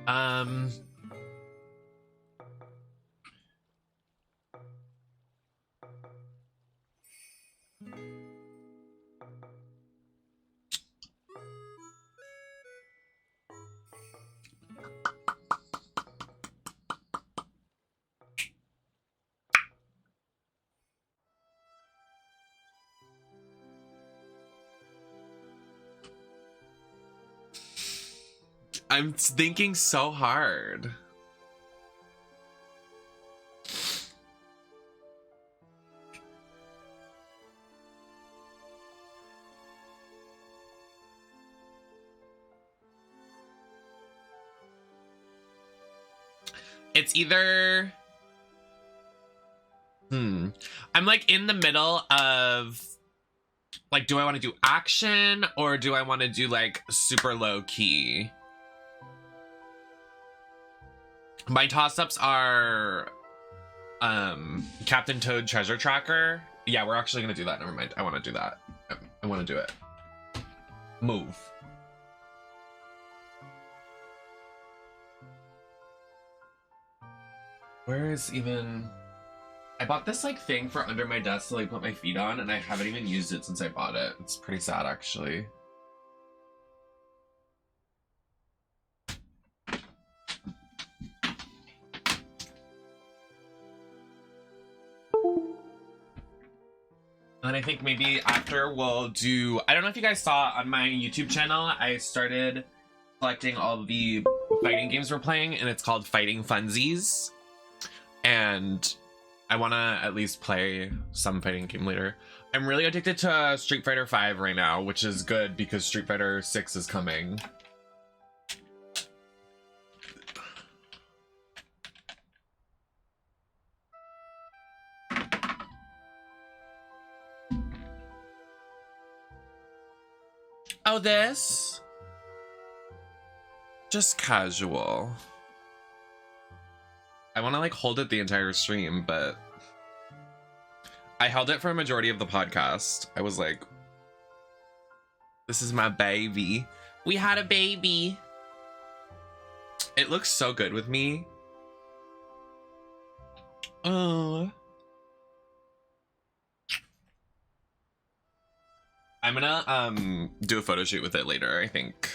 Um, I'm thinking so hard. It's either... I'm like in the middle of like, do I want to do action or do I want to do like super low key? My toss-ups are Captain Toad Treasure Tracker. Yeah, we're actually gonna do that. Never mind. I want to do that. I want to do it. Move. Where is even... I bought this like thing for under my desk to like put my feet on, and I haven't even used it since I bought it. It's pretty sad, actually. And I think maybe after we'll do... I don't know if you guys saw on my YouTube channel, I started collecting all the fighting games we're playing, and it's called Fighting Funsies. And I want to at least play some fighting game later. I'm really addicted to Street Fighter V right now, which is good because Street Fighter 6 is coming. Oh, this? Just casual. I want to like hold it the entire stream, but I held it for a majority of the podcast. I was like, this is my baby. We had a baby. It looks so good with me. Oh. I'm gonna do a photo shoot with it later, I think.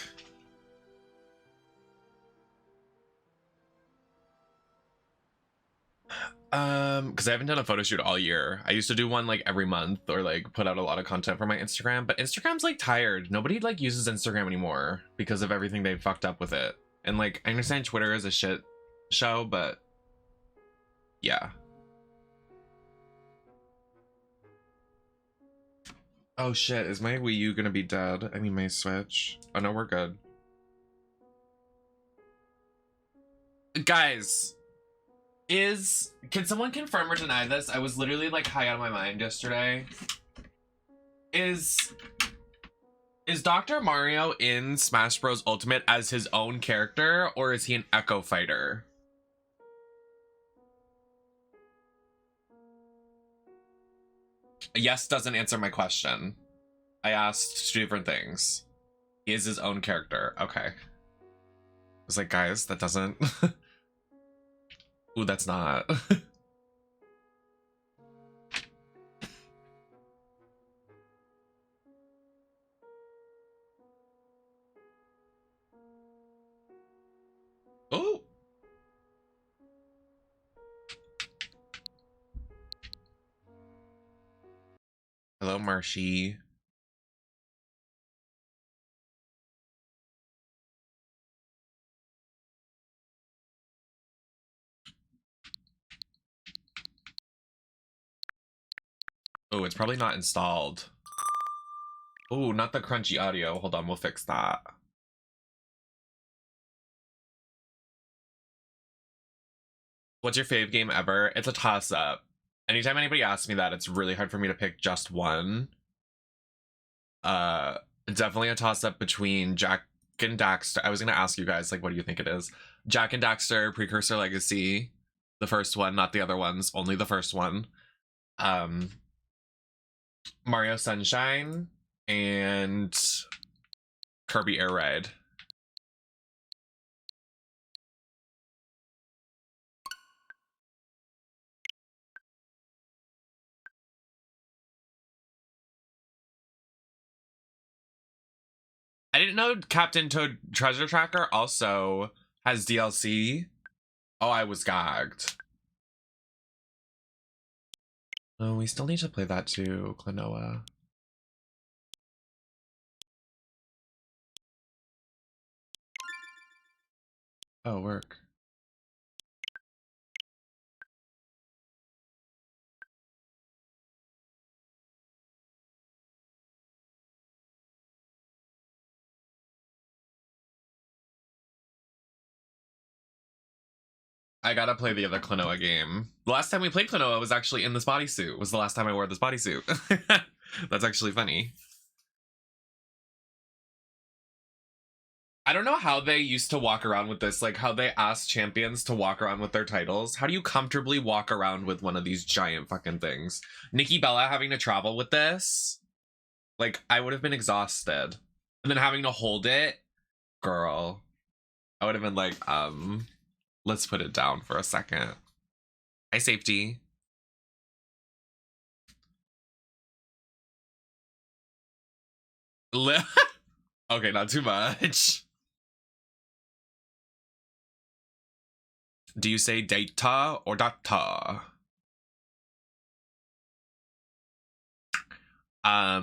Because I haven't done a photo shoot all year. I used to do one like every month or like put out a lot of content for my Instagram, but Instagram's like tired. Nobody like uses Instagram anymore because of everything they fucked up with it. And like, I understand Twitter is a shit show, but yeah. Oh shit, is my Wii U gonna be dead? I mean my Switch. Oh no, we're good. Guys, can someone confirm or deny this? I was literally like high out of my mind yesterday. Is Dr. Mario in Smash Bros. Ultimate as his own character, or is he an Echo Fighter? Yes doesn't answer my question. I asked two different things. He is his own character. Okay. I was like, guys, that doesn't... Ooh, that's not. Oh. Hello, Marshy. Oh, it's probably not installed. Oh, not the crunchy audio. Hold on, we'll fix that. What's your fave game ever? It's a toss-up. Anytime anybody asks me that, it's really hard for me to pick just one. Definitely a toss-up between Jak and Daxter. I was gonna ask you guys, like, what do you think it is? Jak and Daxter, Precursor Legacy. The first one, not the other ones, only the first one. Mario Sunshine and Kirby Air Ride. I didn't know Captain Toad Treasure Tracker also has DLC. Oh, I was gagged. Oh, we still need to play that too, Klonoa. Oh, work. I gotta play the other Klonoa game. The last time we played Klonoa was actually in this bodysuit. Was the last time I wore this bodysuit. That's actually funny. I don't know how they used to walk around with this, like how they asked champions to walk around with their titles. How do you comfortably walk around with one of these giant fucking things? Nikki Bella having to travel with this? Like, I would have been exhausted. And then having to hold it? Girl. I would have been like, let's put it down for a second. Hi, safety. Okay, not too much. Do you say data or data? I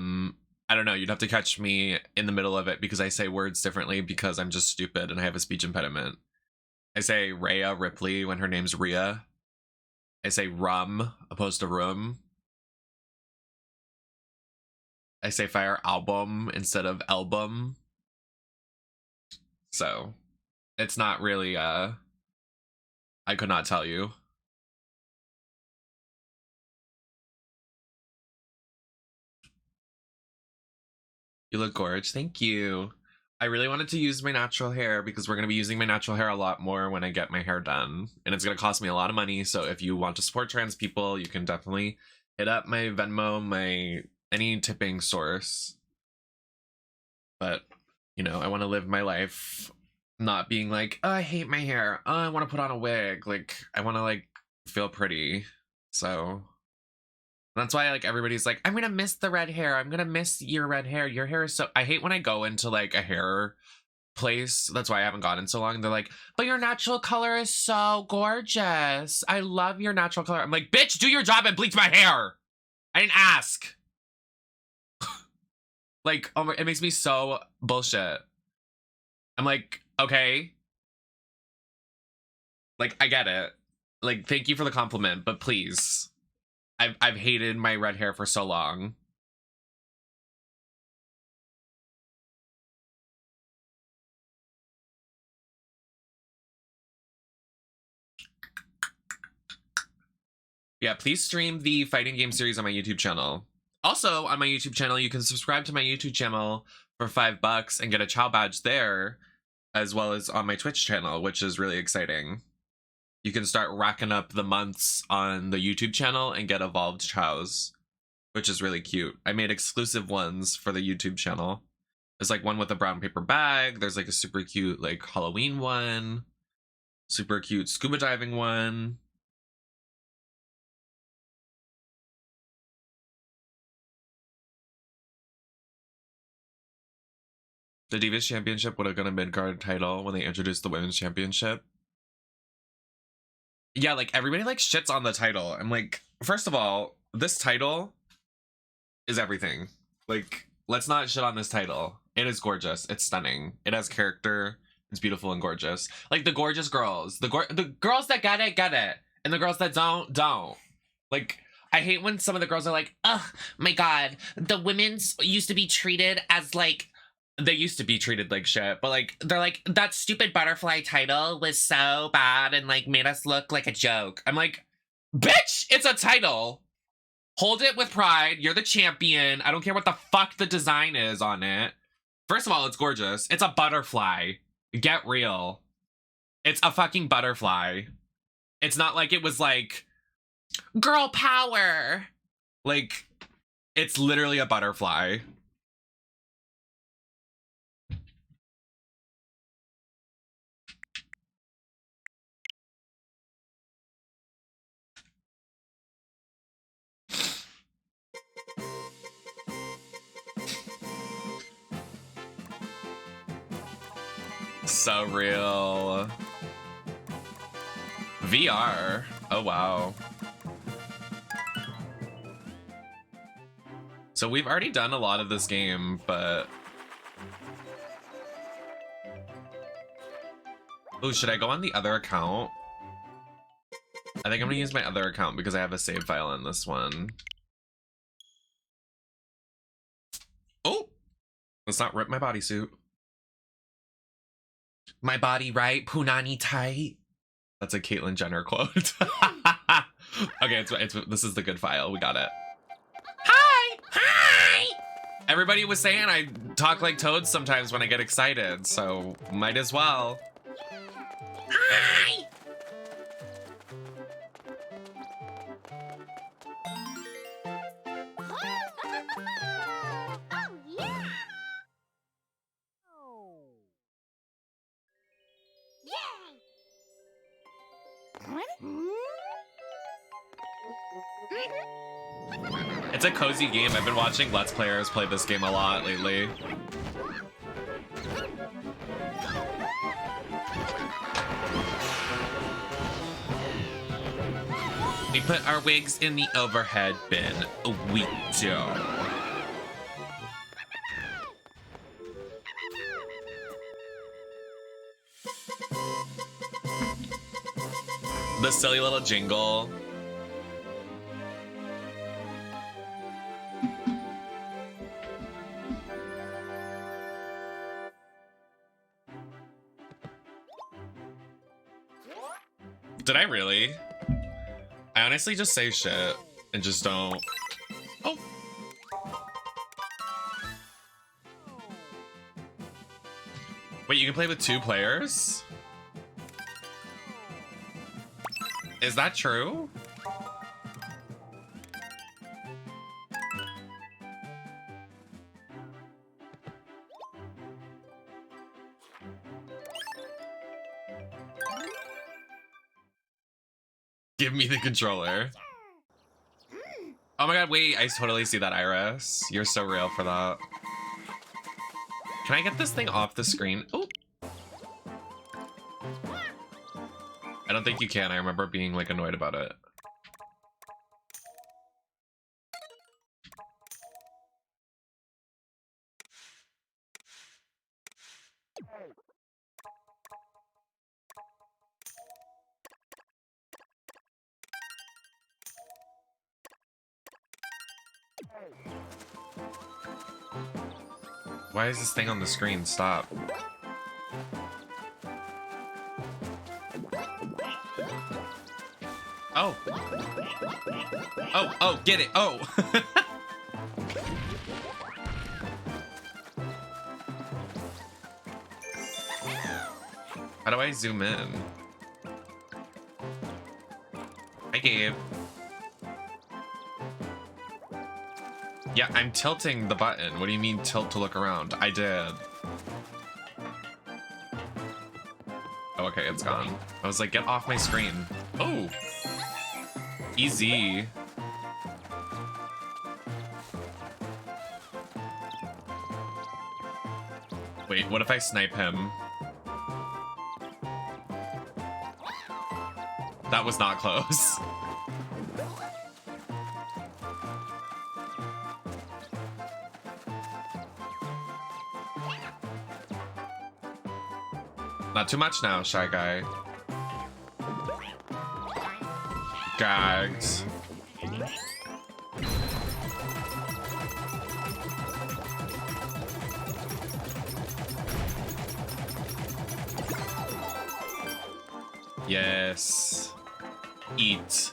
don't know. You'd have to catch me in the middle of it because I say words differently because I'm just stupid and I have a speech impediment. I say Rhea Ripley when her name's Rhea. I say rum opposed to room. I say fire album instead of album. So it's not really, I could not tell you. You look gorgeous. Thank you. I really wanted to use my natural hair because we're going to be using my natural hair a lot more when I get my hair done. And it's going to cost me a lot of money. So if you want to support trans people, you can definitely hit up my Venmo, any tipping source. But, you know, I want to live my life not being like, oh, I hate my hair. Oh, I want to put on a wig. Like, I want to, like, feel pretty. So that's why, like, everybody's like, I'm gonna miss the red hair. I'm gonna miss your red hair. Your hair is so... I hate when I go into, like, a hair place. That's why I haven't gone in so long. They're like, but your natural color is so gorgeous. I love your natural color. I'm like, bitch, do your job and bleach my hair. I didn't ask. Like, oh my, it makes me so bullshit. I'm like, okay. Like, I get it. Like, thank you for the compliment, but please. I've hated my red hair for so long. Yeah, please stream the fighting game series on my YouTube channel. Also, on my YouTube channel, you can subscribe to my YouTube channel for $5 and get a Chow badge there, as well as on my Twitch channel, which is really exciting. You can start racking up the months on the YouTube channel and get evolved Chows, which is really cute. I made exclusive ones for the YouTube channel. There's like one with a brown paper bag. There's like a super cute like Halloween one, super cute scuba diving one. The Divas Championship would have got a mid-card title when they introduced the Women's Championship. Yeah, like everybody like shits on the title. I'm like, first of all, this title is everything. Like, let's not shit on this title. It is gorgeous. It's stunning. It has character. It's beautiful and gorgeous. Like the gorgeous girls. The girls that get it. And the girls that don't. Like, I hate when some of the girls are like, oh my god, the women's used to be treated as like, they used to be treated like shit, but like, they're like, that stupid butterfly title was so bad and like made us look like a joke. I'm like, bitch, it's a title. Hold it with pride. You're the champion. I don't care what the fuck the design is on it. First of all, it's gorgeous. It's a butterfly. Get real. It's a fucking butterfly. It's not like it was like, girl power. Like, it's literally a butterfly. So real. VR. Oh, wow. So we've already done a lot of this game, but... Oh, should I go on the other account? I think I'm gonna use my other account because I have a save file in this one. Oh! Let's not rip my bodysuit. My body right, punani tight. That's a Caitlyn Jenner quote. Okay, this is the good file. We got it. Hi! Hi! Everybody was saying I talk like Toad sometimes when I get excited, so might as well. Hi! It's a cozy game. I've been watching Let's Players play this game a lot lately. We put our wigs in the overhead bin. We do. The silly little jingle. Did I really? I honestly just say shit and just don't. Oh. Wait, you can play with 2 players? Is that true? Give me the controller. Oh my god, wait, I totally see that, Iris. You're so real for that. Can I get this thing off the screen? Oh. I don't think you can. I remember being like annoyed about it. Why is this thing on the screen? Stop. Oh. Oh, get it. Oh. How do I zoom in? Hi, Gabe. Yeah, I'm tilting the button. What do you mean tilt to look around? I did. Oh, okay, it's gone. I was like, get off my screen. Oh. Easy. Wait, what if I snipe him? That was not close. Not too much now, Shy Guy. Gags. Yes. Eat.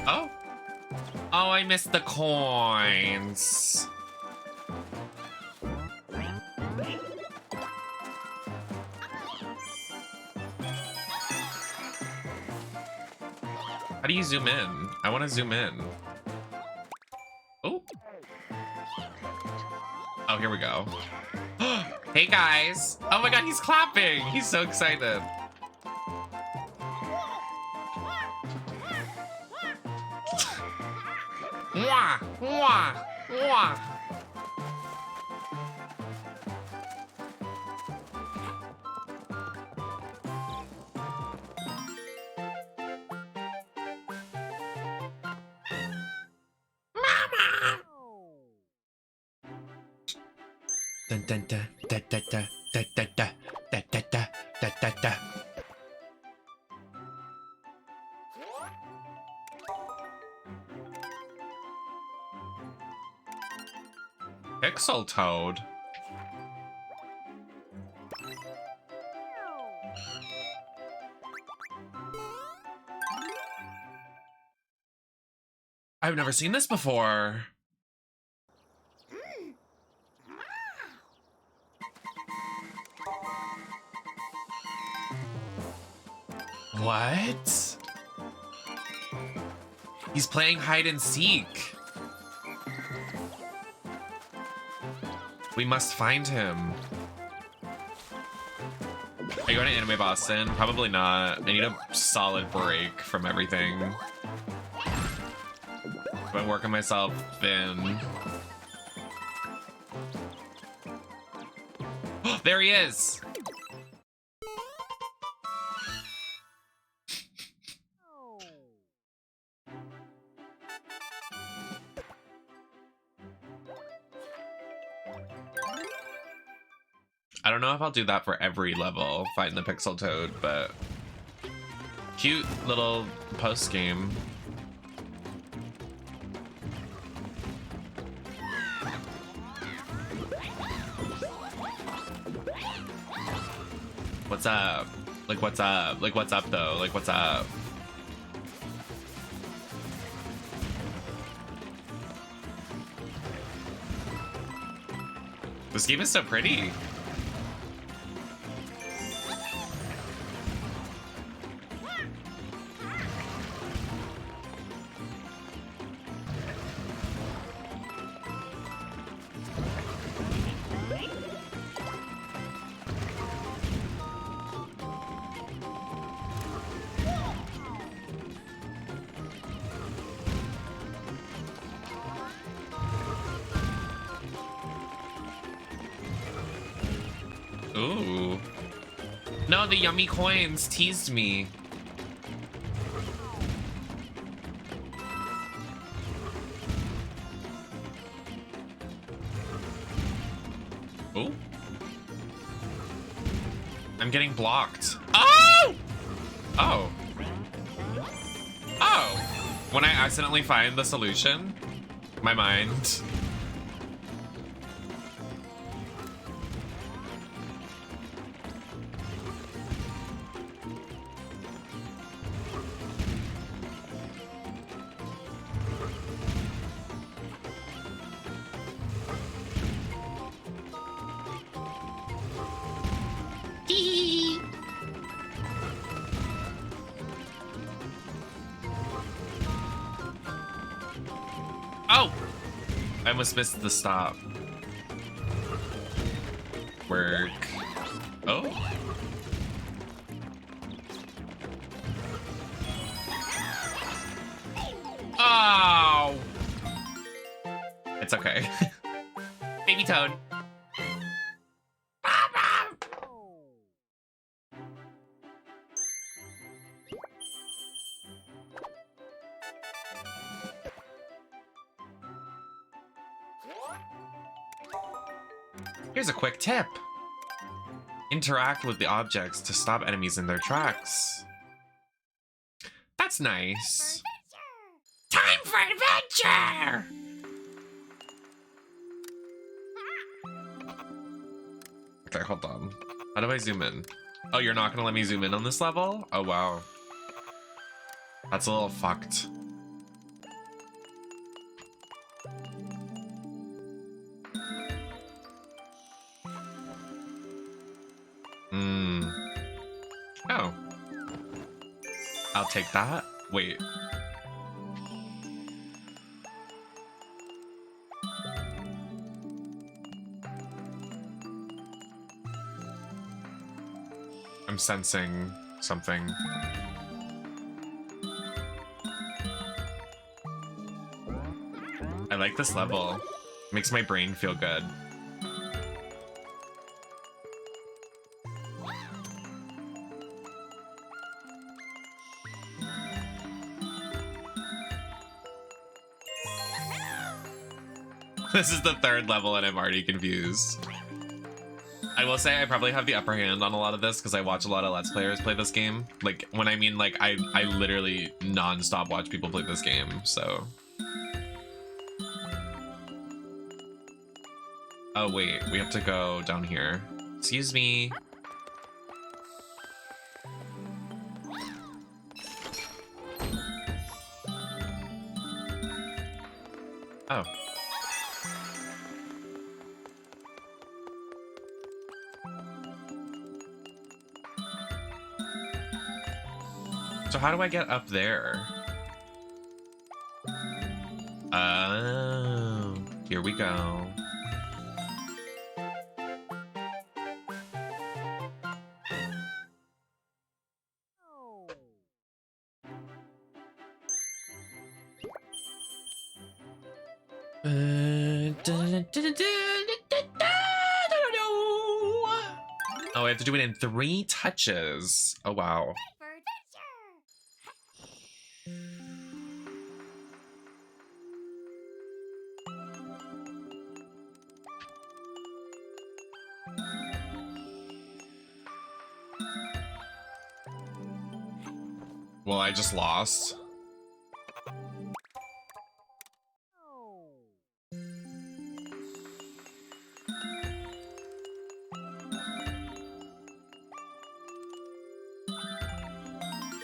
Oh. Oh, I missed the coins. How do you zoom in? I want to zoom in. Oh. Oh, here we go. Hey guys. Oh my god, he's clapping. He's so excited. Mwah, mwah, mwah. Dun dun dun da da da da da da da da da da da da. Pixel Toad. I've never seen this before. What? He's playing hide and seek. We must find him. Are you going to Anime Boston? Probably not. I need a solid break from everything. I've been working myself in. There he is! I don't know if I'll do that for every level, fighting the Pixel Toad, but cute little post game. What's up? Like, what's up? Like, what's up though? Like, what's up? This game is so pretty. Ooh. No, the yummy coins teased me. Ooh. I'm getting blocked. Oh! Oh. Oh. When I accidentally find the solution, my mind. Oh! I almost missed the stop. Work. Oh. Oh! It's okay. Baby Toad. Here's a quick tip. Interact with the objects to stop enemies in their tracks. That's nice. Time for adventure! Okay, hold on. How do I zoom in? Oh, you're not gonna let me zoom in on this level? Oh, wow. That's a little fucked. Oh. I'll take that. Wait. I'm sensing something. I like this level. Makes my brain feel good. This is the third level and I'm already confused. I will say I probably have the upper hand on a lot of this because I watch a lot of Let's Players play this game. Like, when I mean, like, I literally non-stop watch people play this game, so. Oh, wait, we have to go down here. Excuse me. Oh. So how do I get up there? Oh, here we go. Oh, I have to do it in 3 touches. Oh, wow. Well, I just lost.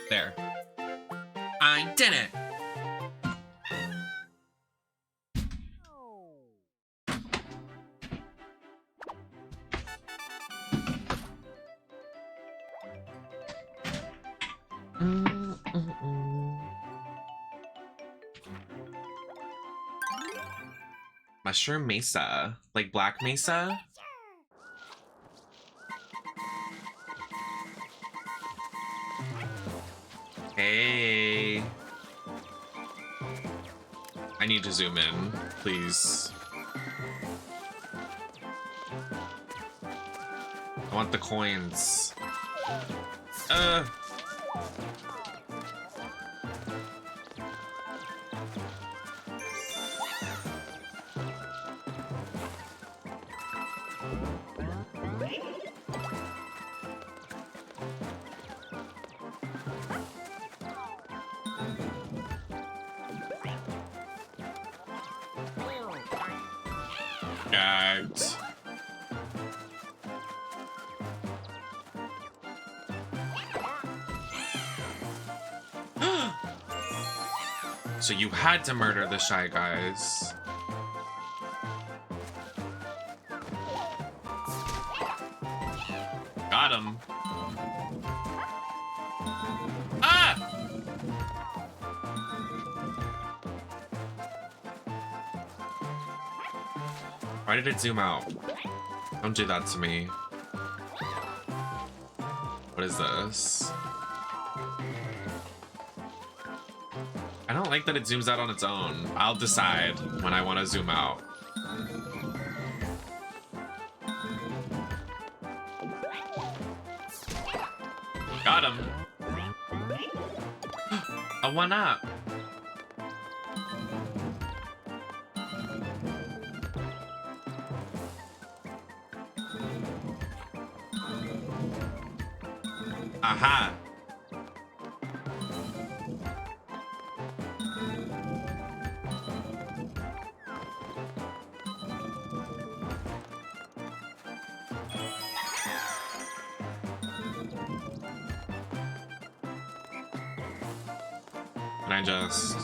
There. I did it! Mushroom Mesa. Like Black Mesa? Hey. I need to zoom in, please. I want the coins. Gagged. So you had to murder the Shy Guys. Got him. Ah! Why did it zoom out? Don't do that to me. What is this? I don't like that it zooms out on its own. I'll decide when I want to zoom out. Got him. A 1-up. Aha. And I just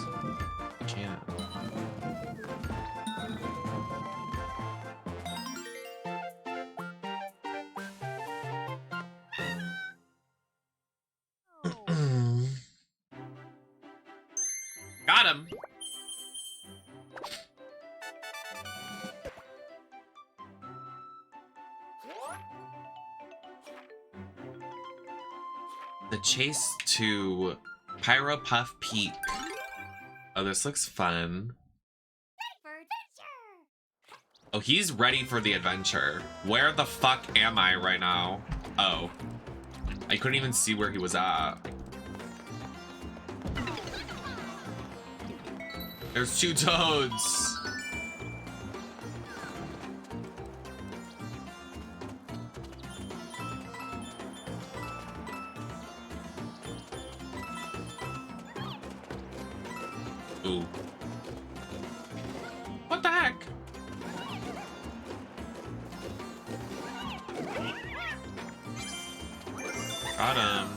can't. Got him. The chase to Pyro Puff Peak. Oh, this looks fun. Oh, he's ready for the adventure. Where the fuck am I right now? Oh. I couldn't even see where he was at. There's 2 toads. Ooh. What the heck? Got him.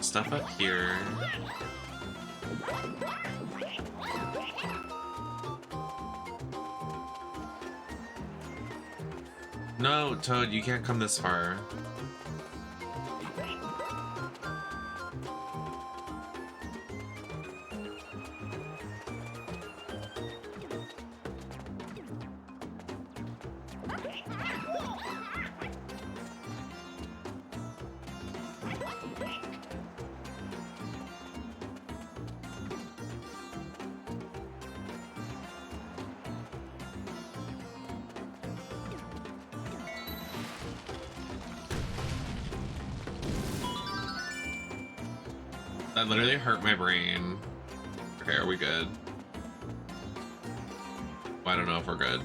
Stuff up here. No, Toad, you can't come this far. That literally hurt my brain. Okay, are we good? Well, I don't know if we're good.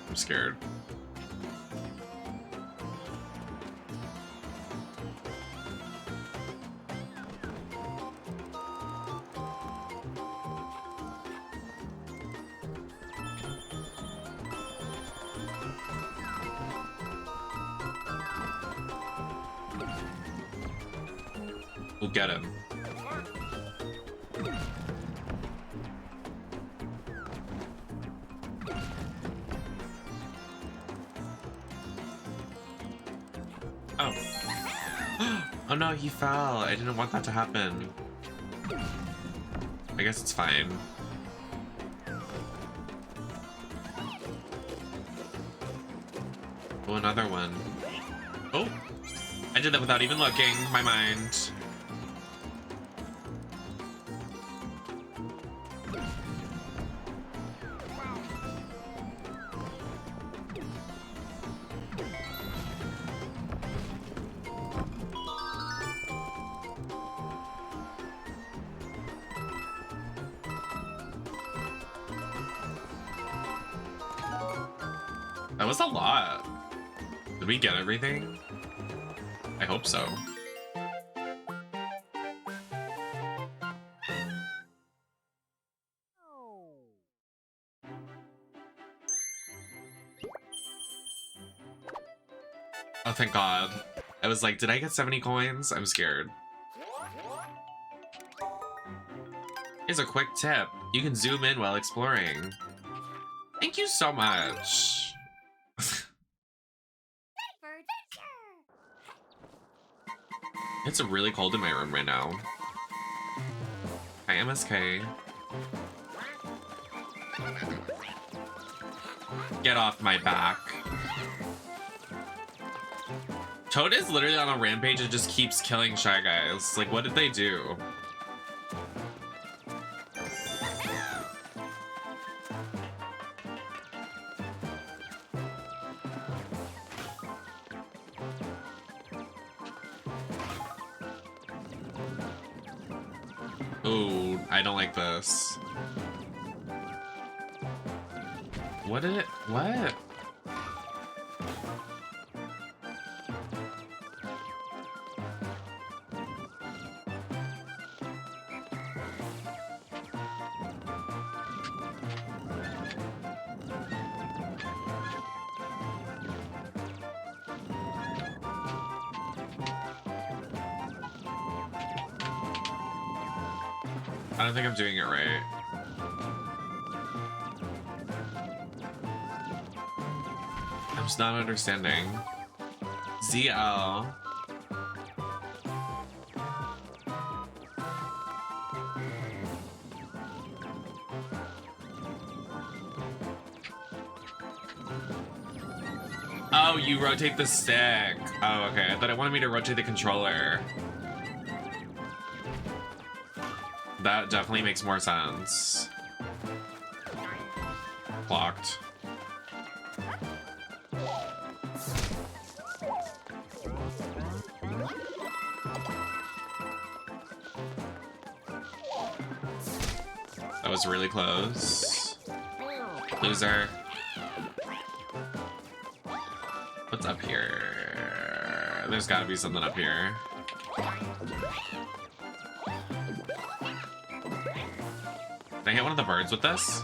I'm scared. We'll get him. Oh. Oh no, he fell. I didn't want that to happen. I guess it's fine. Oh, another one. Oh! I did that without even looking. My mind. That was a lot. Did we get everything? I hope so. Oh, thank God. I was like, did I get 70 coins? I'm scared. Here's a quick tip. You can zoom in while exploring. Thank you so much. It's really cold in my room right now. Hi, MSK. Get off my back. Toad is literally on a rampage and just keeps killing Shy Guys. Like, what did they do? Ooh, I don't like this. What did it? What? I don't think I'm doing it right. I'm just not understanding. ZL. Oh, you rotate the stick. Oh, okay. I thought it wanted me to rotate the controller. That definitely makes more sense. Blocked. That was really close. Loser. What's up here? There's gotta be something up here. Can I hit one of the birds with this?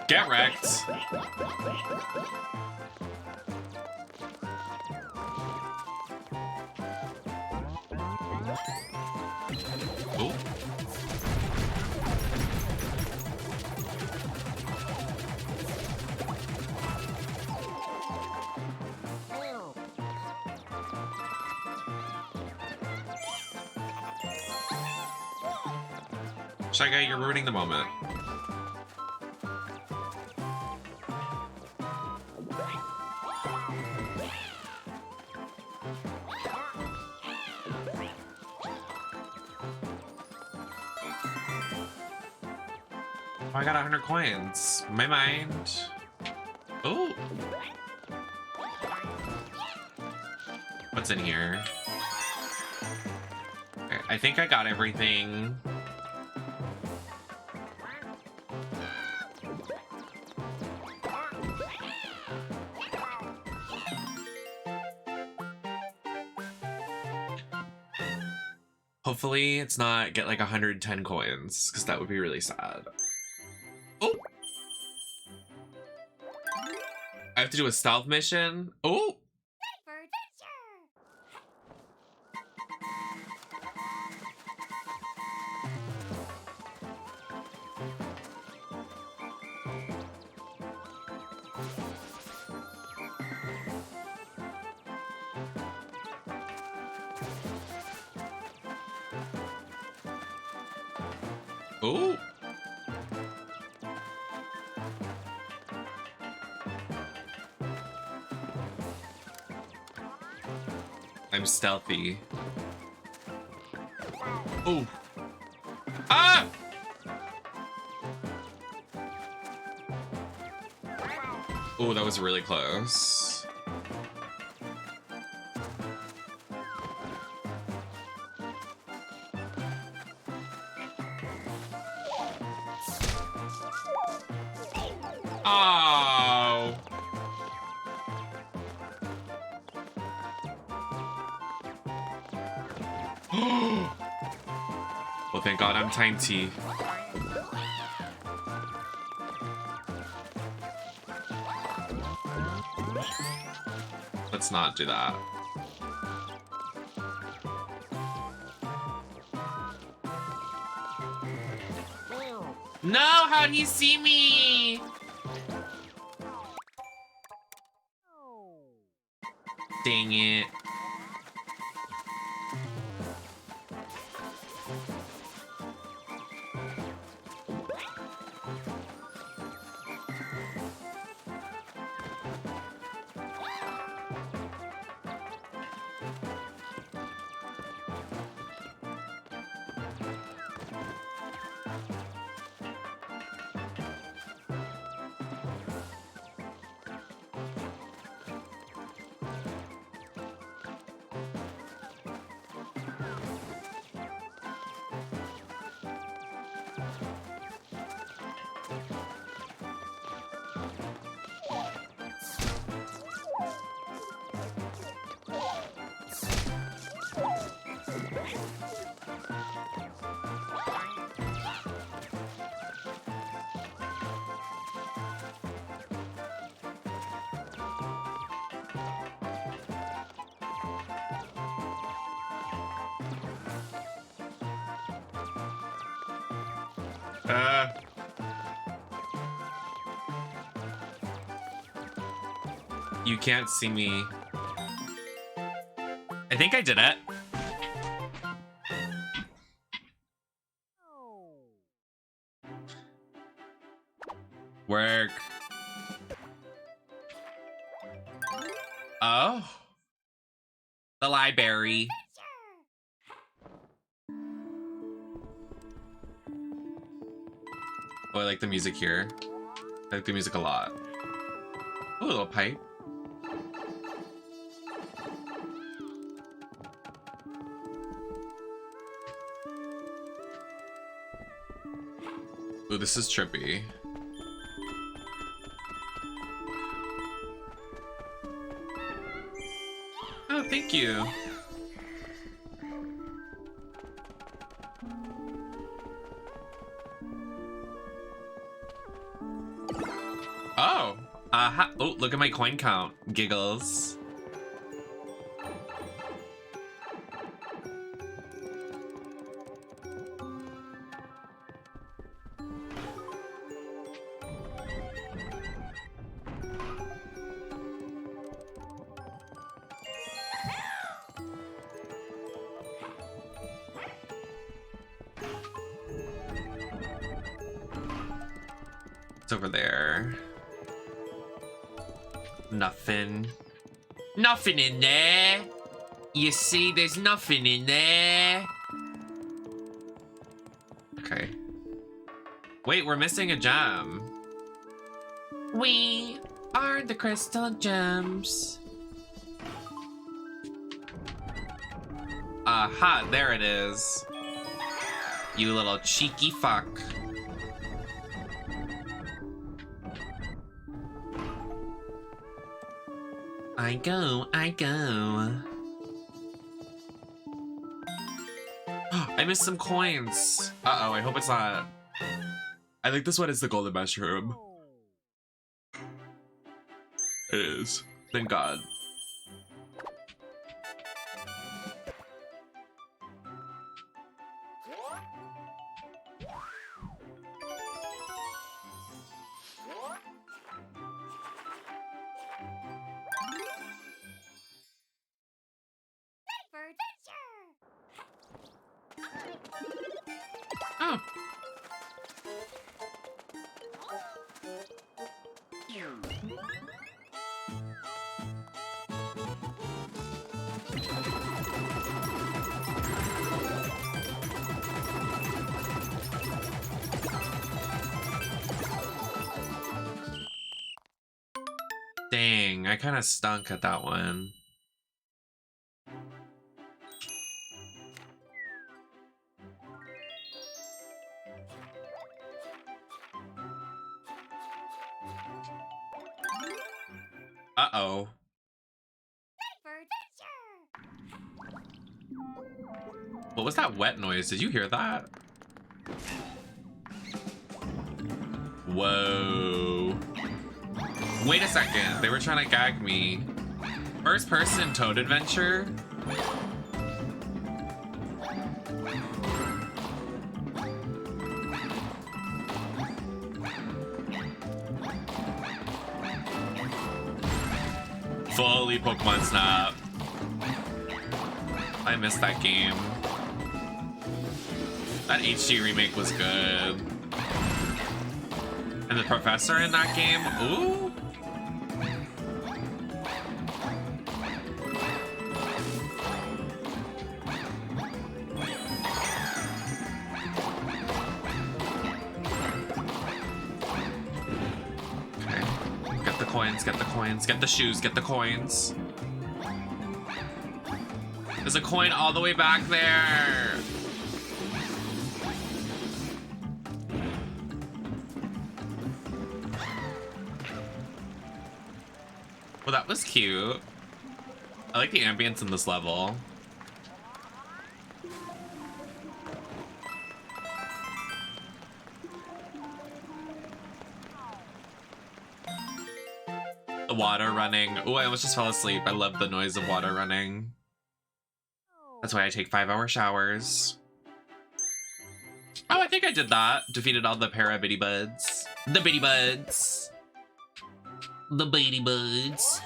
Get wrecked. Oh. Shy Guy, you're ruining the moment. Oh, I got 100 coins. My mind. Oh. What's in here? Okay, I think I got everything. Hopefully it's not get like 110 coins, because that would be really sad. Oh! I have to do a stealth mission? Oh! Oh! I'm stealthy. Oh! Ah! Oh, that was really close. Oh! Well, thank God I'm time T. Let's not do that. No, how'd he see me? Dang it. You can't see me. I think I did it. Work. Oh. The library. Oh, I like the music here. I like the music a lot. Ooh, a little pipe. Ooh, this is trippy. Oh, thank you. Oh, oh, look at my coin count. Giggles. It's over there. Nothing. Nothing in there. You see, there's nothing in there. Okay. Wait, we're missing a gem. We are the crystal gems. Aha, there it is. You little cheeky fuck. I go. I missed some coins. Uh-oh, I hope it's not. I think this one is the golden mushroom. It is. Thank God. Oh. Dang, I kind of stunk at that one. Uh-oh. What was that wet noise? Did you hear that? Whoa. Wait a second. They were trying to gag me. First person Toad Adventure? Fully Pokemon Snap. I missed that game. That HD remake was good. And the professor in that game, ooh. Okay, get the coins, get the coins, get the shoes, get the coins. There's a coin all the way back there. Well, that was cute. I like the ambience in this level. The water running. Oh, I almost just fell asleep. I love the noise of water running. That's why I take 5-hour showers. Oh, I think I did that. Defeated all the para-bitty buds. The bitty buds. The bitty buds.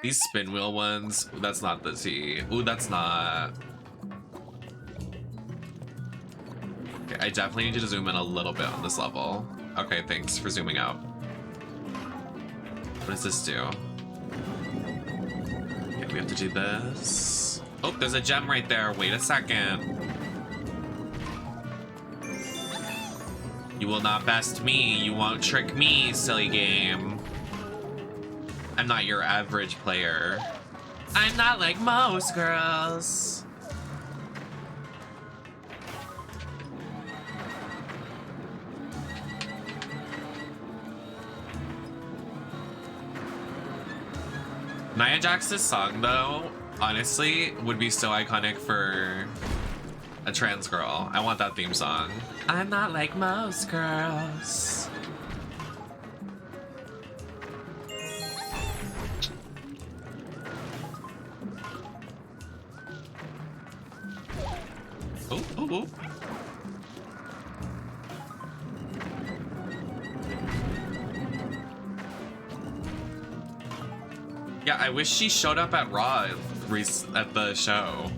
These spin wheel ones. Ooh, that's not the T. Ooh, that's not. Okay, I definitely need to zoom in a little bit on this level. Okay, thanks for zooming out. What does this do? Okay, we have to do this. Oh, there's a gem right there. Wait a second. You will not best me. You won't trick me, silly game. I'm not your average player. I'm not like most girls. Nia Jax's song, though, honestly, would be so iconic for a trans girl. I want that theme song. I'm not like most girls. Oh, oh, oh. Yeah, I wish she showed up at Raw at the show.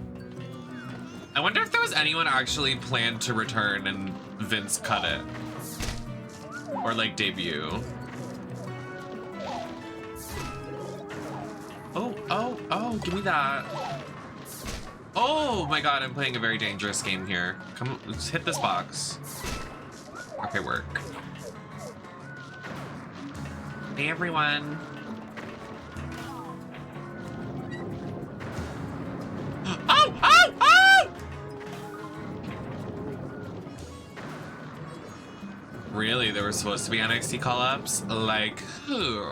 I wonder if there was anyone actually planned to return and Vince cut it. Or like debut. Oh, oh, oh, give me that. Oh my god, I'm playing a very dangerous game here. Come, let's hit this box. Okay, work. Hey everyone. Oh, oh, oh! Really, there were supposed to be NXT call-ups? Like who?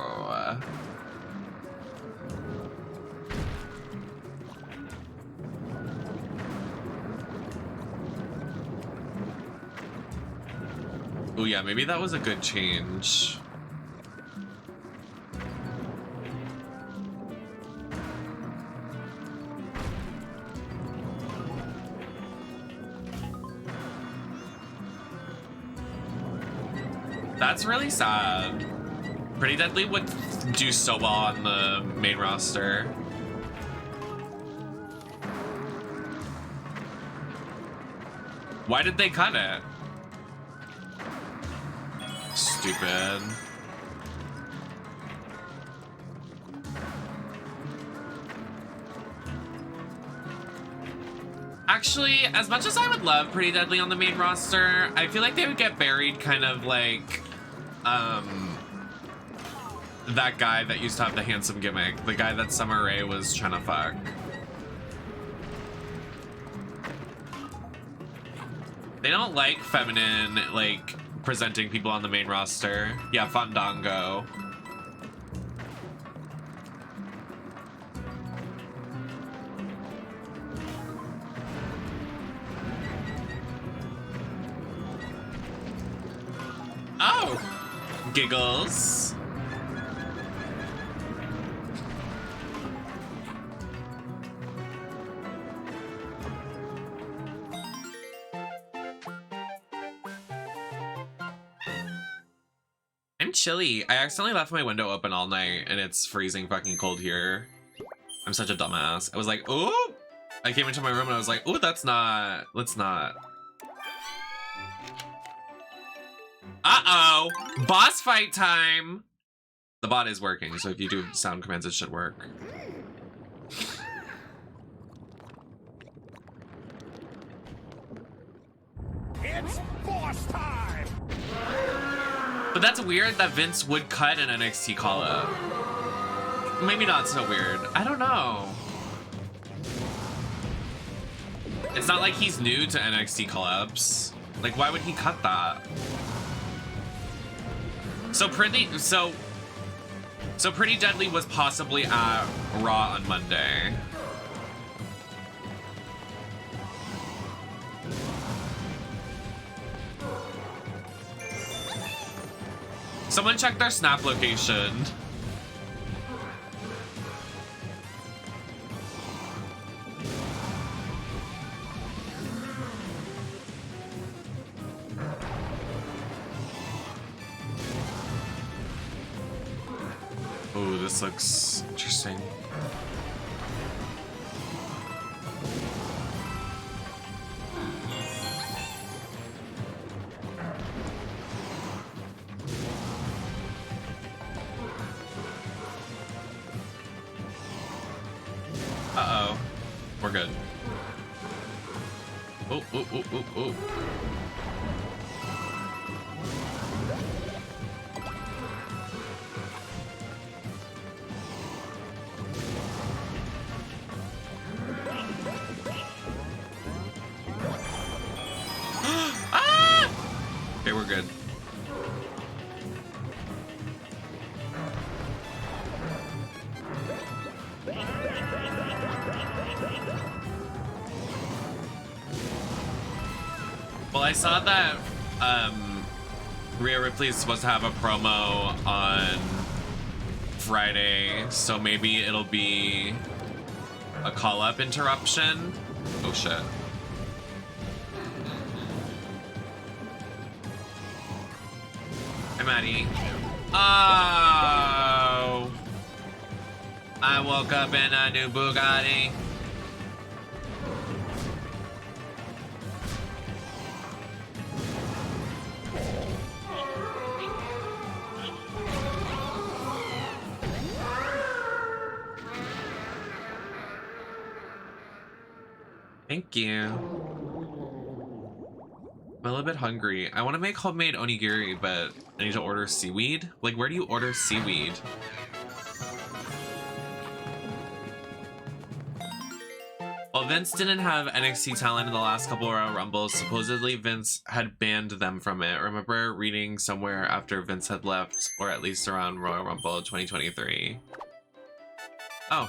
Oh yeah, maybe that was a good change. That's really sad. Pretty Deadly would do so well on the main roster. Why did they cut it? Stupid. Actually, as much as I would love Pretty Deadly on the main roster, I feel like they would get buried kind of like that guy that used to have the handsome gimmick, the guy that Summer Rae was trying to fuck. They don't like feminine, like, presenting people on the main roster. Yeah, Fandango. Oh! Giggles. I'm chilly. I accidentally left my window open all night and it's freezing fucking cold here. I'm such a dumbass. I was like, ooh! I came into my room and I was like, ooh, let's not. Uh-oh! Boss fight time! The bot is working, so if you do sound commands, it should work. It's boss time! But that's weird that Vince would cut an NXT call-up. Maybe not so weird. I don't know. It's not like he's new to NXT call-ups. Like, why would he cut that? So Pretty Deadly was possibly at Raw on Monday. Someone check their Snap location. Oh, this looks interesting. We're good. Oh, oh, oh, oh, oh. Ah! Okay, we're good. Well, I saw that Rhea Ripley's supposed to have a promo on Friday, so maybe it'll be a call-up interruption. Oh shit. Hi, Maddie. Oh, I woke up in a new Bugatti. Thank you. I'm a little bit hungry. I want to make homemade onigiri, but I need to order seaweed. Like, where do you order seaweed? Well, Vince didn't have NXT talent in the last couple Royal Rumbles. Supposedly, Vince had banned them from it. Remember reading somewhere after Vince had left, or at least around Royal Rumble 2023. Oh.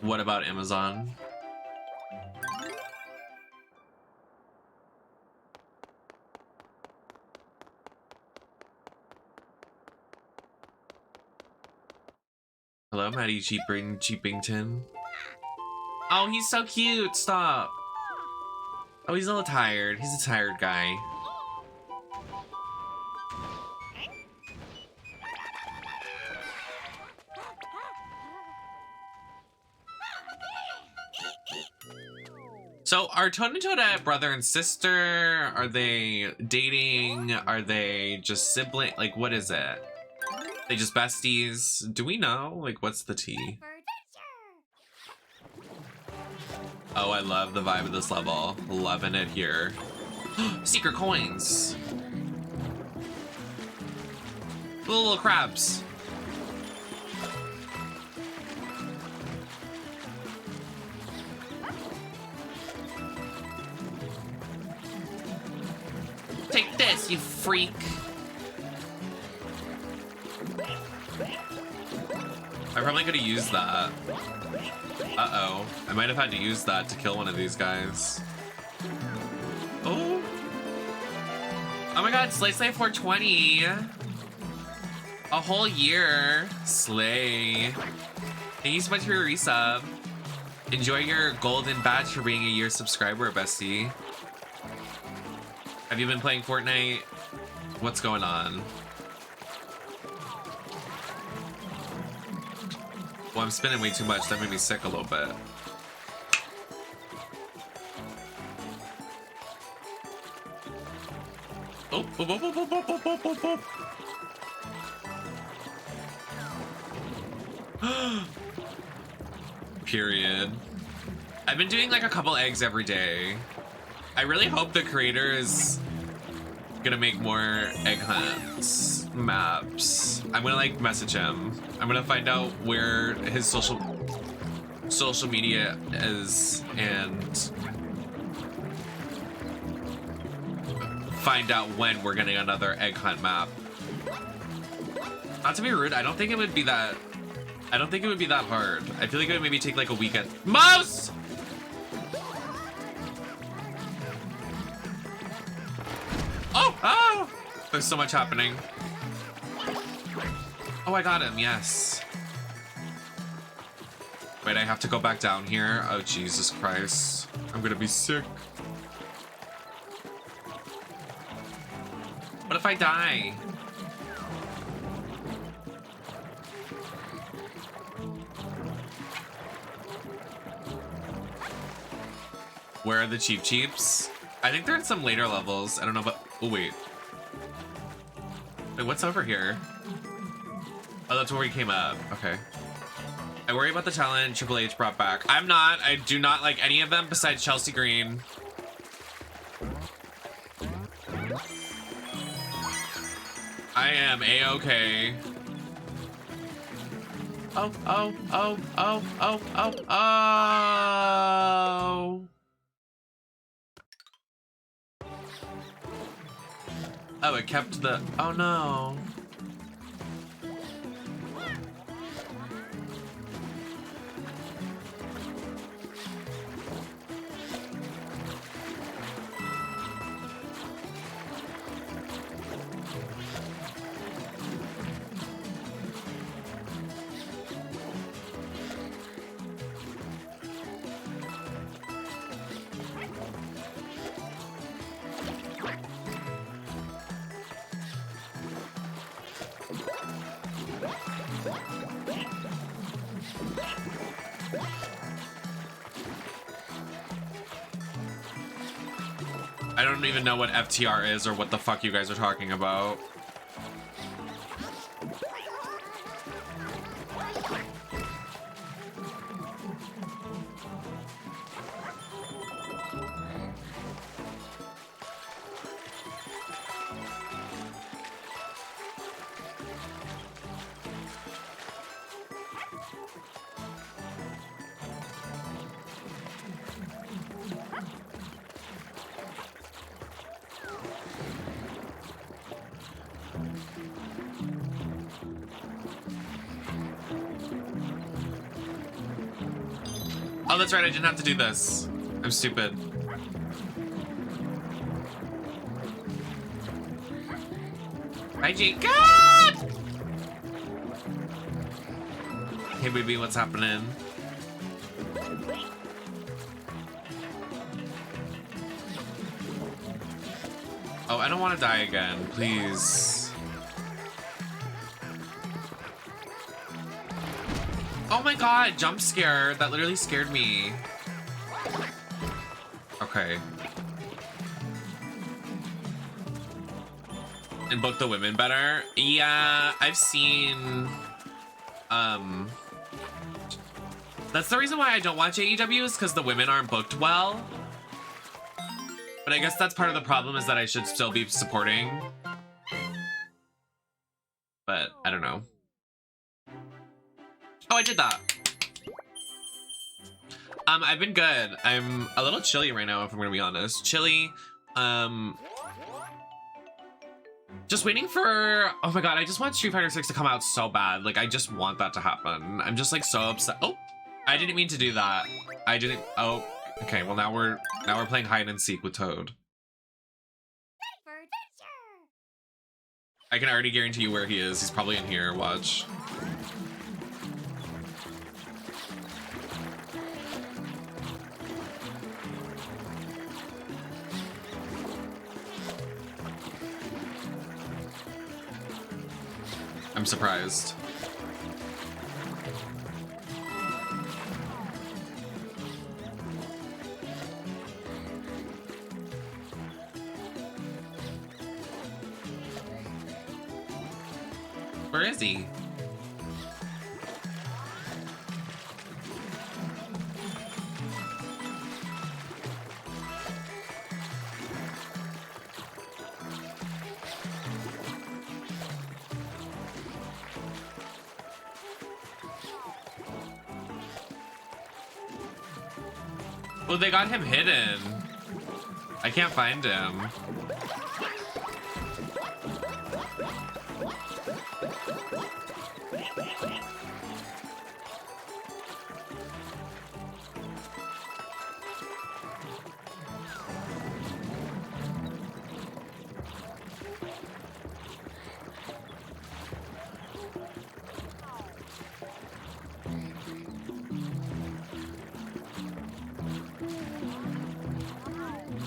What about Amazon? Hello, Maddie Cheapington. Oh, he's so cute. Stop. Oh, he's a little tired. He's a tired guy. So are Toad and Toadette brother and sister? Are they dating? Are they just sibling? Like, what is it? They just besties? Do we know? Like, what's the tea? Oh, I love the vibe of this level. Loving it here. Secret coins. Little crabs. Take this, you freak. I probably could have used that. Uh-oh. I might have had to use that to kill one of these guys. Oh. Oh my god, Slay 420. A whole year. Slay. Thank you so much for your resub. Enjoy your golden badge for being a year subscriber, bestie. Have you been playing Fortnite? What's going on? Well, I'm spinning way too much. That made me sick a little bit. Oh, oh, oh, oh, oh, oh, oh, oh, oh. Period. I've been doing like a couple eggs every day. I really hope the creator is gonna make more egg hunts maps. I'm gonna like message him. I'm gonna find out where his social media is and find out when we're getting another egg hunt map. Not to be rude, I don't think it would be that hard. I feel like it would maybe take like a weekend. Mouse! Oh! Oh! There's so much happening. Oh, I got him, yes. Wait, I have to go back down here? Oh, Jesus Christ. I'm gonna be sick. What if I die? Where are the cheap cheeps? I think they're in some later levels. I don't know, but oh wait. Wait, what's over here? Oh, that's where we came up. Okay. I worry about the talent Triple H brought back. I'm not. I do not like any of them besides Chelsea Green. I am A-okay. Oh, oh, oh, oh, oh, oh, oh. Oh, it kept the, oh no. I don't even know what FTR is or what the fuck you guys are talking about. Oh, that's right, I didn't have to do this. I'm stupid. Hi, Jacob! Hey, baby, what's happening? Oh, I don't want to die again, please. Oh my god, jump scare. That literally scared me. Okay. And book the women better? Yeah, I've seen... That's the reason why I don't watch AEW is because the women aren't booked well. But I guess that's part of the problem is that I should still be supporting. But I don't know. Oh, I did that. I've been good. I'm a little chilly right now, if I'm gonna be honest. Chilly. Just waiting for, oh my god, I just want Street Fighter 6 to come out so bad. Like, I just want that to happen. I'm just like so upset. Oh, I didn't mean to do that. I didn't, oh, okay, well now we're playing hide and seek with Toad. I can already guarantee you where he is. He's probably in here, watch. I'm surprised. Where is he? Oh, they got him hidden. I can't find him.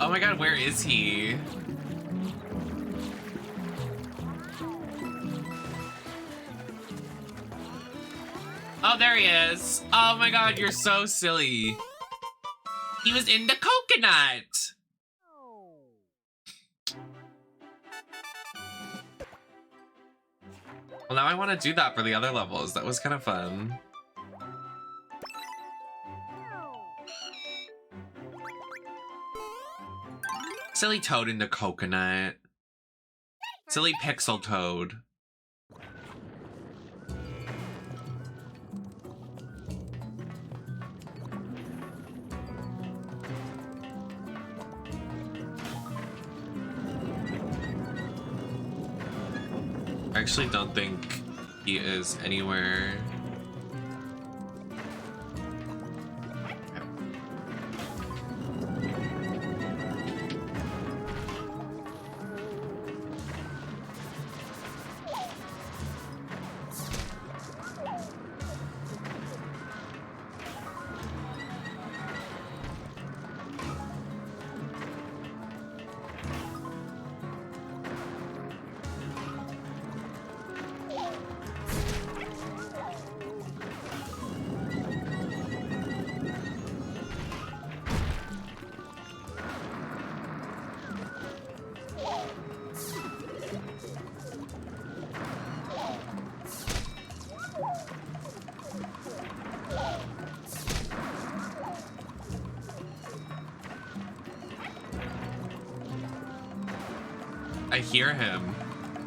Oh my god, where is he? Oh, there he is. Oh my god, you're so silly. He was in the coconut. Well, now I want to do that for the other levels. That was kind of fun. Silly Toad in the coconut. Silly Pixel Toad. I actually don't think he is anywhere. I hear him.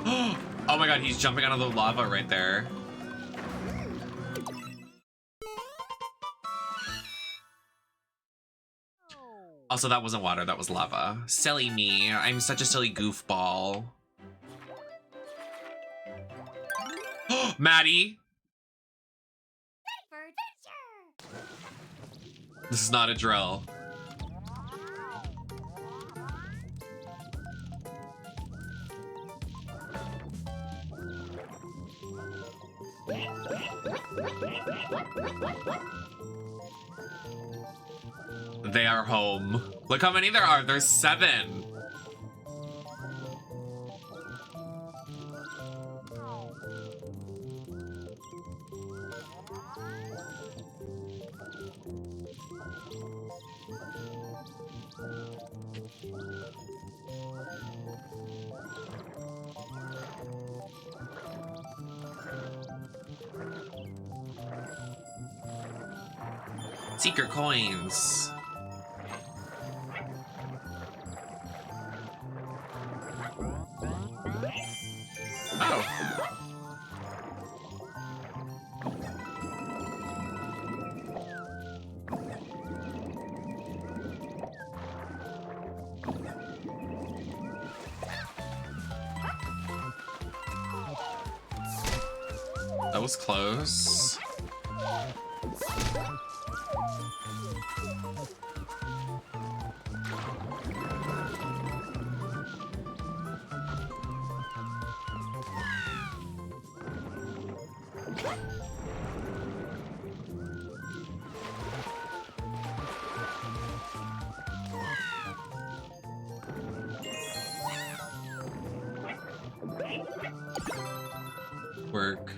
Oh my god, he's jumping out of the lava right there. Also, that wasn't water, that was lava. Silly me. I'm such a silly goofball. Maddie! This is not a drill. They are home. Look how many there are. There's 7. Secret coins. Oh. That was close. Work.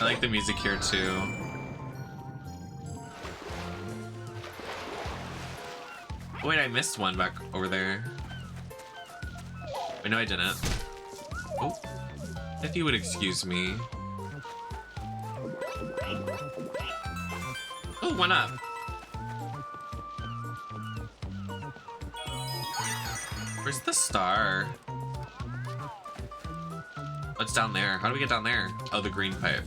I like the music here too. Oh, wait, I missed one back over there. Wait, no, I didn't. Oh, if you would excuse me. Oh, one up. Where's the star? What's down there? How do we get down there? Oh, the green pipe.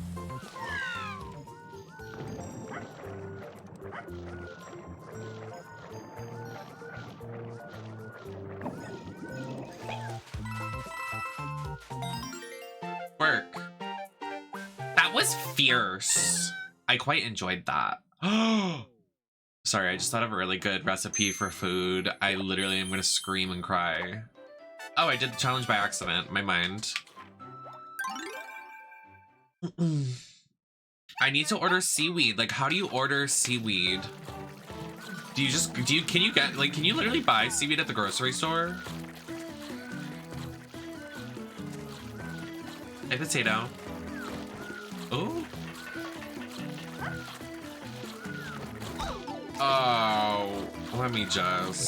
Work. That was fierce. I quite enjoyed that. Sorry, I just thought of a really good recipe for food. I literally am gonna scream and cry. Oh, I did the challenge by accident. My mind. I need to order seaweed. Like, how do you order seaweed? Can you literally buy seaweed at the grocery store? Hey, potato. Oh. Oh, let me just.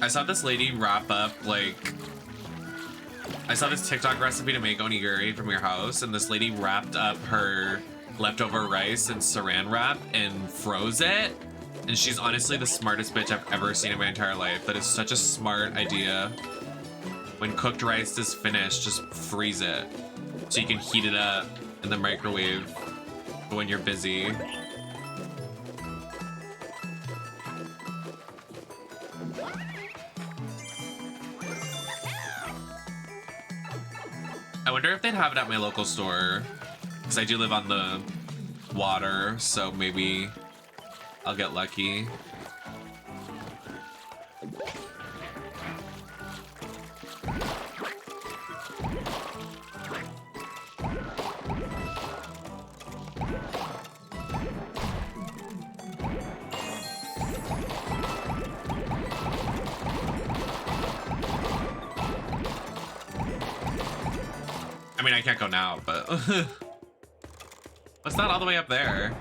I saw this lady wrap up, like, I saw this TikTok recipe to make onigiri from your house, and this lady wrapped up her leftover rice in saran wrap and froze it. And she's honestly the smartest bitch I've ever seen in my entire life. That is such a smart idea. When cooked rice is finished, just freeze it so you can heat it up in the microwave when you're busy. I wonder if they'd have it at my local store, because I do live on the water, so maybe I'll get lucky. I mean, I can't go now, but what's that all the way up there?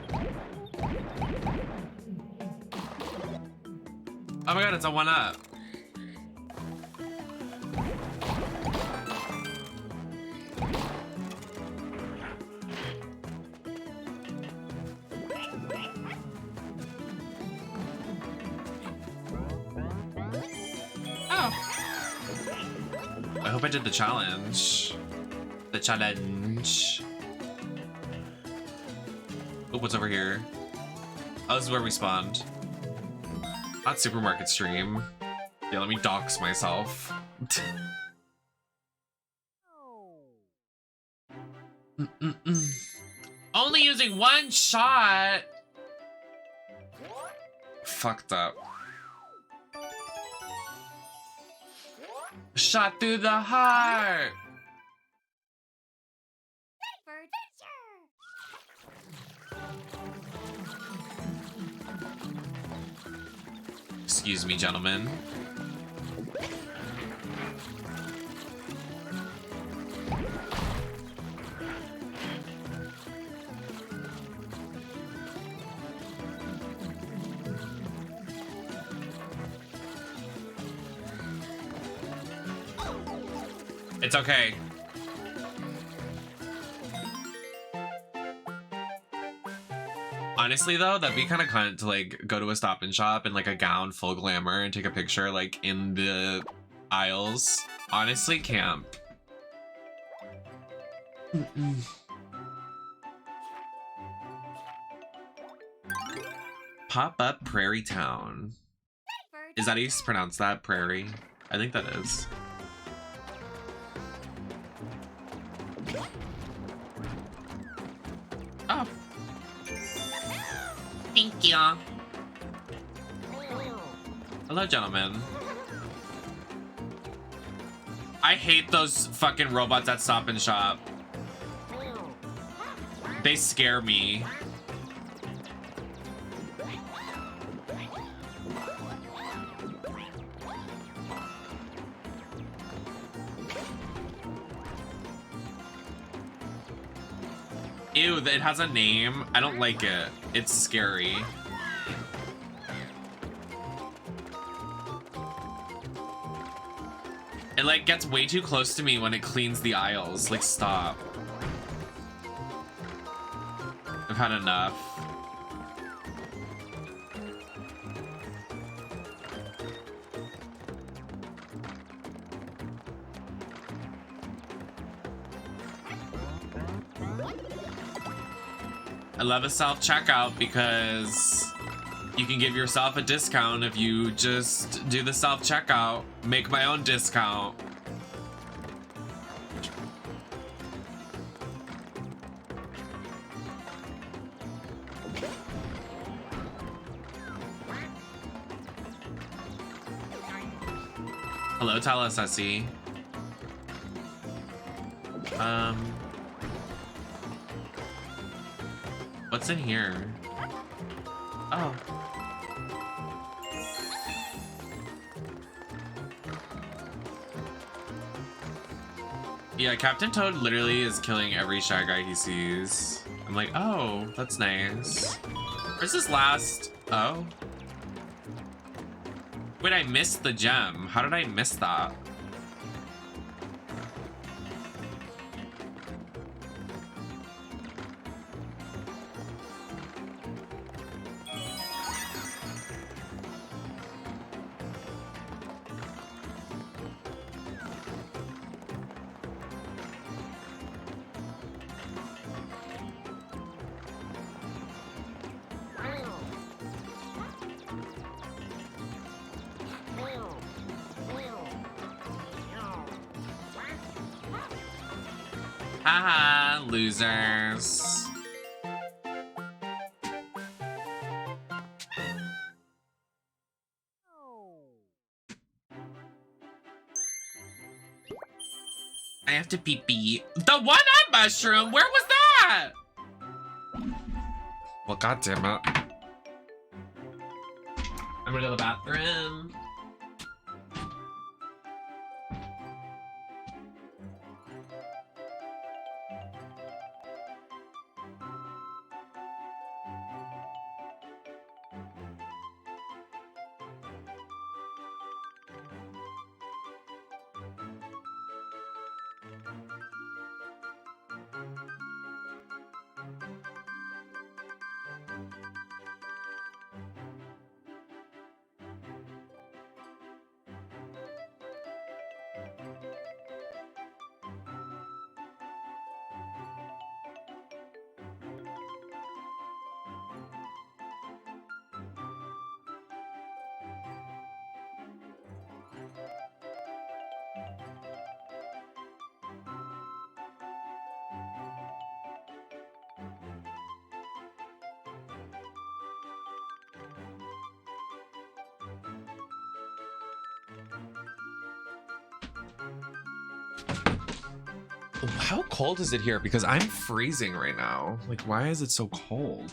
Oh my god, it's a 1-up. Oh. I hope I did the challenge. The challenge. Oh, what's over here? Oh, this is where we spawned. Not supermarket stream. Yeah, let me dox myself. Only using one shot. Fucked up. Shot through the heart. Excuse me, gentlemen. It's okay. Honestly, though, that'd be kind of cunt to like go to a Stop and Shop in like a gown, full glamour, and take a picture like in the aisles. Honestly, camp. Pop up Prairie Town. Is that how you pronounce that? Prairie? I think that is. Oh. Thank you. Hello, gentlemen. I hate those fucking robots at Stop and Shop. They scare me. Ew, it has a name. I don't like it. It's scary. It like gets way too close to me when it cleans the aisles. Like, stop. I've had enough. I love a self-checkout because you can give yourself a discount if you just do the self-checkout. Make my own discount. Hello, Talasasi. What's in here? Oh. Yeah, Captain Toad literally is killing every Shy Guy he sees. I'm like, oh, that's nice. Where's this last... Oh. Wait, I missed the gem. How did I miss that? Haha, losers. I have to pee-pee. The one-up mushroom? Where was that? Well, goddammit. I'm gonna go to the bathroom. How cold is it here? Because I'm freezing right now. Like, why is it so cold?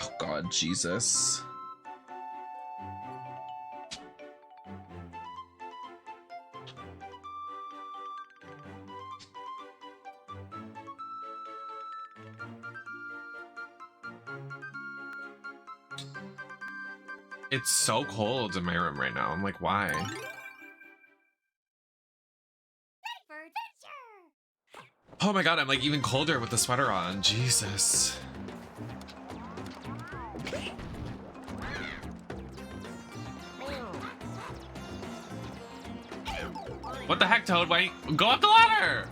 Oh God, Jesus. It's so cold in my room right now. I'm like, why? Oh my God, I'm like even colder with the sweater on. Jesus. What the heck, Toad? Why? Go up the ladder!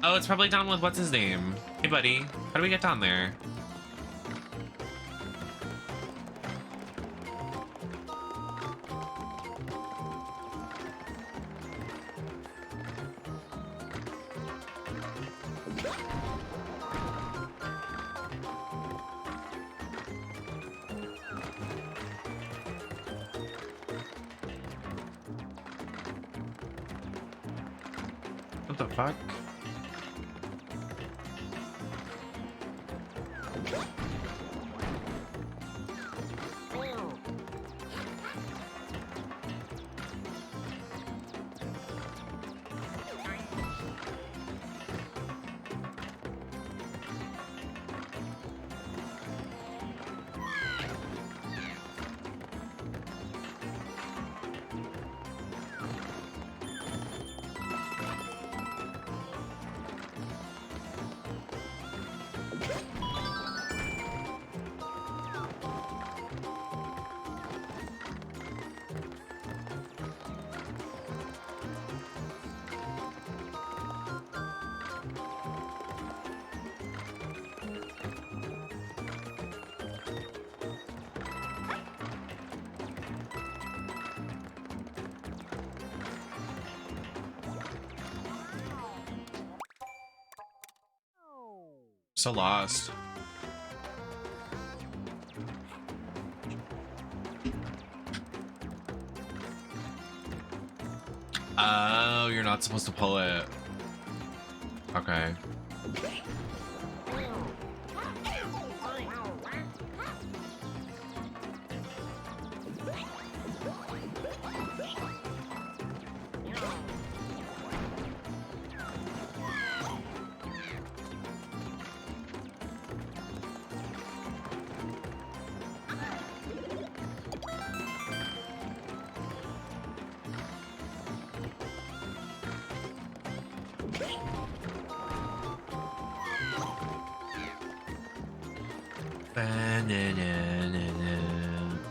Oh, it's probably down with what's his name. Hey, buddy. How do we get down there? What the fuck? So lost. Oh, you're not supposed to pull it. Okay.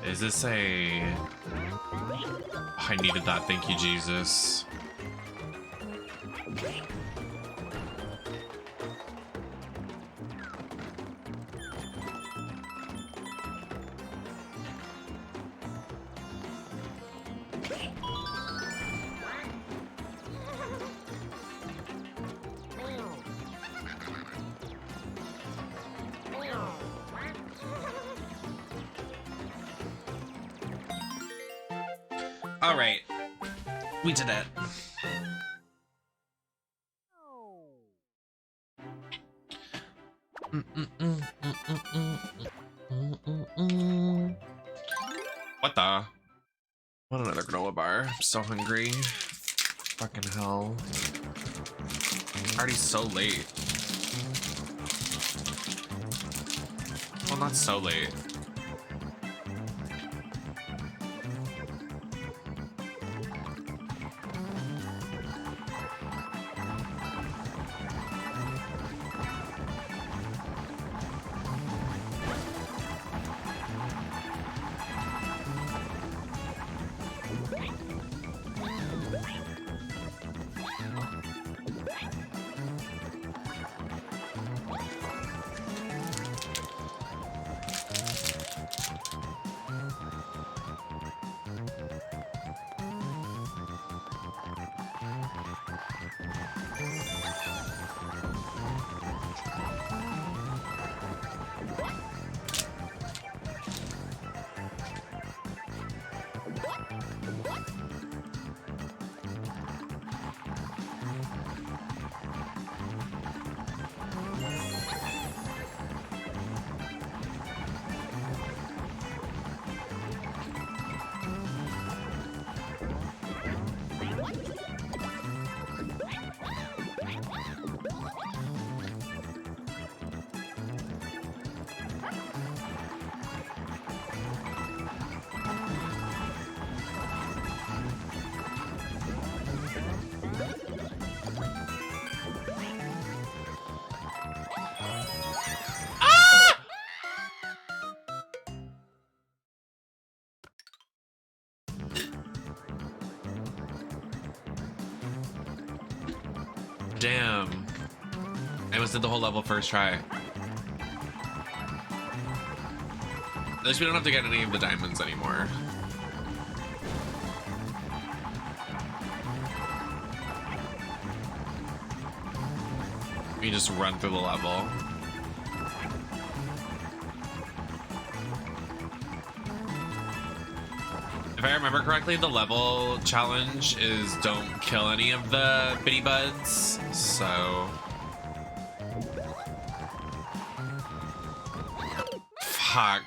Is this a... I needed that, thank you, Jesus. All right, we did it. What the? What another granola bar? I'm so hungry. Fucking hell. Already so late. Well, not so late. Damn. I almost did the whole level first try. At least we don't have to get any of the diamonds anymore. We just run through the level. If I remember correctly, the level challenge is don't kill any of the bitty buds, so... Fuck.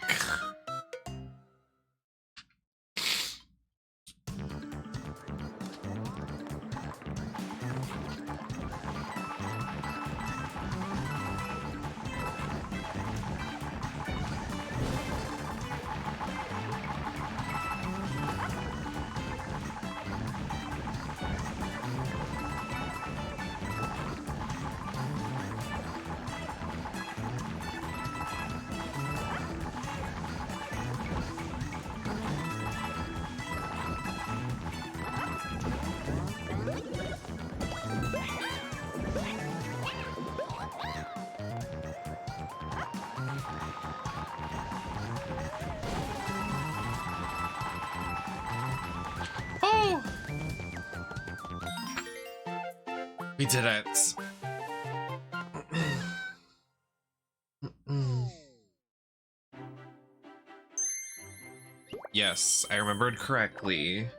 We did it. Yes, I remembered correctly.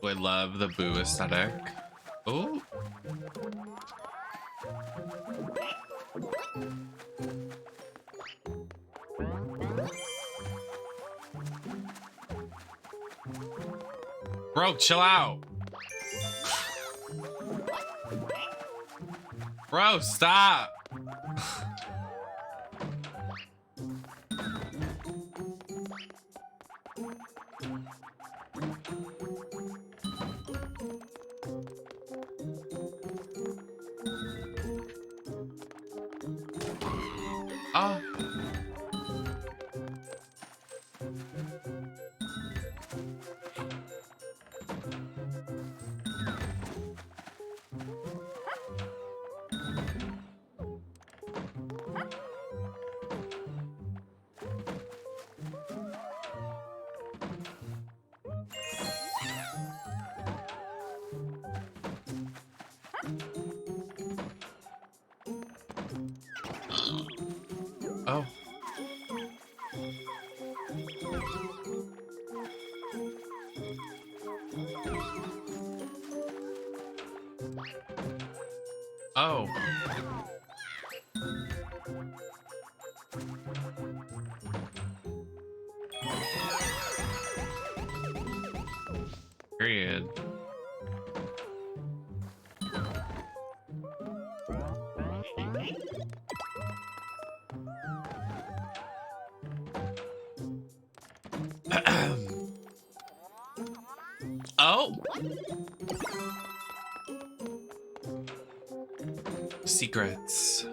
Oh, I love the boo aesthetic. Oh. Bro, chill out. Bro, stop. Oh. Oh. Oh. Period. Oh. Secrets.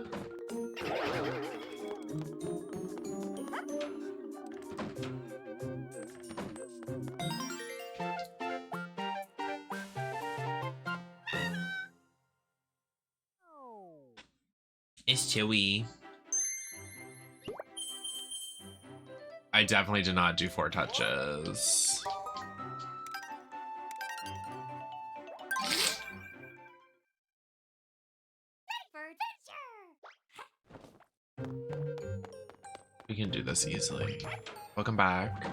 It's chewy. I definitely did not do 4 touches. We can do this easily. Welcome back.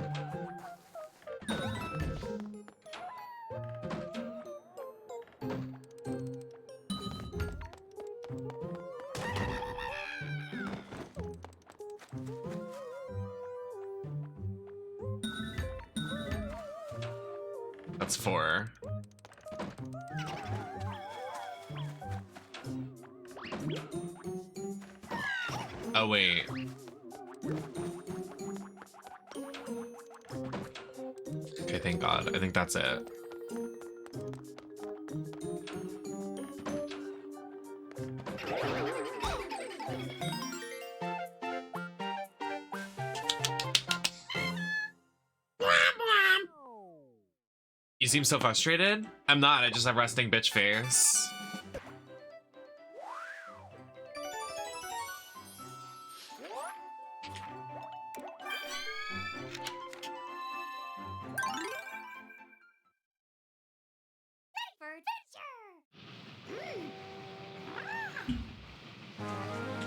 That's 4. Oh, wait. Okay, thank God. I think that's it. You seem so frustrated? I'm not, I just have resting bitch face.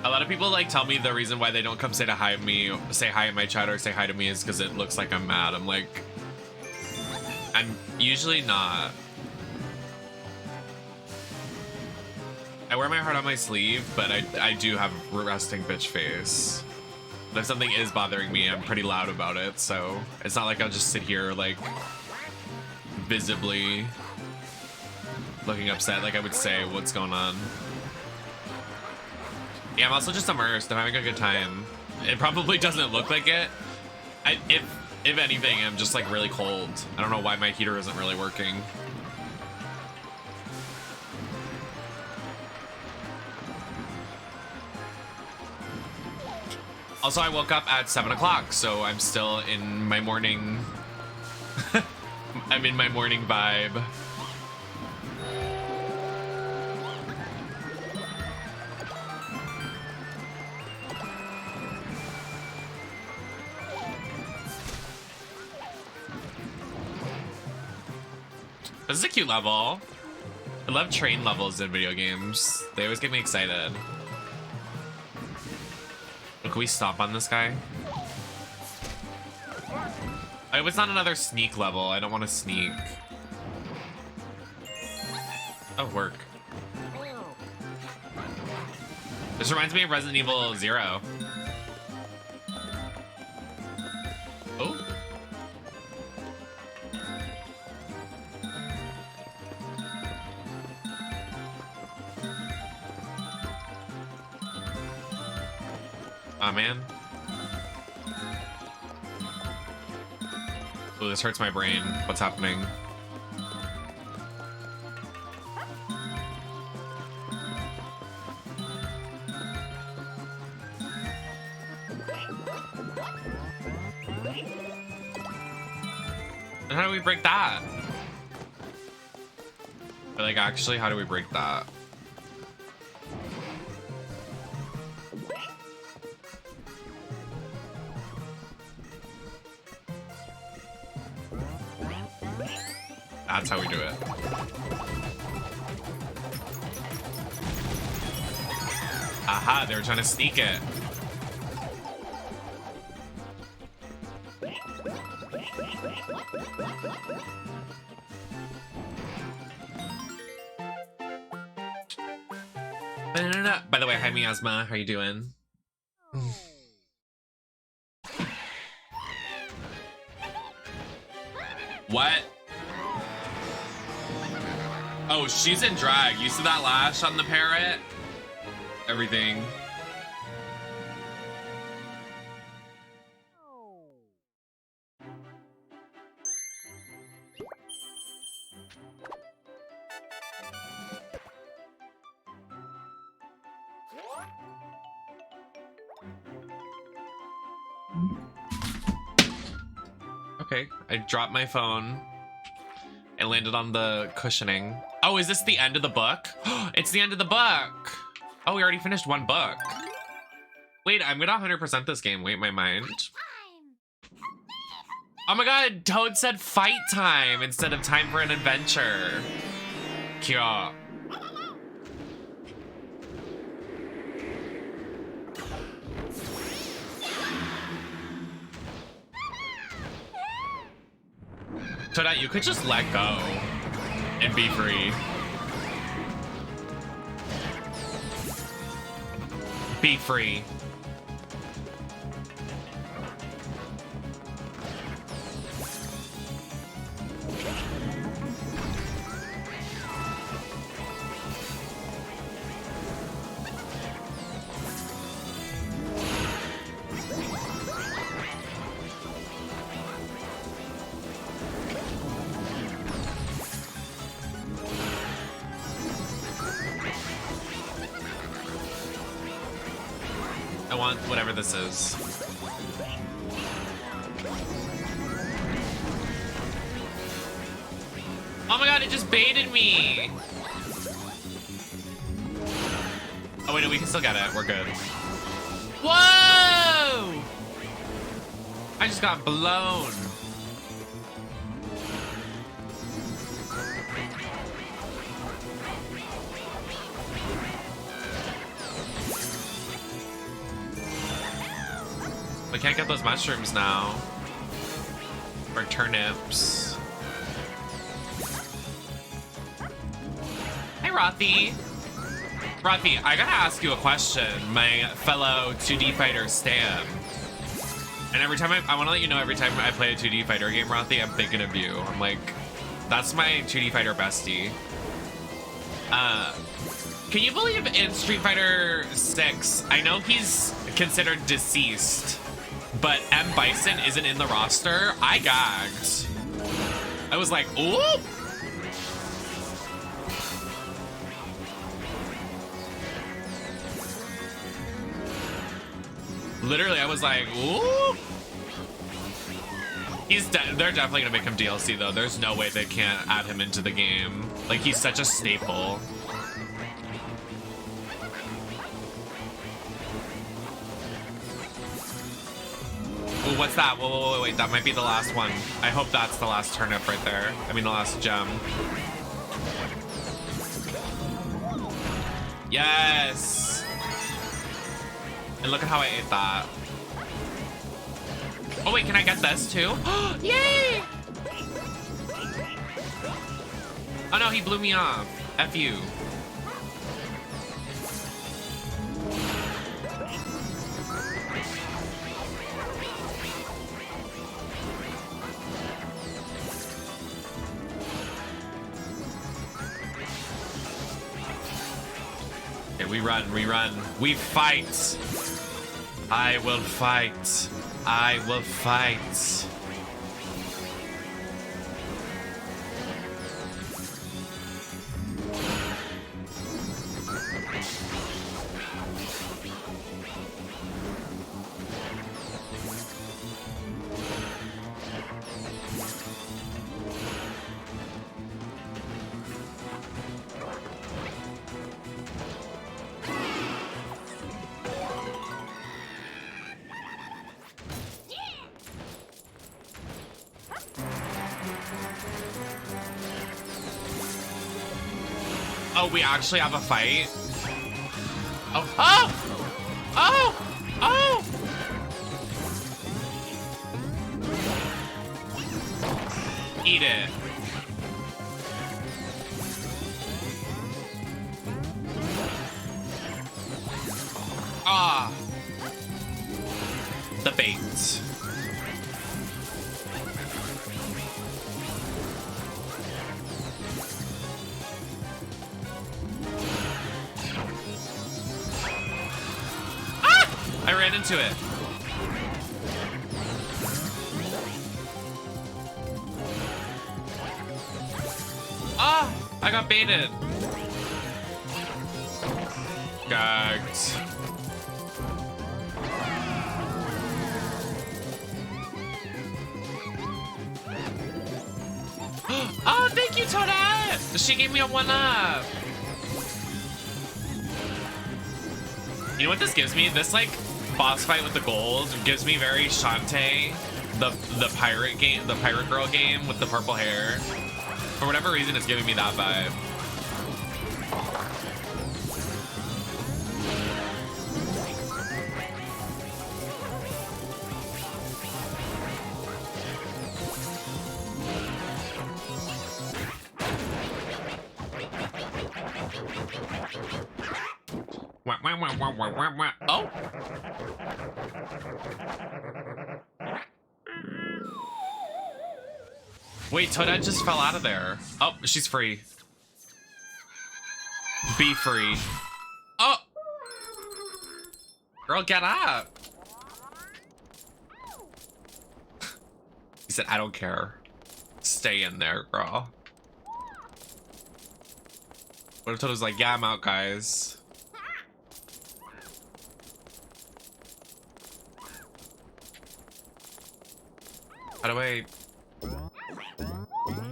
A lot of people like tell me the reason why they don't come say hi to me, say hi in my chat or say hi to me is because it looks like I'm mad. I'm like, I'm usually not. I wear my heart on my sleeve, but I do have resting bitch face. But if something is bothering me, I'm pretty loud about it, so it's not like I'll just sit here like visibly looking upset like I would say what's going on. Yeah, I'm also just immersed. I'm having a good time. It probably doesn't look like it. If anything, I'm just like really cold. I don't know why my heater isn't really working. Also, I woke up at 7 o'clock, so I'm still in my morning I'm in my morning vibe. This is a cute level. I love train levels in video games. They always get me excited. Can we stop on this guy? I hope it's not another sneak level. I don't want to sneak. Oh, work. This reminds me of Resident Evil 0. Oh. Aw, man. Oh, this hurts my brain. What's happening? And how do we break that? But like, actually, how do we break that? That's how we do it. Aha, they were trying to sneak it. By the way, hi Miasma, how you doing? What? Oh, she's in drag. You see that lash on the parrot? Everything. Okay, I dropped my phone. It landed on the cushioning. Oh, is this the end of the book? It's the end of the book. Oh, we already finished one book. Wait, I'm gonna 100% this game. Wait, my mind. Oh my god, Toad said fight time instead of time for an adventure. Cute. Toadette, you could just let go and be free. Be free. I want whatever this is. Oh my god, it just baited me! Oh wait, no, we can still get it. We're good. Whoa! I just got blown. We can't get those mushrooms now. Or turnips. Hi, Rothy. Rothy, I gotta ask you a question, my fellow 2D fighter Stan. And every time I want to let you know, every time I play a 2D fighter game, Rothy, I'm thinking of you. I'm like, that's my 2D fighter bestie. Can you believe in Street Fighter 6, I know he's considered deceased, but M. Bison isn't in the roster? I gagged. I was like, ooh! Literally, I was like, ooh! They're definitely gonna make him DLC though. There's no way they can't add him into the game. Like, he's such a staple. Ooh, what's that? Whoa, wait, that might be the last one. I hope that's the last turnip right there. I mean, the last gem. Yes! And look at how I ate that. Oh wait, can I get this too? Yay! Oh no, he blew me off. F you. Okay, we run, we fight. I will fight. I will fight. Oh, we actually have a fight? Oh, oh! Oh! Oh! Eat it. Ah. The bait. I ran into it. Ah! I got baited. Gagged. Oh, thank you, Toadette! She gave me a 1-up. You know what this gives me? This, like, boss fight with the gold gives me very Shantae, the pirate game, the pirate girl game with the purple hair. For whatever reason, it's giving me that vibe. Oh! Wait, Toadette just fell out of there. Oh, she's free. Be free. Oh! Girl, get up! He said, I don't care. Stay in there, girl. What if Toadette's like, yeah, I'm out, guys. How do I...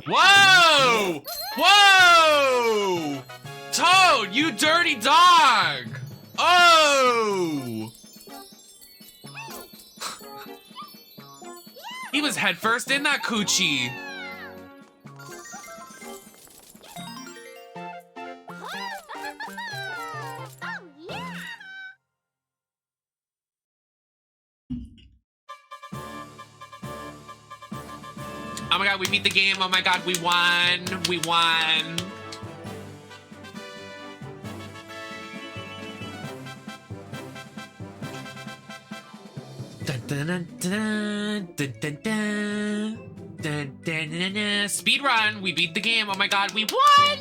Whoa! Whoa! Toad, you dirty dog! Oh! He was headfirst in that coochie. Oh my god, we beat the game. Oh my god, we won. We won. Speed run. We beat the game. Oh my god, we won.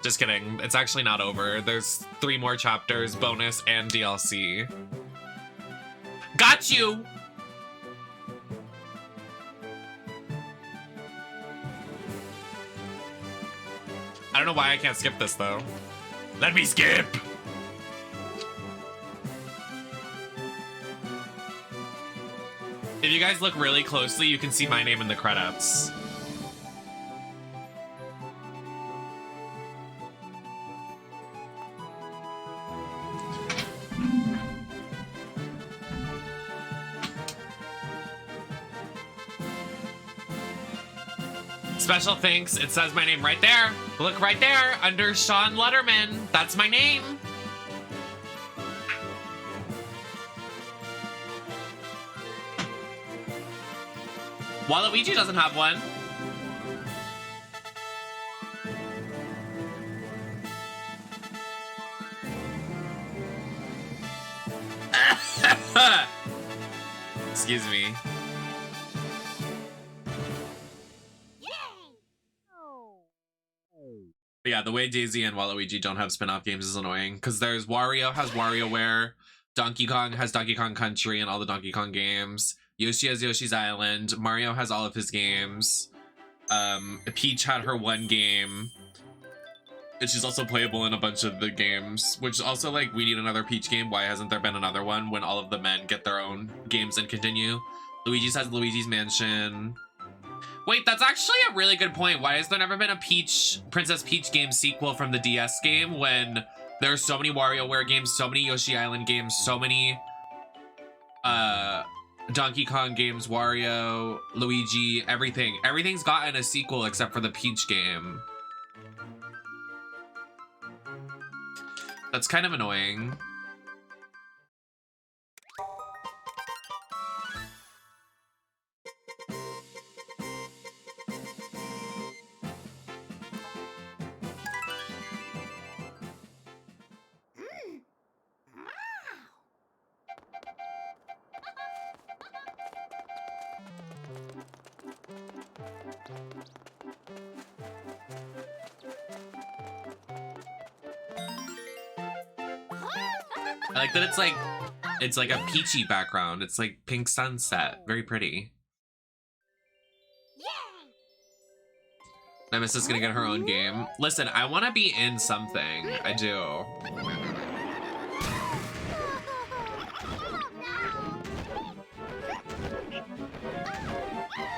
Just kidding. It's actually not over. There's 3 more chapters, bonus and DLC. Got you. I don't know why I can't skip this, though. Let me skip! If you guys look really closely, you can see my name in the credits. Special thanks. It says my name right there. Look right there under Sean Letterman. That's my name. Waluigi doesn't have one. Excuse me. But yeah, the way Daisy and Waluigi don't have spin-off games is annoying, because there's Wario has WarioWare, Donkey Kong has Donkey Kong Country and all the Donkey Kong games, Yoshi has Yoshi's Island, Mario has all of his games, Peach had her one game, and she's also playable in a bunch of the games, which also, like, we need another Peach game. Why hasn't there been another one when all of the men get their own games and continue? Luigi's has Luigi's Mansion. Wait, that's actually a really good point. Why has there never been a Princess Peach game sequel from the DS game when there's so many WarioWare games, so many Yoshi Island games, so many Donkey Kong games, Wario, Luigi, everything. Everything's gotten a sequel except for the Peach game. That's kind of annoying. I like that it's like a peachy background. It's like pink sunset. Very pretty. Nemesis is gonna get her own game. Listen, I want to be in something. I do.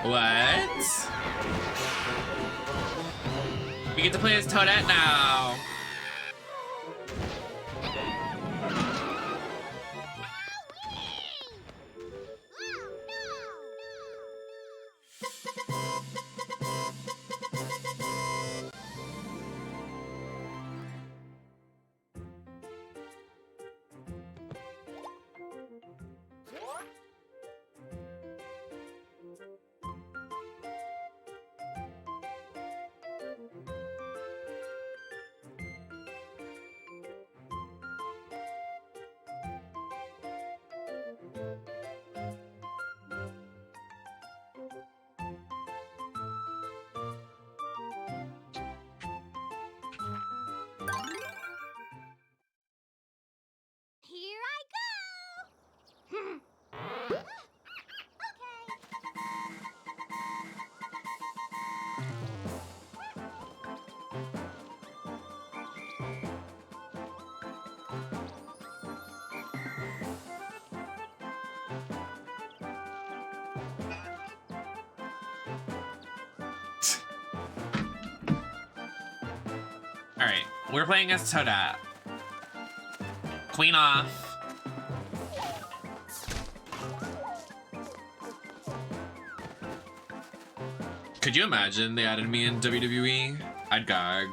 What? We get to play as Toadette now. Here I go! Alright, we're playing as Toadette. Queen off. Could you imagine they added me in WWE? I'd gag.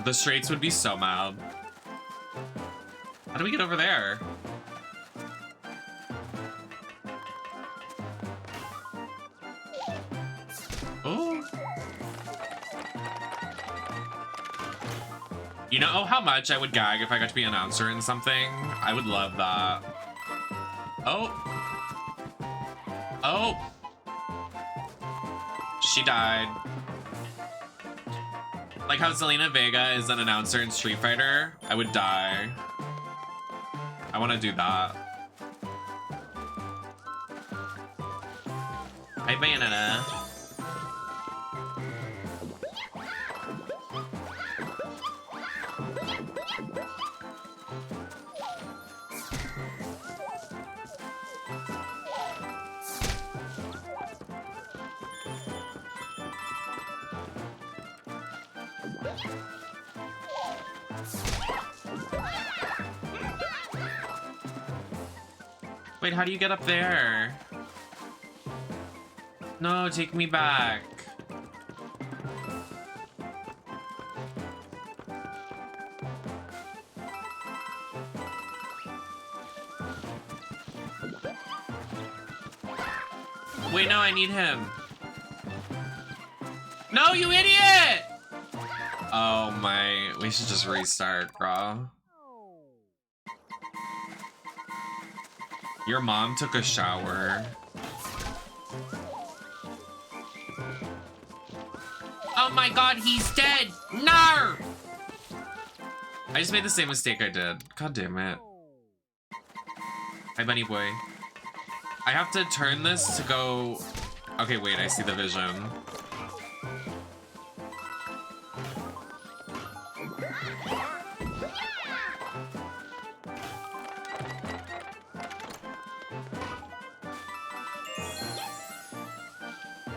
The Straights would be so mad. How do we get over there? Oh. You know how much I would gag if I got to be an announcer in something? I would love that. Oh. Oh. She died. Like how Zelina Vega is an announcer in Street Fighter. I would die. I want to do that. Hi, Bayonetta. Wait, how do you get up there? No, take me back. Wait, no, I need him. No, you idiot! Oh my, we should just restart, bro. Your mom took a shower. Oh my god, he's dead! No! I just made the same mistake I did. God damn it. Hi, bunny boy. I have to turn this to go... Okay, wait, I see the vision.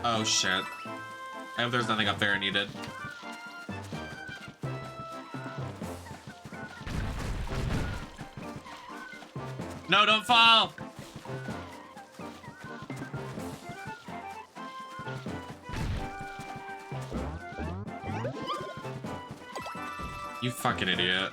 Oh shit. I hope there's nothing up there I needed. No, don't fall! You fucking idiot.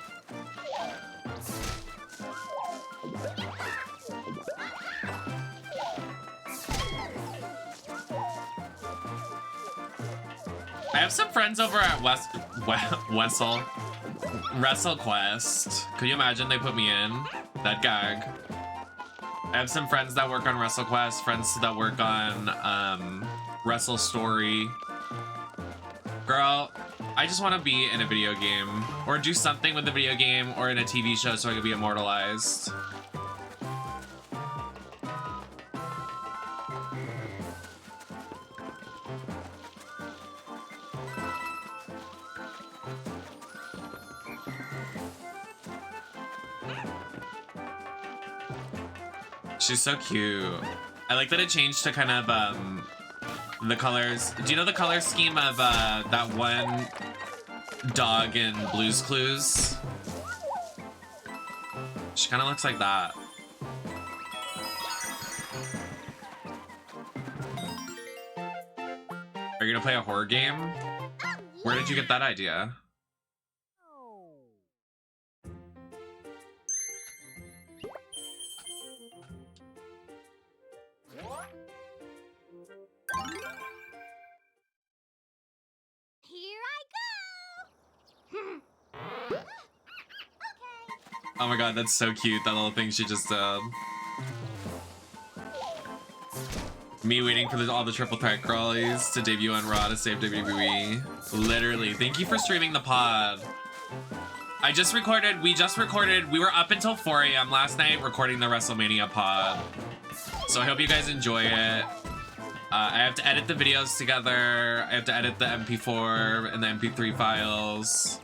I have some friends over at WrestleQuest. Could you imagine they put me in? That gag. I have some friends that work on WrestleQuest, friends that work on Wrestle Story. Girl, I just want to be in a video game or do something with a video game or in a TV show so I can be immortalized. She's so cute. I like that it changed to kind of the colors. Do you know the color scheme of that one dog in Blue's Clues? She kind of looks like that. Are you gonna play a horror game? Where did you get that idea? Oh my god, that's so cute, that little thing she just did. Me waiting for all the triple threat crawlies to debut on Raw to save WWE. Literally, thank you for streaming the pod. We just recorded, we were up until 4 AM last night recording the WrestleMania pod. So I hope you guys enjoy it. I have to edit the videos together. I have to edit the MP4 and the MP3 files.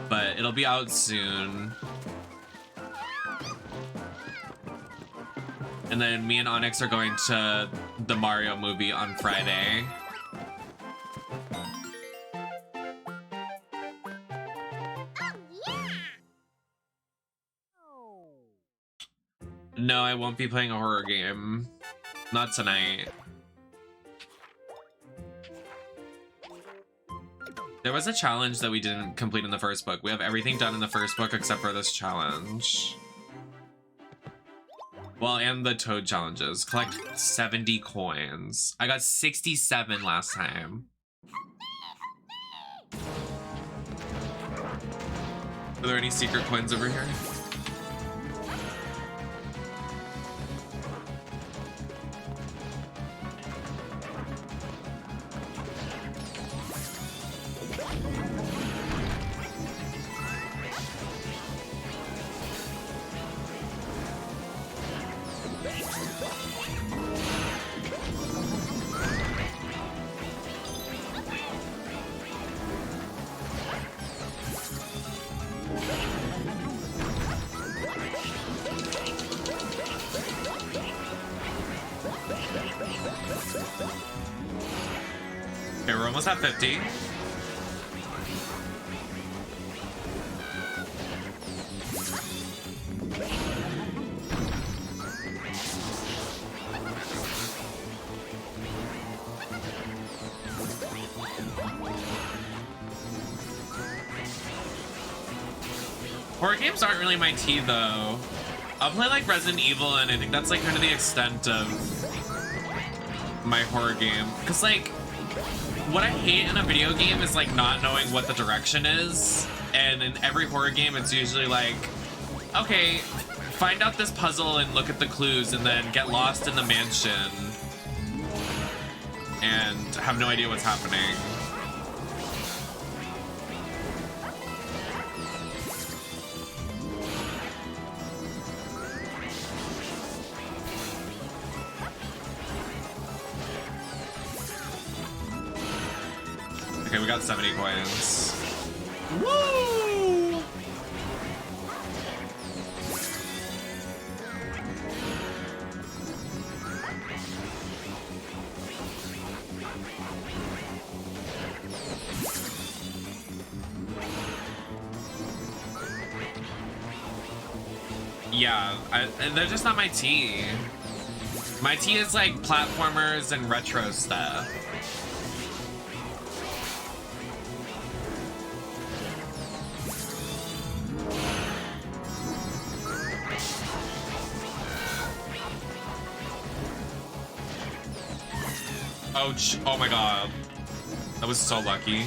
But it'll be out soon. And then me and Onyx are going to the Mario movie on Friday. No, I won't be playing a horror game. Not tonight. There was a challenge that we didn't complete in the first book. We have everything done in the first book except for this challenge. Well, and the Toad challenges. Collect 70 coins. I got 67 last time. Are there any secret coins over here? Okay, we're almost at 50. Horror games aren't really my tea though. I'll play like Resident Evil, and I think that's like kind of the extent of my horror game. Cause like, what I hate in a video game is like not knowing what the direction is. And in every horror game, it's usually like, okay, find out this puzzle and look at the clues and then get lost in the mansion and have no idea what's happening. Okay, we got 70 coins. Woo! Yeah, they're just not my tea. My tea is like platformers and retro stuff. Ouch. Oh my god. That was so lucky.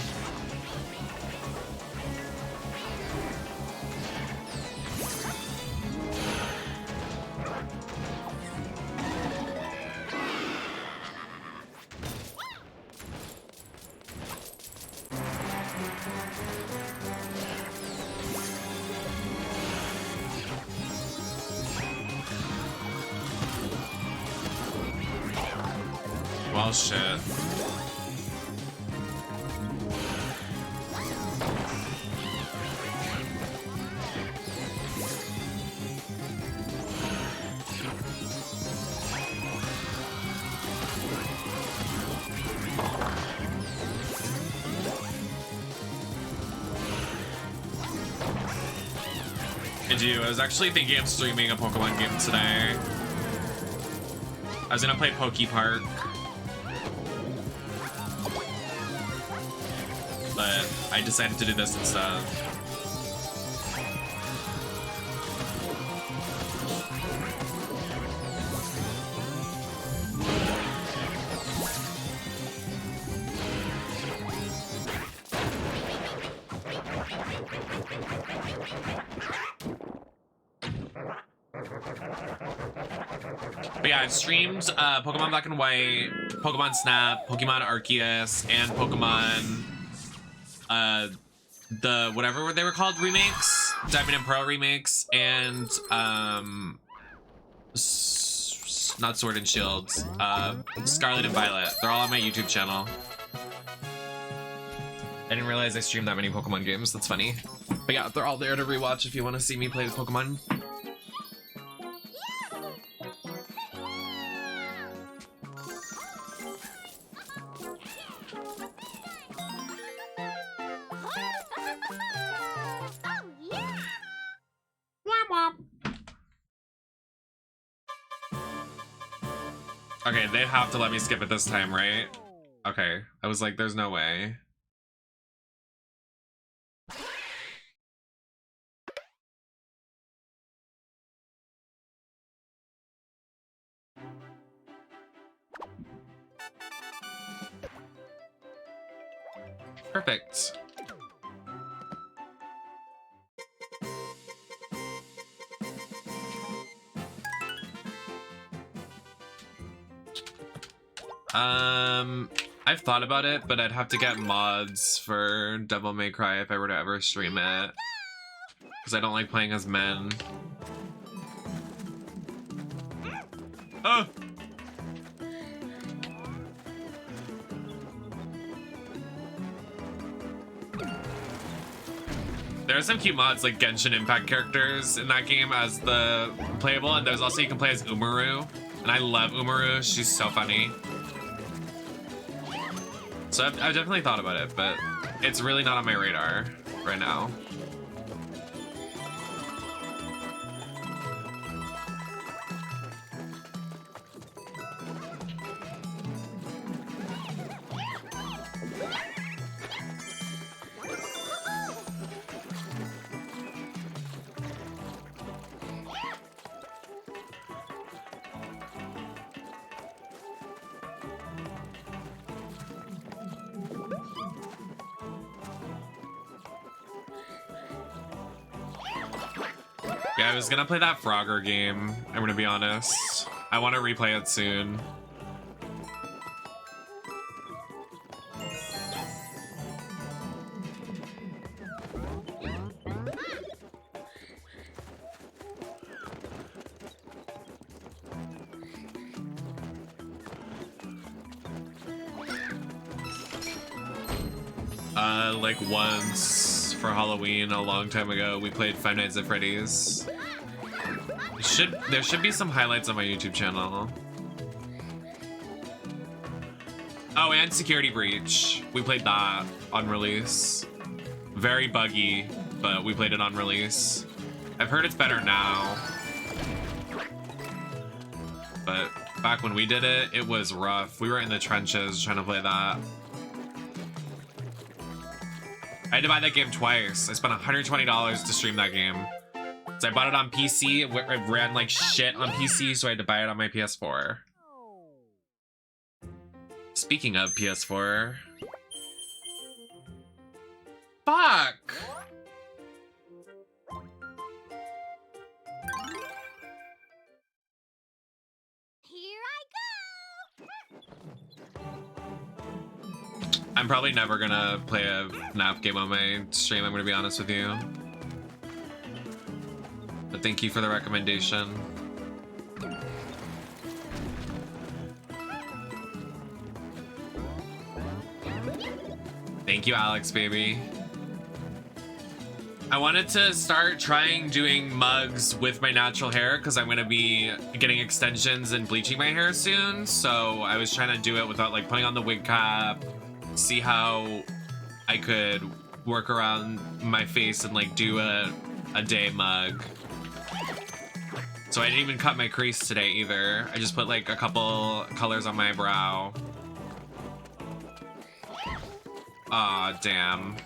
Well, shit. I was actually thinking of streaming a Pokemon game today. I was gonna play Poke Park, but I decided to do this instead. But yeah, I've streamed Pokemon Black and White, Pokemon Snap, Pokemon Arceus, and Pokemon the whatever they were called remakes, Diamond and Pearl remakes, and not Sword and Shield, Scarlet and Violet. They're all on my YouTube channel. I didn't realize I streamed that many Pokemon games. That's funny. But yeah, they're all there to rewatch if you want to see me play Pokemon. Okay, they have to let me skip it this time, right? Okay, I was like, there's no way. Perfect. I've thought about it, but I'd have to get mods for Devil May Cry if I were to ever stream it. Because I don't like playing as men. Oh! There are some cute mods like Genshin Impact characters in that game as the playable, and there's also you can play as Umaru. And I love Umaru, she's so funny. So I've definitely thought about it, but it's really not on my radar right now. Yeah, I was gonna play that Frogger game. I'm gonna be honest. I want to replay it soon. Like once for Halloween a long time ago, we played Five Nights at Freddy's. There should be some highlights on my YouTube channel. Oh, and Security Breach. We played that on release. Very buggy, but we played it on release. I've heard it's better now. But back when we did it, it was rough. We were in the trenches trying to play that. I had to buy that game twice. I spent $120 to stream that game. So I bought it on PC. It ran like shit on PC, so I had to buy it on my PS4. Speaking of PS4... Fuck! Here I go. I'm probably never gonna play a nap game on my stream, I'm gonna be honest with you. But thank you for the recommendation. Thank you, Alex, baby. I wanted to start trying doing mugs with my natural hair because I'm gonna be getting extensions and bleaching my hair soon. So I was trying to do it without like putting on the wig cap, see how I could work around my face and like do a day mug. So I didn't even cut my crease today either. I just put like a couple colors on my brow. Aw, damn.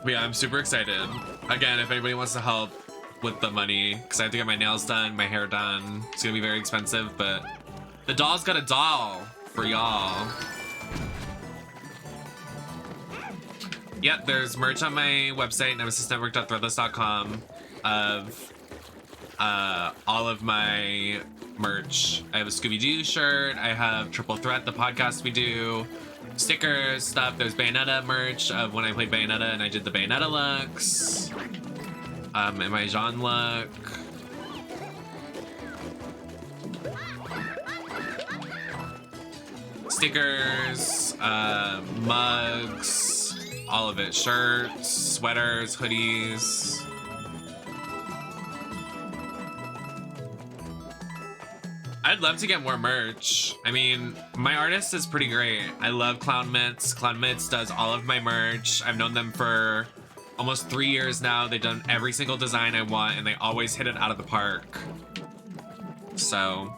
But yeah, I'm super excited. Again, if anybody wants to help with the money, because I have to get my nails done, my hair done. It's gonna be very expensive, but the doll's got a doll for y'all. Yep, there's merch on my website, nemesisnetwork.threadless.com, of all of my merch. I have a Scooby-Doo shirt, I have Triple Threat, the podcast we do, stickers, stuff. There's Bayonetta merch of when I played Bayonetta and I did the Bayonetta looks. And my Jean look. Stickers, mugs, all of it. Shirts, sweaters, hoodies. I'd love to get more merch. I mean, my artist is pretty great. I love Clown Mitts. Clown Mitts does all of my merch. I've known them for almost 3 years now. They've done every single design I want, and they always hit it out of the park. So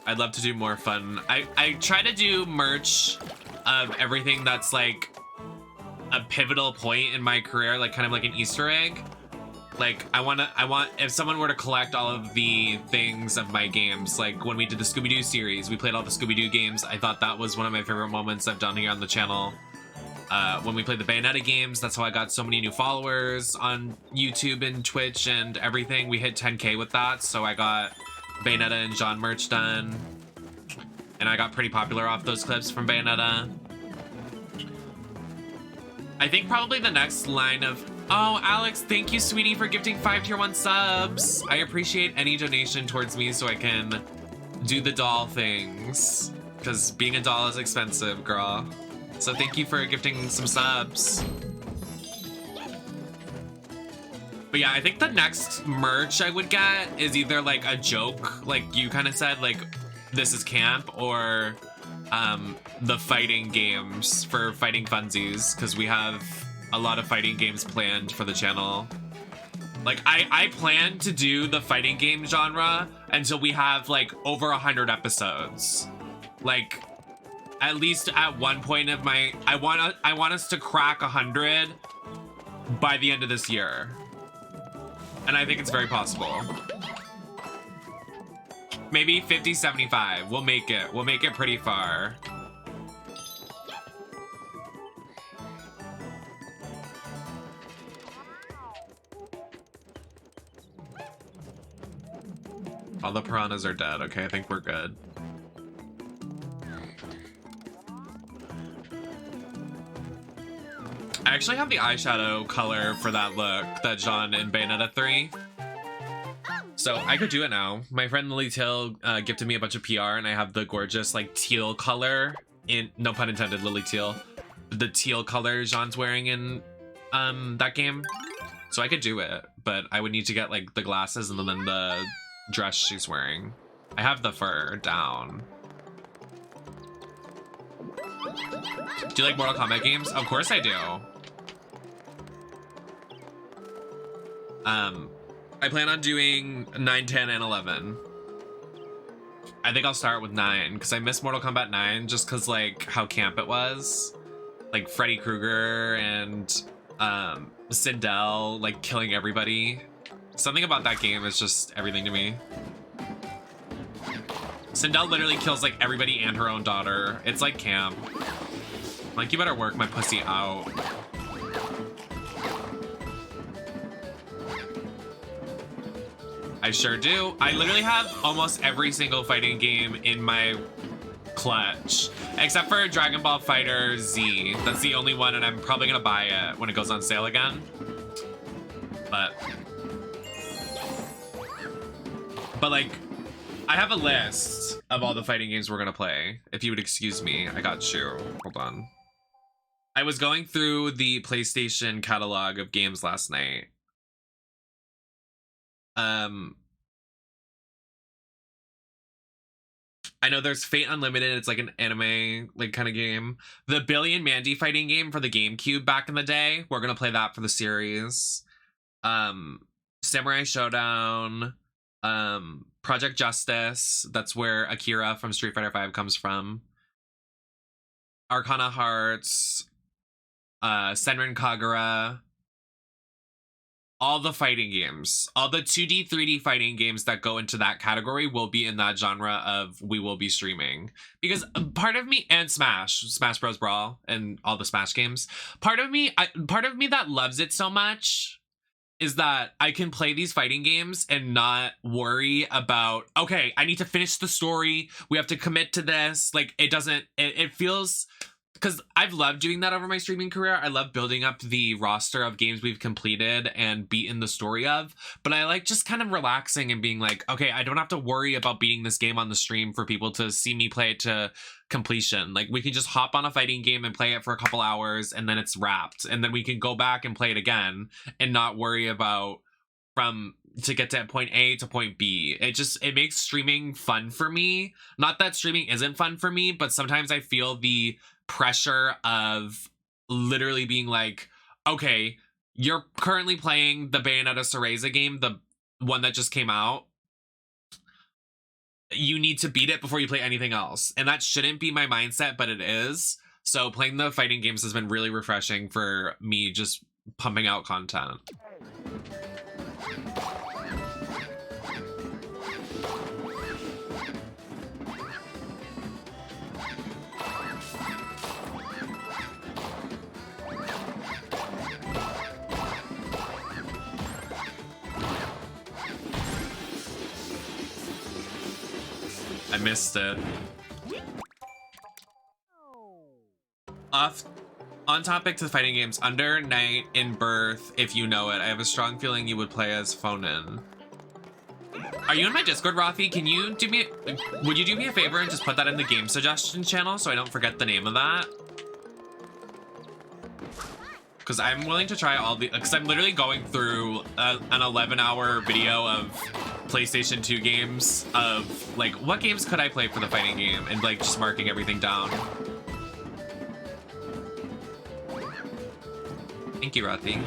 I'd love to do more fun. I try to do merch of everything that's like a pivotal point in my career, like kind of like an Easter egg. Like I want if someone were to collect all of the things of my games, like when we did the Scooby-Doo series, we played all the Scooby-Doo games. I thought that was one of my favorite moments I've done here on the channel. When we played the Bayonetta games, that's how I got so many new followers on YouTube and Twitch and everything. We hit 10K with that, so I got Bayonetta and Jean merch done. And I got pretty popular off those clips from Bayonetta. I think probably the next line of... Oh, Alex, thank you, sweetie, for gifting 5 tier 1 subs. I appreciate any donation towards me so I can do the doll things. Because being a doll is expensive, girl. So thank you for gifting some subs. But yeah, I think the next merch I would get is either like a joke, like you kind of said, like this is camp, or the fighting games for fighting funsies, because we have a lot of fighting games planned for the channel. Like I plan to do the fighting game genre until we have like over 100 episodes. Like at least at one point of my, I want us to crack 100 by the end of this year. And I think it's very possible. Maybe 50, 75. We'll make it. We'll make it pretty far. All the piranhas are dead. Okay, I think we're good. I actually have the eyeshadow color for that look that Jean in Bayonetta 3. So I could do it now. My friend Lily Teal gifted me a bunch of PR, and I have the gorgeous like teal color in, no pun intended, Lily Teal, the teal color Jean's wearing in that game. So I could do it, but I would need to get like the glasses and then the dress she's wearing. I have the fur down. Do you like Mortal Kombat games? Of course I do. I plan on doing 9, 10, and 11. I think I'll start with 9 because I miss Mortal Kombat 9 just because like how camp it was. Like Freddy Krueger and Sindel like killing everybody. Something about that game is just everything to me. Sindel literally kills like everybody and her own daughter. It's like camp. Like, you better work my pussy out. I sure do. I literally have almost every single fighting game in my clutch, except for Dragon Ball Fighter Z. That's the only one, and I'm probably gonna buy it when it goes on sale again. But like, I have a list of all the fighting games we're gonna play. If you would excuse me, I got you. Hold on. I was going through the PlayStation catalog of games last night. I know there's Fate Unlimited. It's like an anime like kind of game. The Billy and Mandy fighting game for the GameCube back in the day. We're gonna play that for the series. Samurai Showdown. Project Justice. That's where Akira from Street Fighter V comes from. Arcana Hearts. Senran Kagura. All the fighting games, all the 2D, 3D fighting games that go into that category will be in that genre of we will be streaming. Because part of me, and Smash Bros. Brawl, and all the Smash games, part of me that loves it so much is that I can play these fighting games and not worry about, okay, I need to finish the story. We have to commit to this. Like, it feels... Because I've loved doing that over my streaming career. I love building up the roster of games we've completed and beaten the story of. But I like just kind of relaxing and being like, okay, I don't have to worry about beating this game on the stream for people to see me play it to completion. Like, we can just hop on a fighting game and play it for a couple hours and then it's wrapped. And then we can go back and play it again and not worry about to get to point A to point B. It makes streaming fun for me. Not that streaming isn't fun for me, but sometimes I feel the pressure of literally being like, okay, you're currently playing the Bayonetta Cereza game, the one that just came out. You need to beat it before you play anything else. And that shouldn't be my mindset, but it is. So playing the fighting games has been really refreshing for me, just pumping out content. I missed it. On topic to the fighting games, Under Night in Birth, if you know it, I have a strong feeling you would play as Fonin. Are you in my Discord, Rafi? Would you do me a favor and just put that in the game suggestion channel so I don't forget the name of that? Because I'm willing to try because I'm literally going through an 11-hour video of PlayStation 2 games of like, what games could I play for the fighting game, and like just marking everything down. Thank you, Rathi.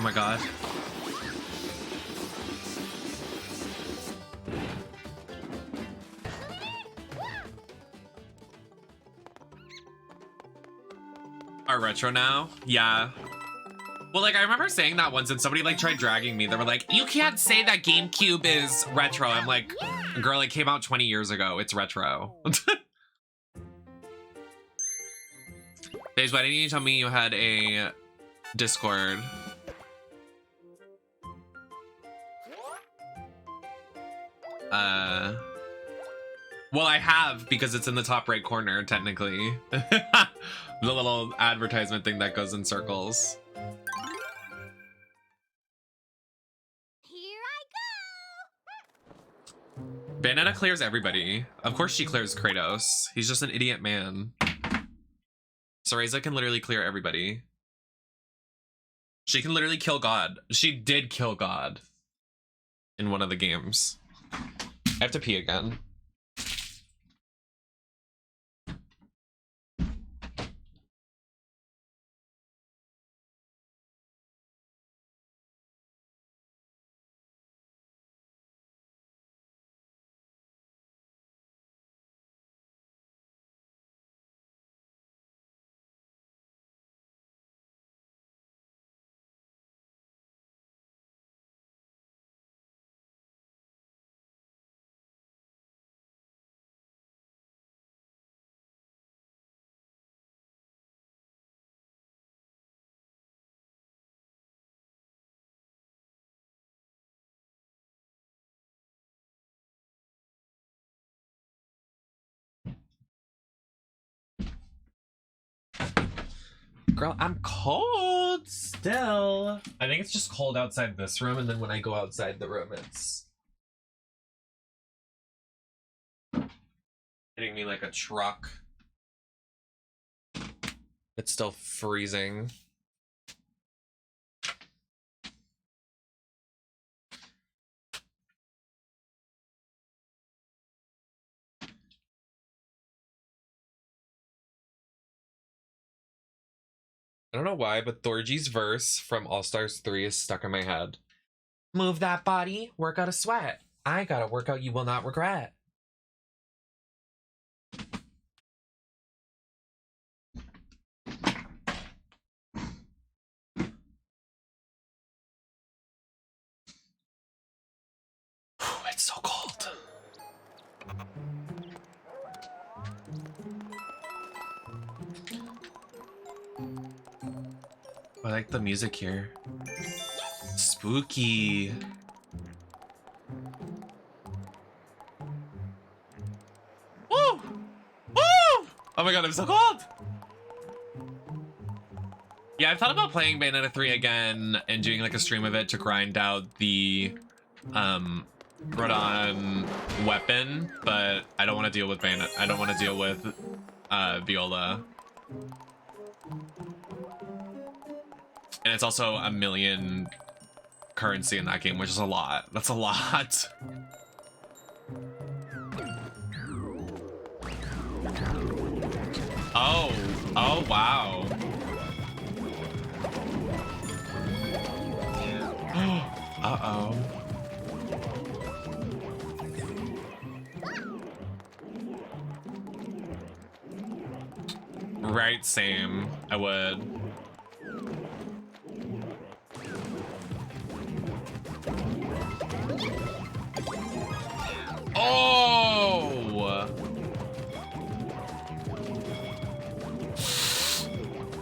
my god. Are retro now? Yeah. Well, like, I remember saying that once and somebody, like, tried dragging me. They were like, you can't say that GameCube is retro. I'm like, girl, it came out 20 years ago. It's retro. Paige, why didn't you tell me you had a Discord? Well, I have, because it's in the top right corner, technically. The little advertisement thing that goes in circles. Here I go. Bayonetta clears everybody. Of course she clears Kratos. He's just an idiot man. Cereza can literally clear everybody. She can literally kill God. She did kill God in one of the games. I have to pee again. Girl, I'm cold still. I think it's just cold outside this room, and then when I go outside the room, it's hitting me like a truck. It's still freezing. I don't know why, but Thorgy's verse from All Stars 3 is stuck in my head. Move that body, work out a sweat. I got a workout you will not regret. It's so cold. I like the music here. Spooky. Woo! Woo! Oh my god, I'm so cold! Yeah, I've thought about playing Bayonetta 3 again and doing like a stream of it to grind out the Rodon weapon, but I don't want to deal with Bayonetta. I don't want to deal with Viola. And it's also a million currency in that game, which is a lot. That's a lot. Oh, oh wow. Uh-oh. Right, same. I would. Oh!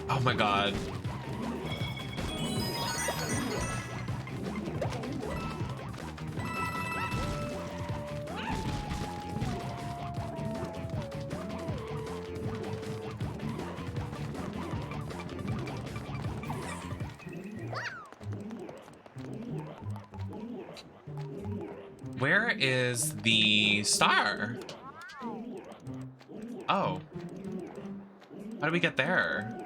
Oh my god. Where is the star? Oh. How do we get there?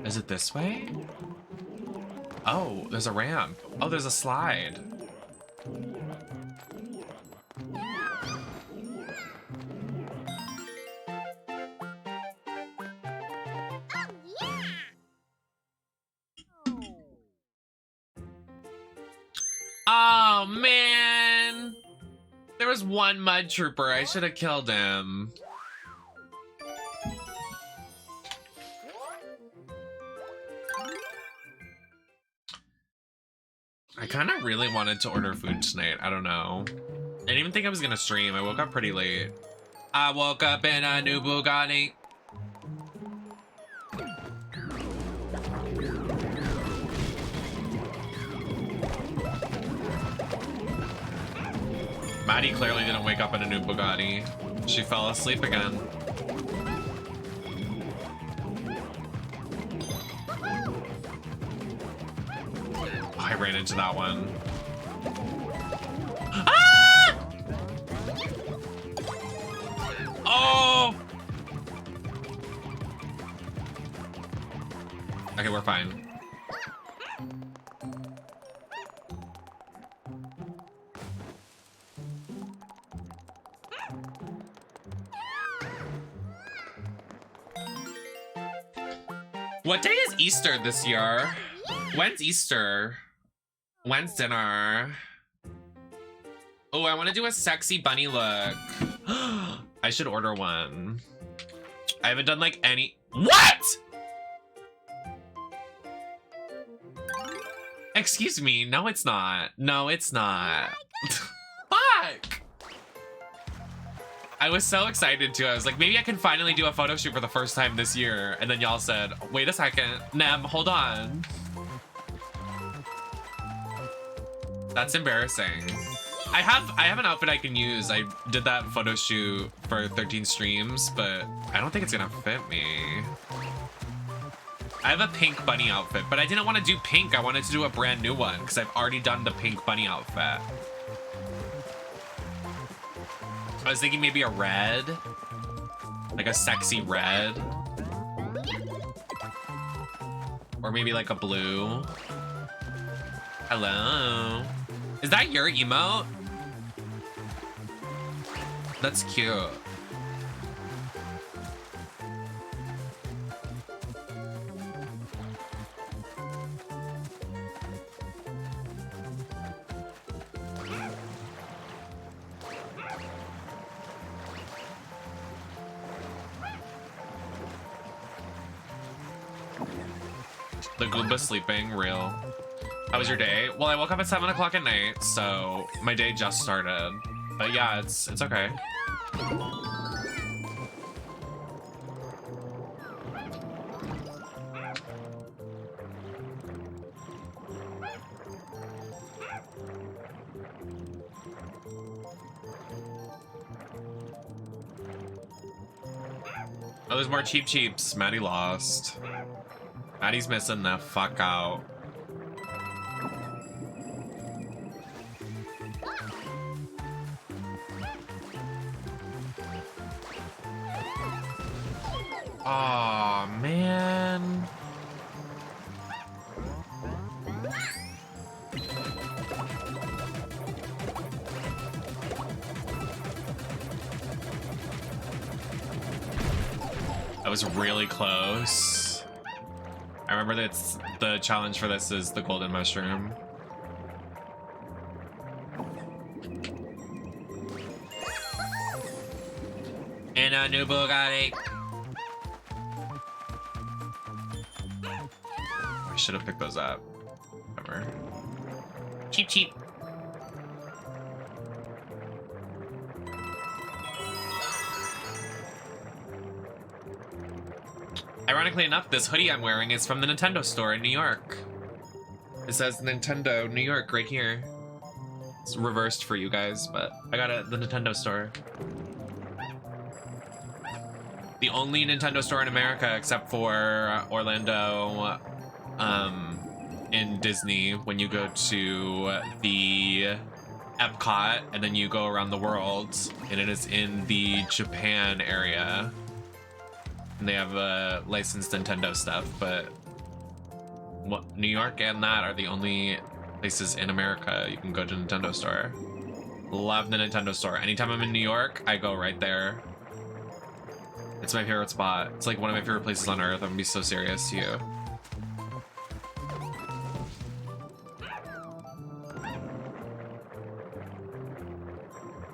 Is it this way? Oh, there's a ramp. Oh, there's a slide. Oh yeah! Oh, man. There was one mud trooper. I should have killed him. I kind of really wanted to order food tonight. I don't know. I didn't even think I was gonna stream. I woke up pretty late. I woke up in a new Bugatti. Maddie clearly didn't wake up in a new Bugatti. She fell asleep again. Oh, I ran into that one. Ah! Oh! Okay, we're fine. What day is Easter this year? When's Easter? When's dinner? Oh, I want to do a sexy bunny look. I should order one. I haven't done like any... What? Excuse me. No, it's not. No, it's not. Fuck. I was so excited too. I was like, maybe I can finally do a photo shoot for the first time this year. And then y'all said, wait a second. Nem, hold on. That's embarrassing. I have an outfit I can use. I did that photo shoot for 13 streams, but I don't think it's gonna fit me. I have a pink bunny outfit, but I didn't want to do pink. I wanted to do a brand new one because I've already done the pink bunny outfit. I was thinking maybe a red, like a sexy red, or maybe like a blue. Hello. Is that your emote? That's cute. The Goomba sleeping, real. How was your day? Well, I woke up at 7 o'clock at night, so my day just started. But yeah, it's okay. Oh, there's more cheap cheeps. Maddie lost. Maddie's missing the fuck out. Aw, man. That was really close. I remember that the challenge for this is the golden mushroom. In a new Bugatti. I should have picked those up. Whatever. Cheap, cheap. Ironically enough, this hoodie I'm wearing is from the Nintendo store in New York. It says Nintendo New York right here. It's reversed for you guys, but I got it at the Nintendo store. The only Nintendo store in America except for Orlando, in Disney, when you go to the Epcot and then you go around the world, and it is in the Japan area. And they have licensed Nintendo stuff, but New York and that are the only places in America you can go to Nintendo store. Love the Nintendo store. Anytime I'm in New York, I go right there. It's my favorite spot. It's like one of my favorite places on earth. I'm gonna be so serious to you.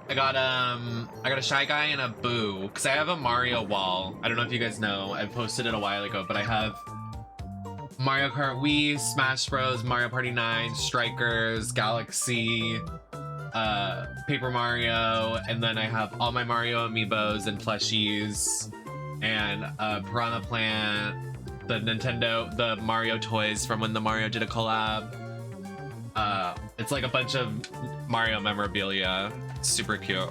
I got a Shy Guy and a Boo, because I have a Mario wall. I don't know if you guys know. I posted it a while ago, but I have Mario Kart Wii, Smash Bros, Mario Party 9, Strikers, Galaxy, Paper Mario, and then I have all my Mario amiibos and plushies, and Piranha Plant, the Mario toys from when the Mario did a collab. It's like a bunch of Mario memorabilia. Super cute.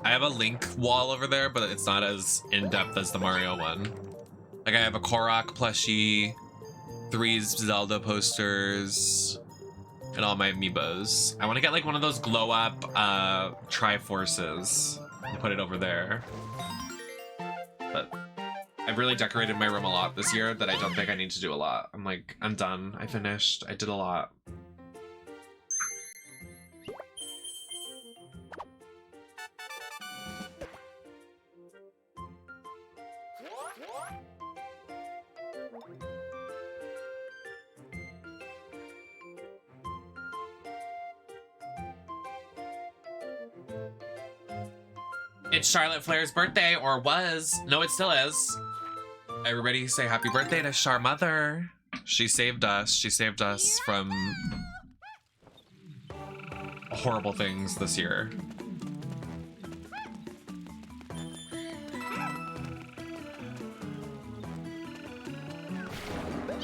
I have a Link wall over there, but it's not as in-depth as the Mario one. Like I have a Korok plushie, 3 Zelda posters, and all my amiibos. I want to get like one of those glow-up Triforces and put it over there. But I've really decorated my room a lot this year that I don't think I need to do a lot. I'm like, I'm done. I finished. I did a lot. It's Charlotte Flair's birthday, or was. No, it still is. Everybody say happy birthday to Char Mother. She saved us. She saved us from horrible things this year.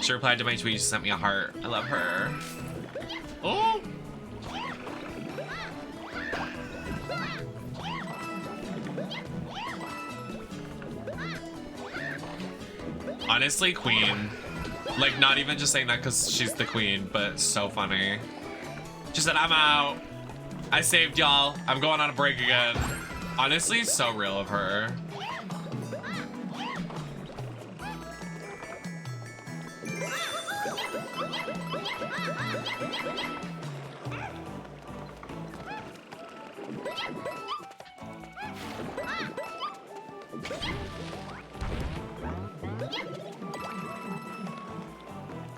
She replied to my tweet. She sent me a heart. I love her. Oh! Honestly, queen. Like, not even just saying that because she's the queen, but so funny. She said, I'm out. I saved y'all. I'm going on a break again. Honestly, so real of her.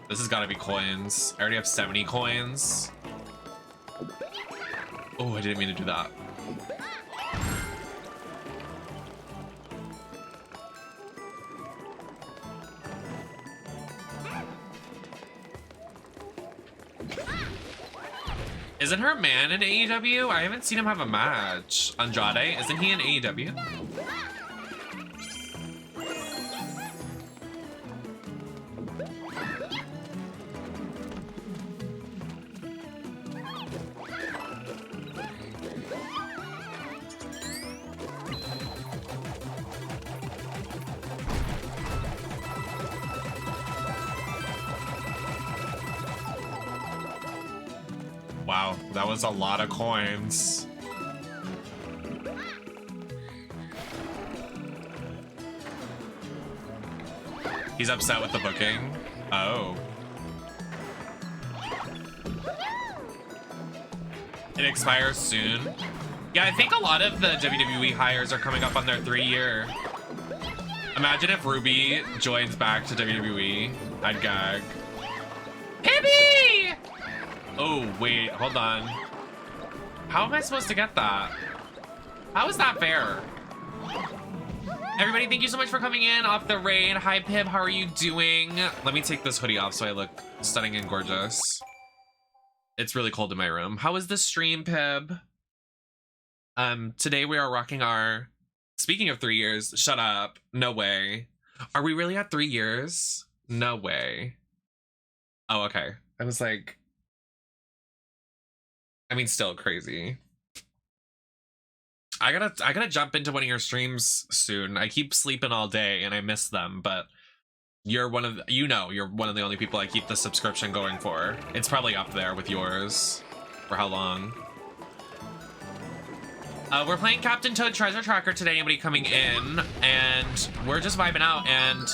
This has got to be coins. I already have 70 coins. Oh, I didn't mean to do that. Isn't her man in AEW? I haven't seen him have a match. Andrade, isn't he in AEW? Wow, that was a lot of coins. He's upset with the booking. Oh. It expires soon. Yeah, I think a lot of the WWE hires are coming up on their 3-year. Imagine if Ruby joins back to WWE. I'd gag. Pibby! Oh, wait, hold on. How am I supposed to get that? How is that fair? Everybody, thank you so much for coming in off the raid. Hi, Pib, how are you doing? Let me take this hoodie off so I look stunning and gorgeous. It's really cold in my room. How is the stream, Pib? Today we are rocking our... Speaking of 3 years, shut up. No way. Are we really at 3 years? No way. Oh, okay. I was like... I mean, still crazy. I gotta jump into one of your streams soon. I keep sleeping all day and I miss them, but you're one of you're one of the only people I keep the subscription going for. It's probably up there with yours. For how long? We're playing Captain Toad Treasure Tracker today. Anybody coming in, and we're just vibing out, and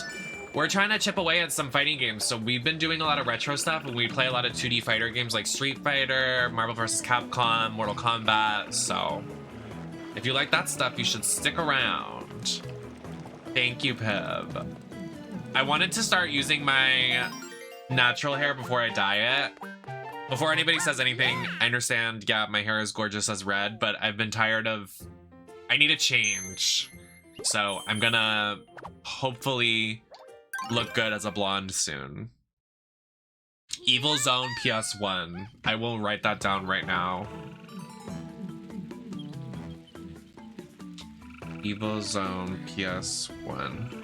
we're trying to chip away at some fighting games. So we've been doing a lot of retro stuff, and we play a lot of 2D fighter games like Street Fighter, Marvel vs. Capcom, Mortal Kombat. So if you like that stuff, you should stick around. Thank you, Pib. I wanted to start using my natural hair before I dye it. Before anybody says anything, I understand, yeah, my hair is gorgeous as red, but I've been tired of... I need a change. So I'm gonna hopefully look good as a blonde soon. Evil Zone PS1. I will write that down right now. Evil Zone PS1.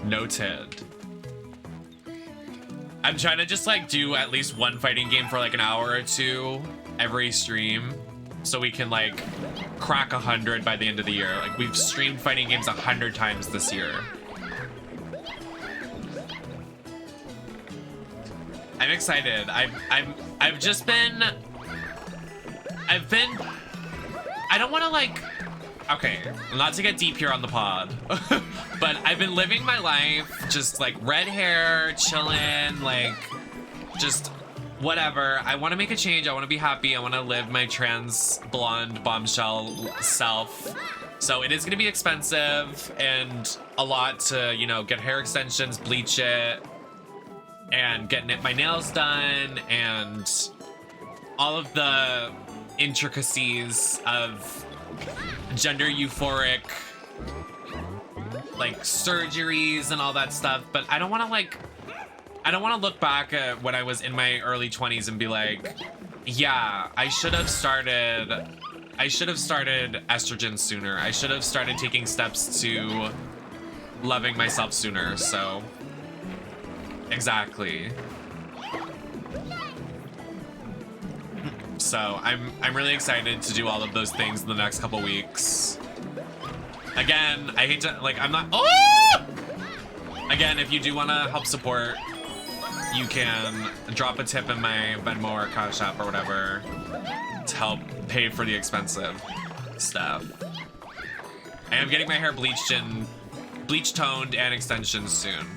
Noted. I'm trying to just like do at least one fighting game for like an hour or two every stream, so we can like crack 100 by the end of the year. Like we've streamed fighting games 100 times this year. I'm excited. I've just been I don't want to like, okay, not to get deep here on the pod, but I've been living my life just like red hair, chilling, like just whatever. I want to make a change. I want to be happy. I want to live my trans blonde bombshell self. So it is going to be expensive and a lot to, you know, get hair extensions, bleach it, and get my nails done, and all of the intricacies of gender euphoric like surgeries and all that stuff. But I don't want to look back at when I was in my early 20s and be like, yeah, I should have started estrogen sooner. I should have started taking steps to loving myself sooner. So exactly. So I'm really excited to do all of those things in the next couple weeks. Again, I hate to like, I'm not, oh! Again, if you do want to help support, you can drop a tip in my Venmo or Cashapp or whatever to help pay for the expensive stuff. I am getting my hair bleached toned and extensions soon.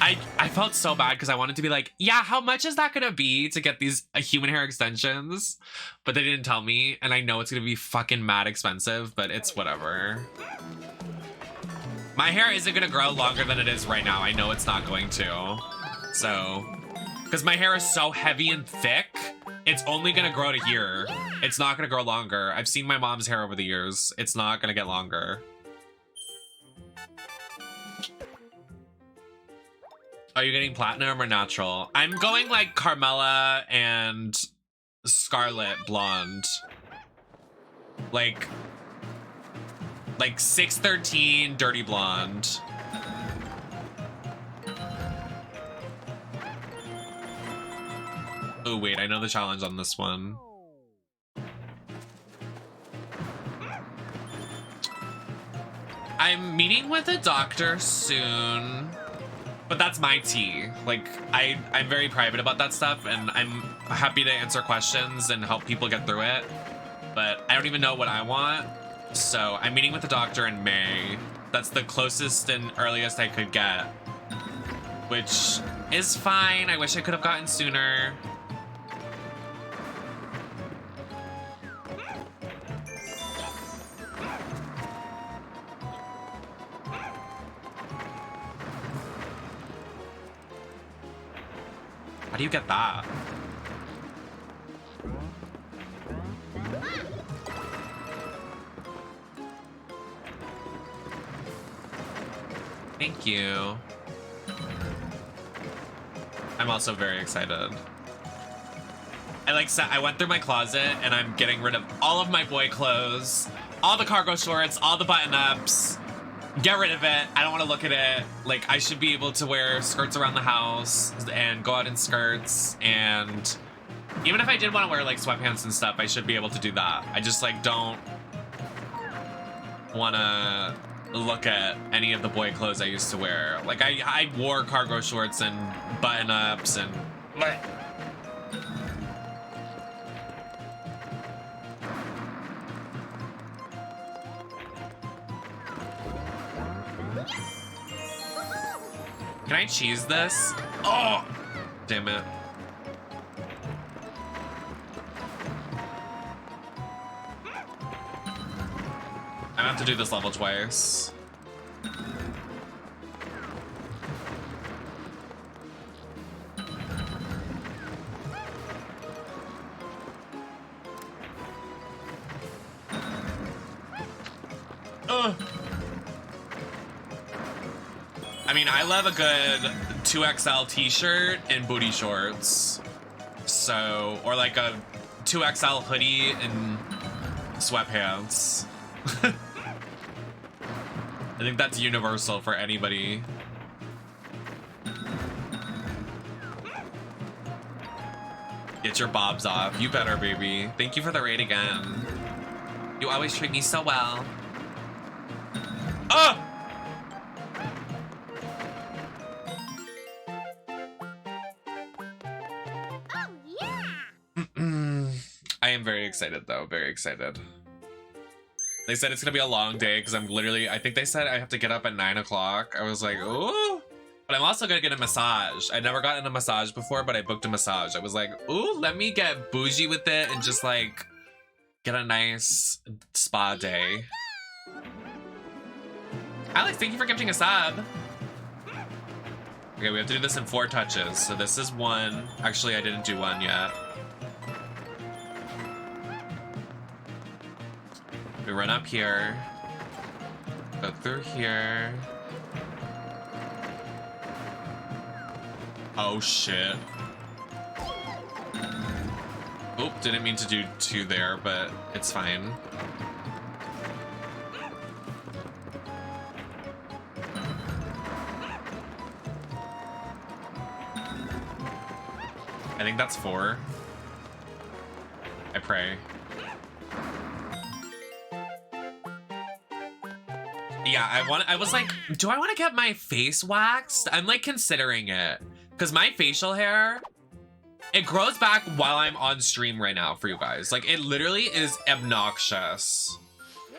I felt so bad because I wanted to be like, yeah, how much is that gonna be to get these human hair extensions? But they didn't tell me, and I know it's gonna be fucking mad expensive, but it's whatever. My hair isn't gonna grow longer than it is right now. I know it's not going to. So, because my hair is so heavy and thick, it's only gonna grow to here. It's not gonna grow longer. I've seen my mom's hair over the years. It's not gonna get longer. Are you getting platinum or natural? I'm going like Carmella and Scarlet blonde. Like 613 dirty blonde. Oh wait, I know the challenge on this one. I'm meeting with a doctor soon. But that's my tea. Like, I'm very private about that stuff, and I'm happy to answer questions and help people get through it. But I don't even know what I want. So I'm meeting with the doctor in May. That's the closest and earliest I could get, which is fine. I wish I could have gotten sooner. How do you get that? Thank you. I'm also very excited. I went through my closet and I'm getting rid of all of my boy clothes, all the cargo shorts, all the button-ups. Get rid of it. I don't want to look at it. Like, I should be able to wear skirts around the house and go out in skirts, and even if I did want to wear like sweatpants and stuff, I should be able to do that. I just like don't want to look at any of the boy clothes I used to wear. Like I wore cargo shorts and button-ups and Can I cheese this? Oh, damn it. I have to do this level twice. Oh! I mean, I love a good 2XL t-shirt and booty shorts. So, or like a 2XL hoodie and sweatpants. I think that's universal for anybody. Get your bobs off. You better, baby. Thank you for the raid again. You always treat me so well. Oh! Oh, yeah! I am very excited, though. Very excited. They said it's gonna be a long day because I'm literally, I think they said I have to get up at 9 o'clock. I was like, ooh. But I'm also gonna get a massage. I never gotten a massage before, but I booked a massage. I was like, ooh, let me get bougie with it and just like get a nice spa day. Alex, thank you for gifting a sub. Okay, we have to do this in 4 touches. So this is 1. Actually, I didn't do 1 yet. We run up here. Go through here. Oh shit. Oop, didn't mean to do 2 there, but it's fine. I think that's 4. I pray. Yeah, I was like, do I want to get my face waxed? I'm like considering it. Because my facial hair, it grows back while I'm on stream right now for you guys. Like, it literally is obnoxious.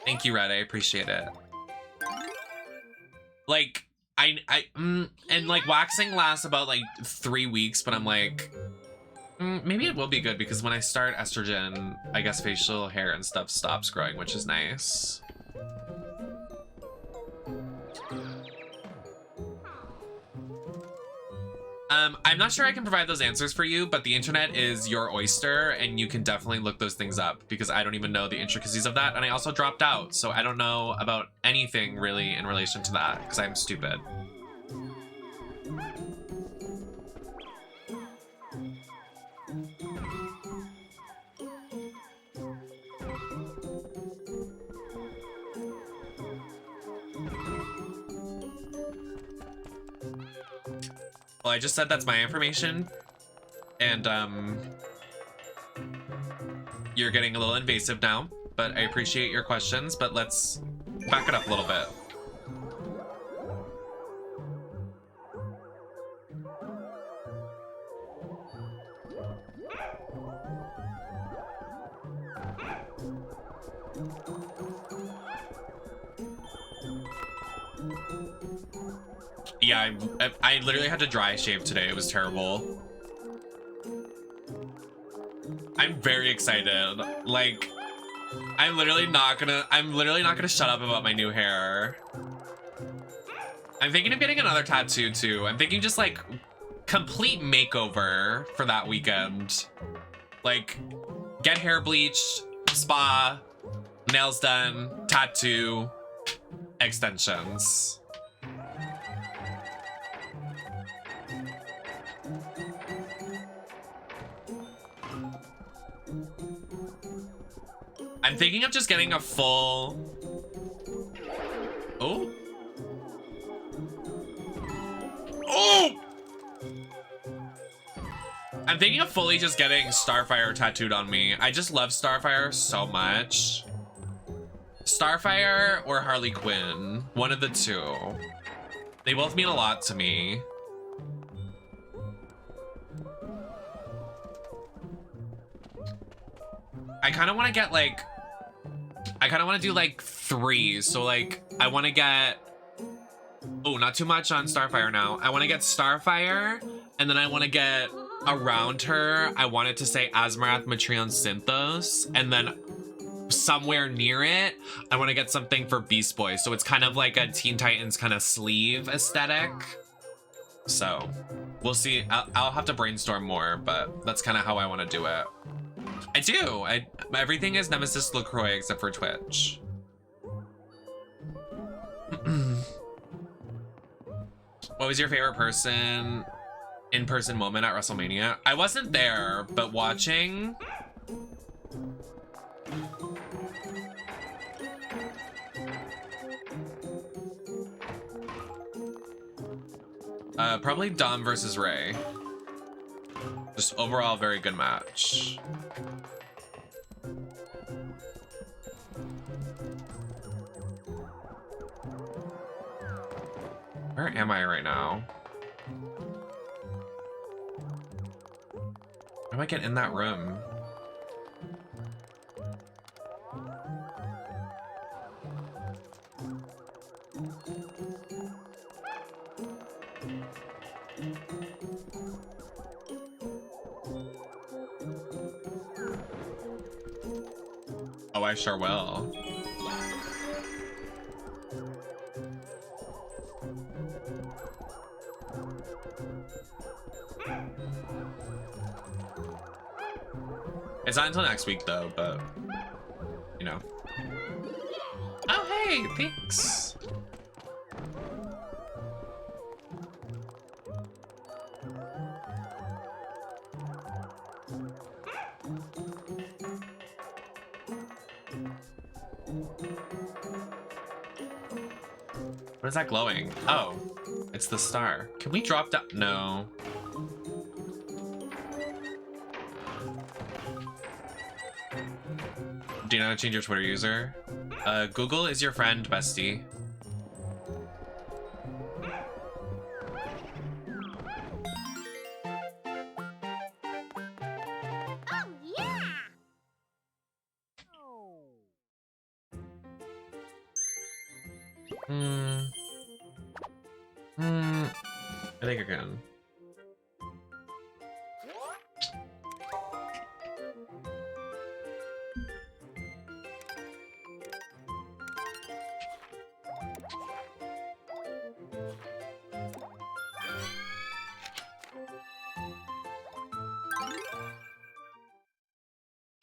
Thank you, Red. I appreciate it. Like, and like waxing lasts about like 3 weeks, but I'm like, maybe it will be good because when I start estrogen, I guess facial hair and stuff stops growing, which is nice. I'm not sure I can provide those answers for you, but the internet is your oyster and you can definitely look those things up because I don't even know the intricacies of that. And I also dropped out, so I don't know about anything really in relation to that because I'm stupid. Well, I just said that's my information, and you're getting a little invasive now, but I appreciate your questions, but let's back it up a little bit. Yeah, I literally had to dry shave today. It was terrible. I'm very excited. Like, I'm literally not gonna shut up about my new hair. I'm thinking of getting another tattoo too. I'm thinking just like complete makeover for that weekend. Like, get hair bleached, spa, nails done, tattoo, extensions. I'm thinking of just getting a full... Oh! Oh! I'm thinking of fully just getting Starfire tattooed on me. I just love Starfire so much. Starfire or Harley Quinn. One of the two. They both mean a lot to me. I kind of want to get like... I kind of want to do like 3. So like, I want to get... Oh, not too much on Starfire now. I want to get Starfire, and then I want to get around her. I want it to say Asmarath Metreon Synthos, and then somewhere near it, I want to get something for Beast Boy. So it's kind of like a Teen Titans kind of sleeve aesthetic. So we'll see. I'll have to brainstorm more, but that's kind of how I want to do it. I do. Everything is NemesisLacroix except for Twitch. What was your favorite in-person moment at WrestleMania? I wasn't there, but watching. Probably Dom versus Ray. Just overall very good match. Where am I right now? How do I get in that room? Oh, I sure will. It's not until next week though, but you know. Oh, hey, thanks. What is that glowing? Oh, it's the star. Can we drop down? No. Do you know how to change your Twitter user? Google is your friend, bestie. Oh, yeah! I think I can.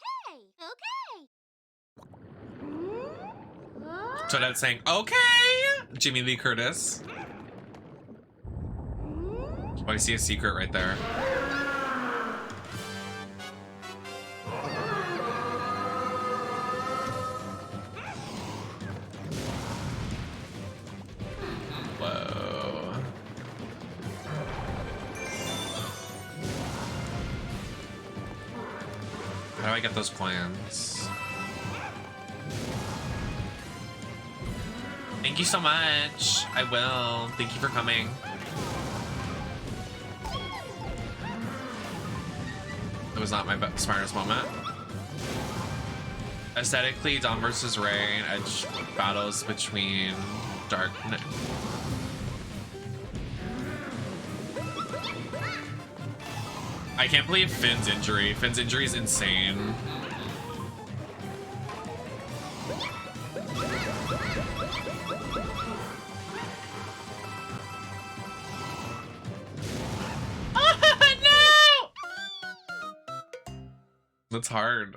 Hey, okay. So that's saying, okay, Jimmy Lee Curtis. Oh, I see a secret right there. Whoa. How do I get those coins? Thank you so much. I will. Thank you for coming. It was not my smartest moment. Aesthetically, Dom versus Ray and Edge battles between Dark. I can't believe Finn's injury. Finn's injury is insane. That's hard.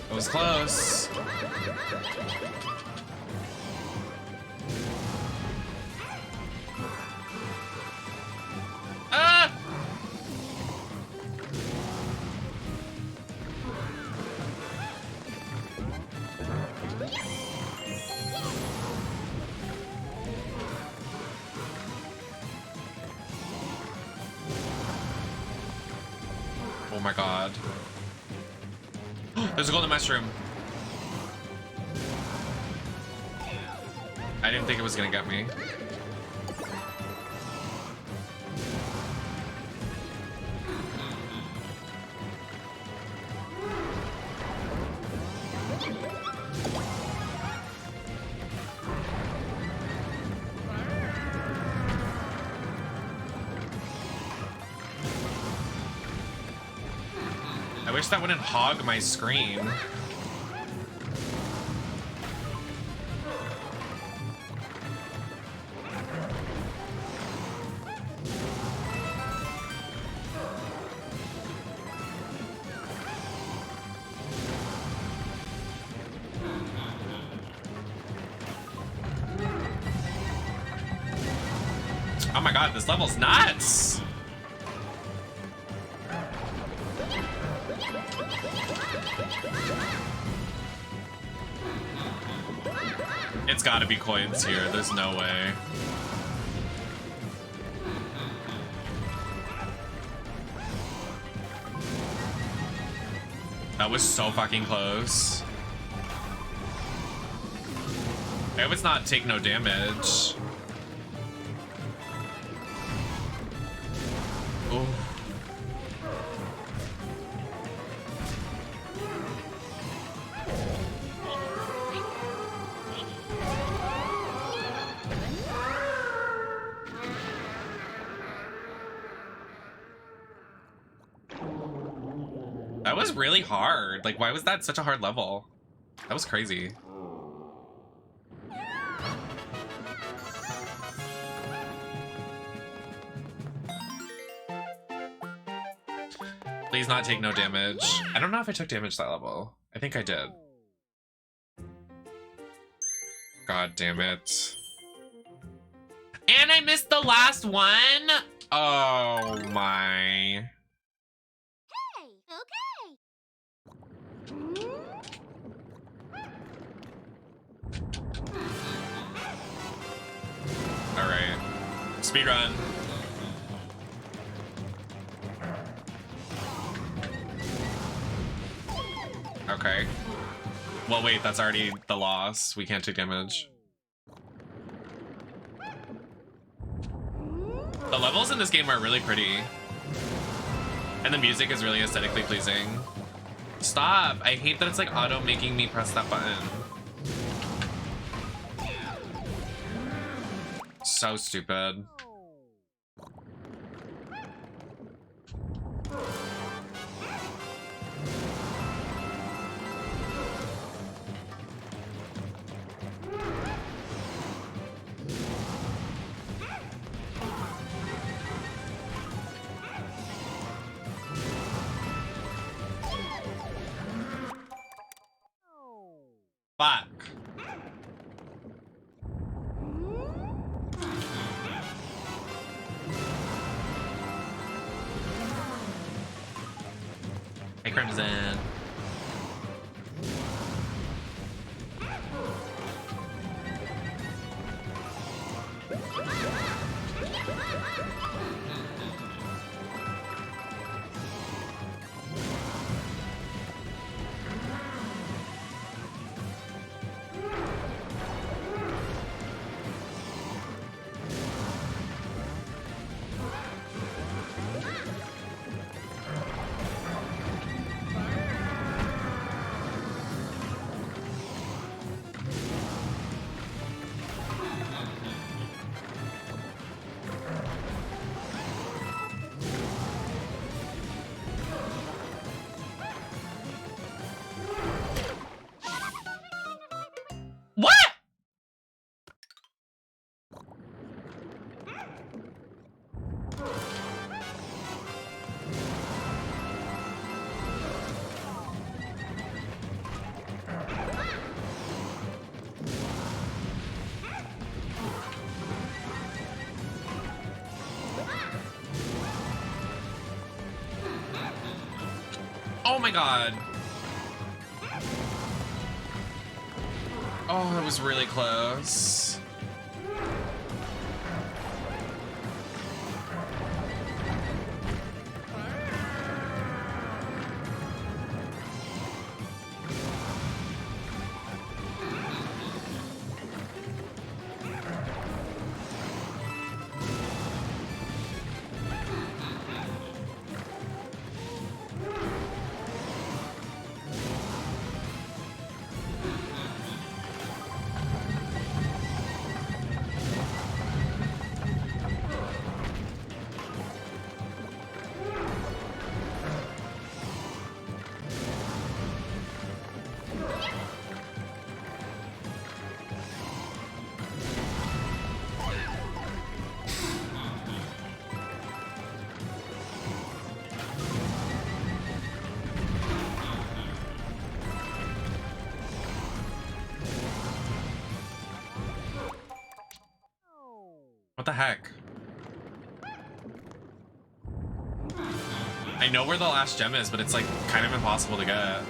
It was close. Ah! Oh my god. There's a golden mushroom. I didn't think it was gonna get me. I wish that wouldn't hog my screen. Oh my god, this level's nuts! It's gotta be coins here, there's no way. That was so fucking close. I hope it's not take no damage. Oh. That was really hard. Like, why was that such a hard level? That was crazy. Please not take no damage. I don't know if I took damage that level. I think I did. God damn it. And I missed the last one? Oh my. Hey, okay. Alright. Speedrun. Okay. Well, wait, that's already the loss. We can't take damage. The levels in this game are really pretty. And the music is really aesthetically pleasing. Stop! I hate that it's like auto making me press that button. So stupid. Fuck. Hey, Crimson. What? Oh my god. Oh, that was really close. What the heck? I know where the last gem is, but it's like kind of impossible to get.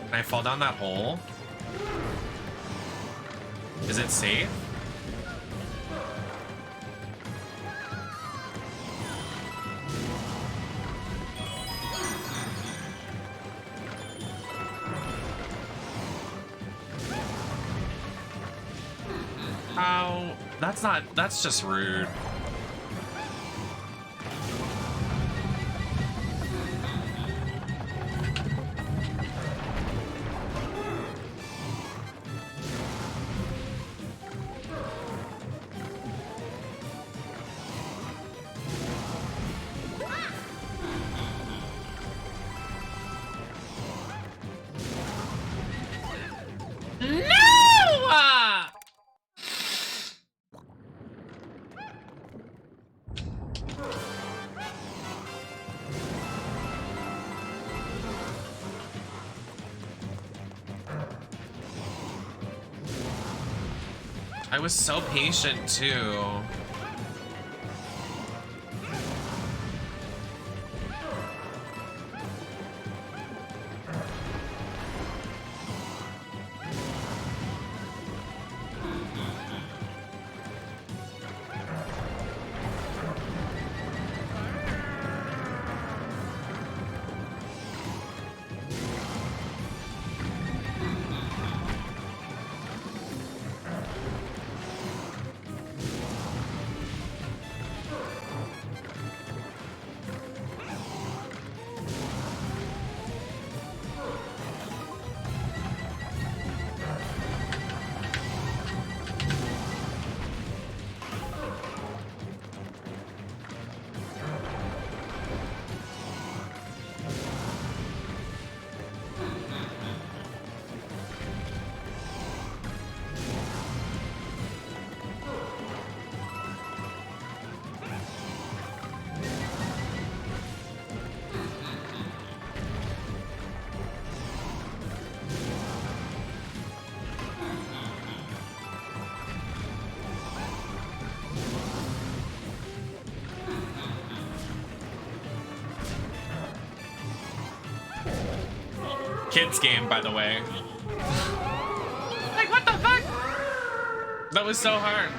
Can I fall down that hole? Is it safe? Ow. That's just rude. I was so patient too. Kids game, by the way. Like, what the fuck? That was so hard.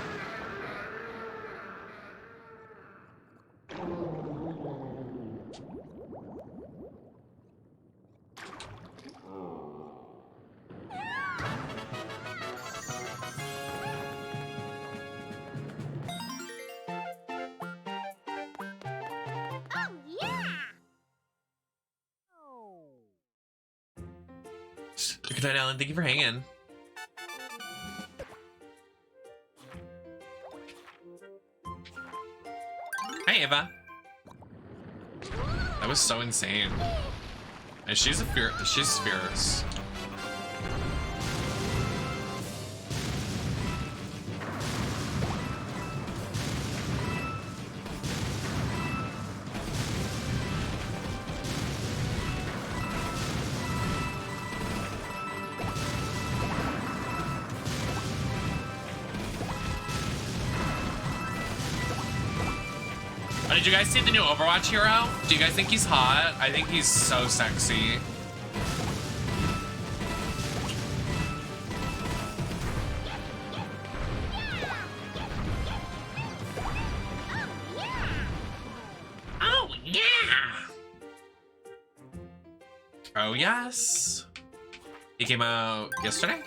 Good night, Alan. Thank you for hanging. Hi, Ava. That was so insane. And she's fierce. Did you guys see the new Overwatch hero? Do you guys think he's hot? I think he's so sexy. Oh yes. He came out yesterday.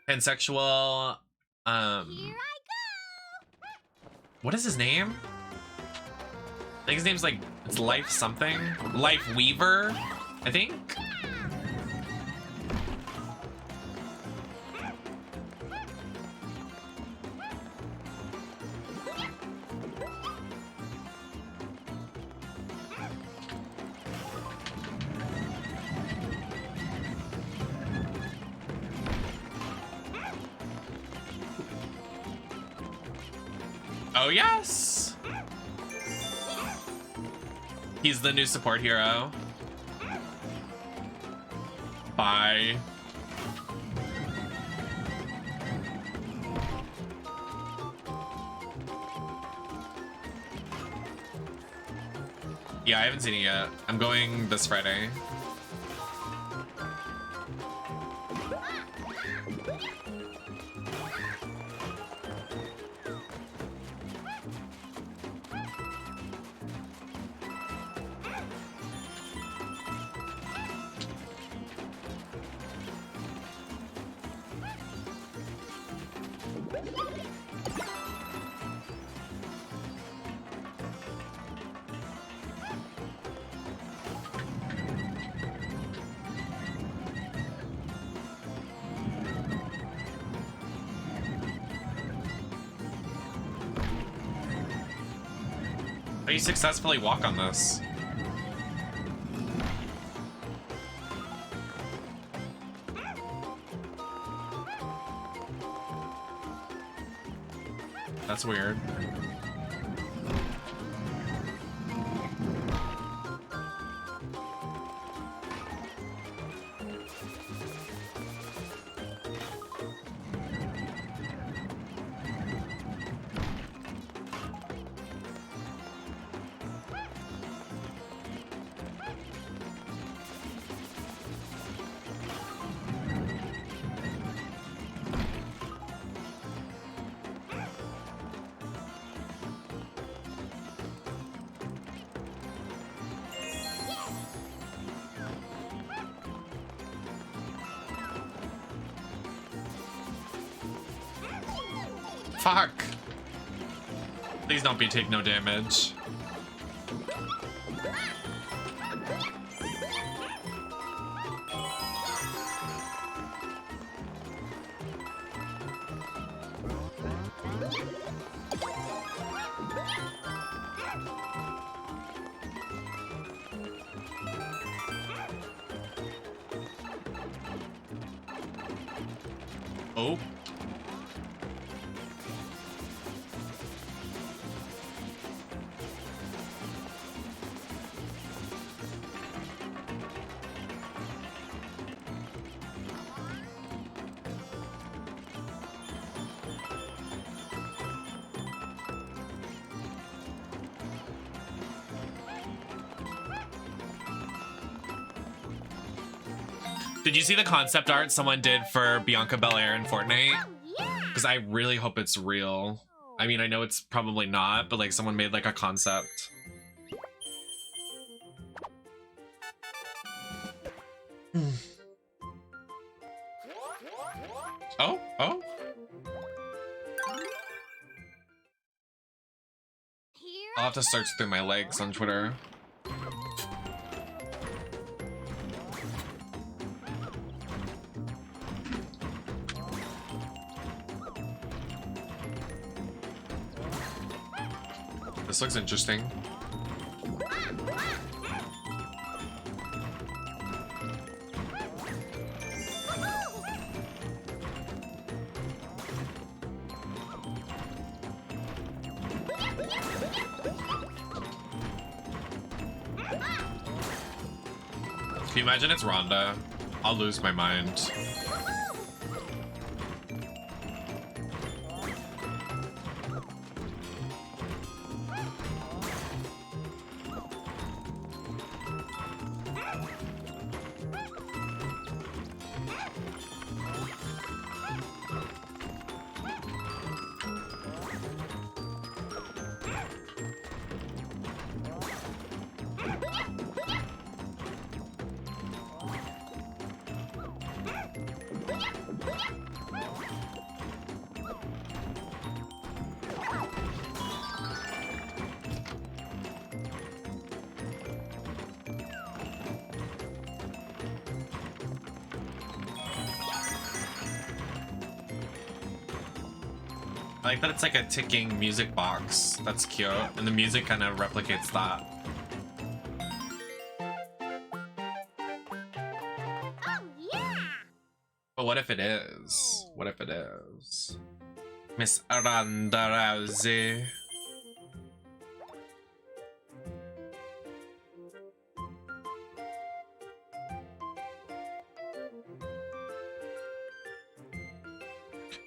Pansexual. Here I go. What is his name? I think his name's like, it's Life something. Life Weaver, I think. Oh yes! He's the new support hero. Bye. Yeah, I haven't seen it yet. I'm going this Friday. How do you successfully walk on this? That's weird. Fuck! Please don't be take no damage. Oh. Did you see the concept art someone did for Bianca Belair in Fortnite? Oh, yeah. Because I really hope it's real. I mean, I know it's probably not, but like someone made like a concept. Oh, oh. Here I'll have to search through my legs on Twitter. This looks interesting. Can you imagine it's Rhonda? I'll lose my mind. I like that it's like a ticking music box. That's cute. And the music kind of replicates that. Oh, yeah! But what if it is? What if it is? Miss Aranda Rousey.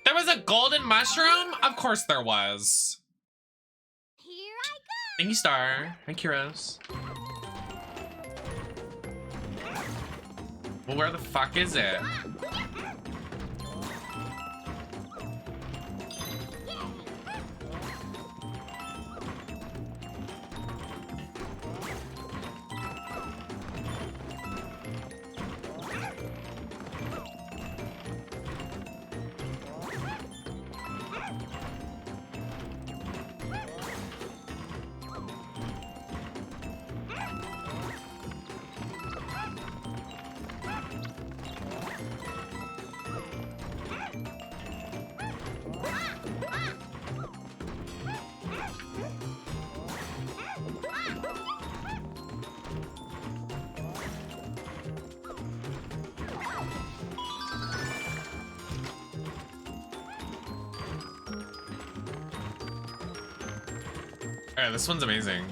There was a golden mushroom? Of course there was. Here I go! Thank you, Star. Hi, Kiros. Well, where the fuck is it? Alright, this one's amazing.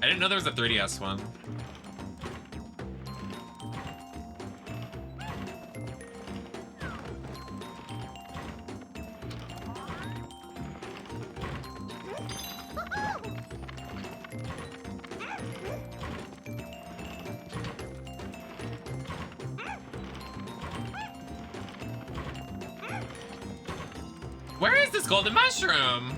I didn't know there was a 3DS one. Where is this golden mushroom?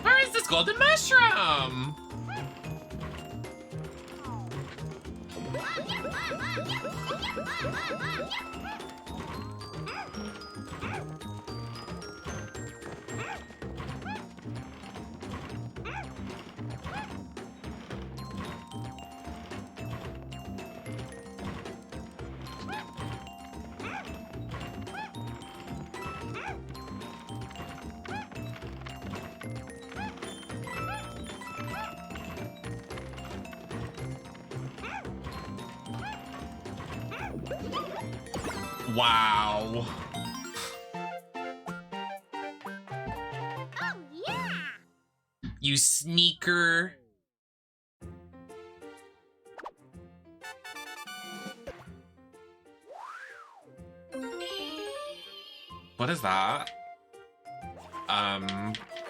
Where is this golden mushroom? Wow. Oh, yeah! You sneaker. What is that?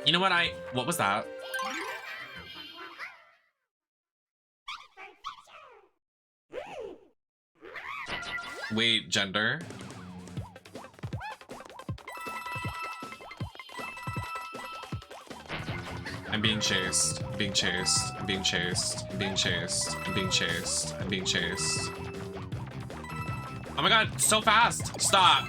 You know what what was that? Wait, gender? I'm being chased. I'm being chased. I'm being chased. I'm being chased. I'm being chased. I'm being chased. Oh my god, so fast! Stop!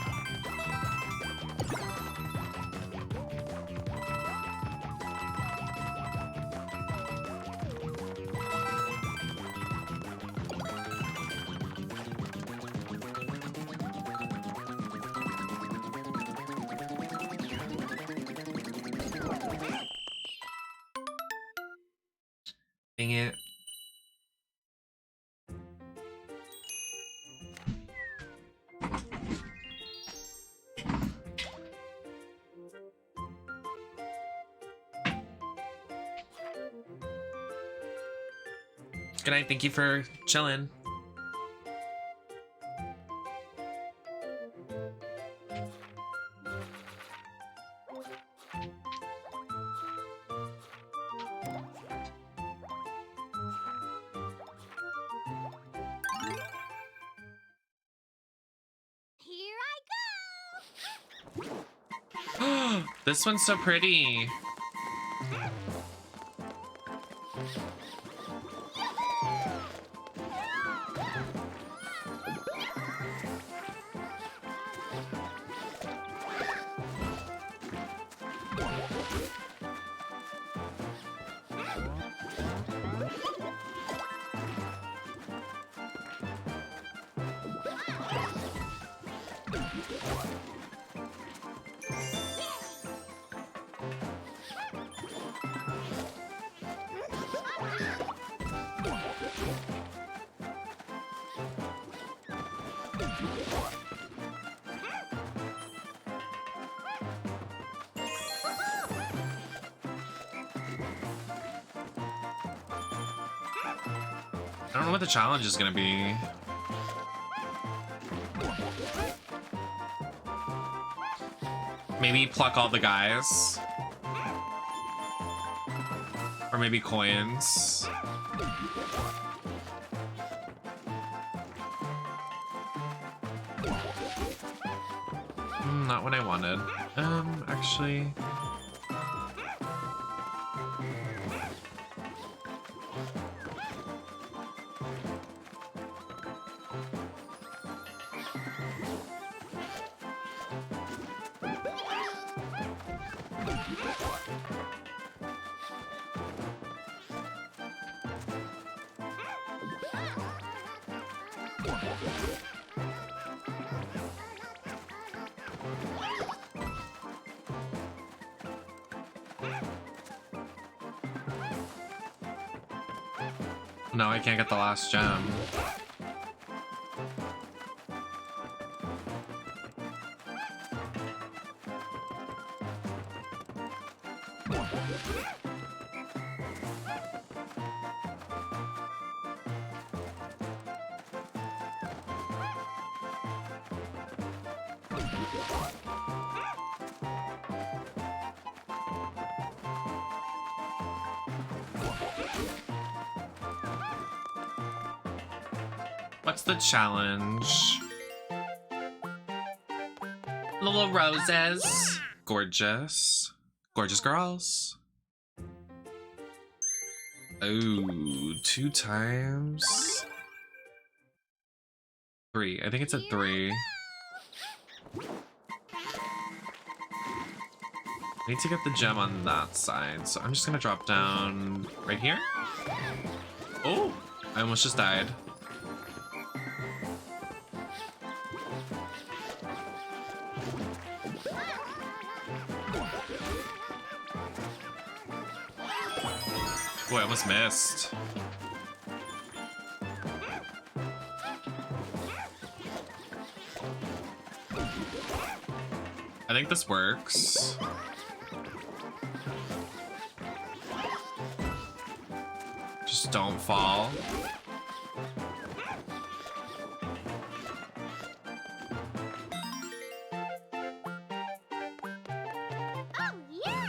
Dang it. Good night, thank you for chilling. Here I go! This one's so pretty. I don't know what the challenge is gonna be. Maybe pluck all the guys. Or maybe coins. Not what I wanted. Actually. No, I can't get the last gem. What's the challenge? Little roses. Gorgeous. Gorgeous girls. Oh, 2 times. 3. I think it's a 3. I need to get the gem on that side, so I'm just gonna drop down right here. Oh, I almost just died. Boy, I almost missed. I think this works. Just don't fall. Oh, yeah!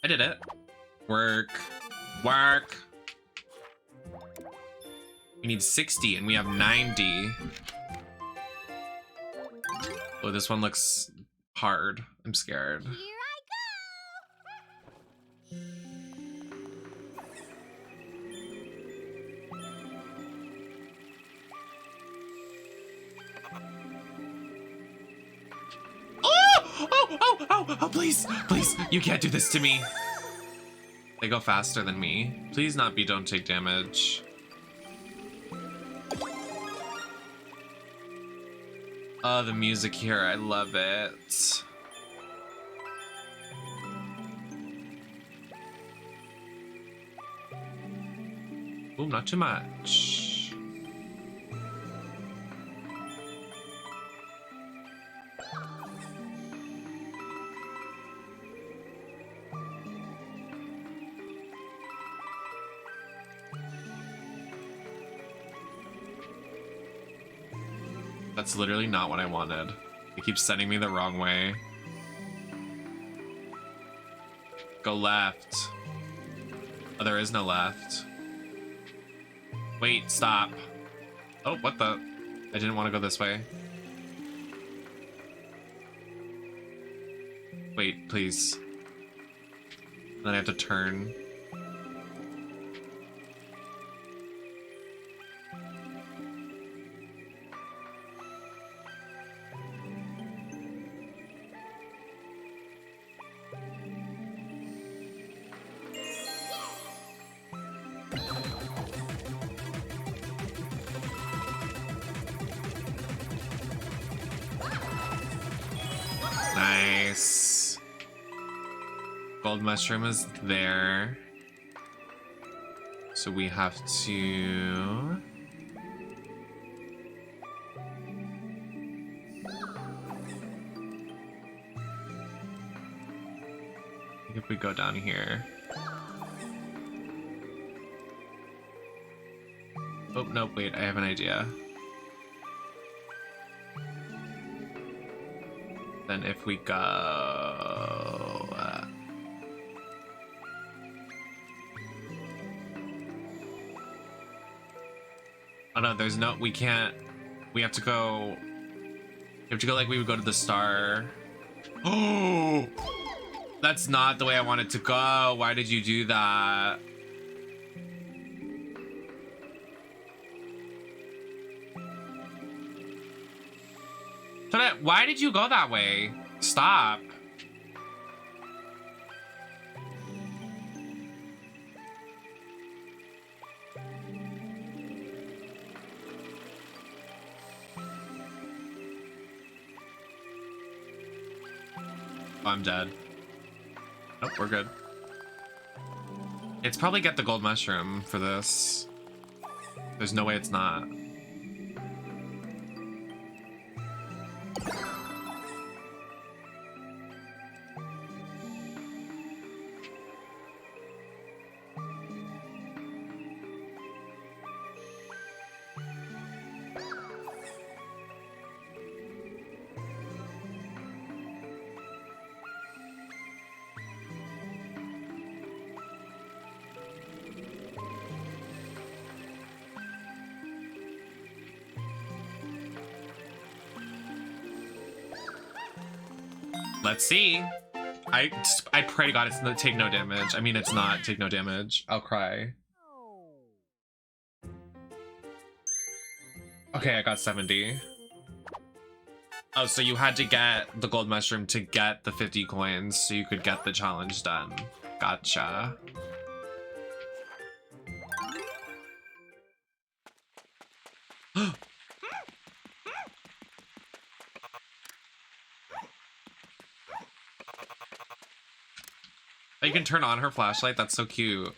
I did it. Work. Work. We need 60 and we have 90. Oh, this one looks hard. I'm scared. Here Oh, please, please, you can't do this to me. They go faster than me. Please not be don't take damage. Oh, the music here, I love it. Ooh, not too much. That's literally not what I wanted. It keeps sending me the wrong way. Go left. Oh, there is no left. Wait, stop. Oh, what the? I didn't want to go this way. Wait, please. Then I have to turn. Nice. Gold mushroom is there. So we have to... I think if we go down here... Oh, no, wait, I have an idea. Then if we go... Oh no, there's no... We can't... We have to go... We have to go like we would go to the star. Oh! That's not the way I wanted to go. Why did you do that? Why did you go that way? Stop. Oh, I'm dead. Nope, we're good. It's probably get the gold mushroom for this. There's no way it's not. Let's see. I pray to God it's not take no damage. I mean, it's not take no damage. I'll cry. Okay, I got 70. Oh, so you had to get the gold mushroom to get the 50 coins so you could get the challenge done. Gotcha. You can turn on her flashlight. That's so cute.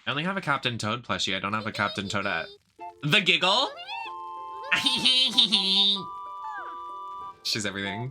I only have a Captain Toad plushie. I don't have a Captain Toadette. The giggle? She's everything.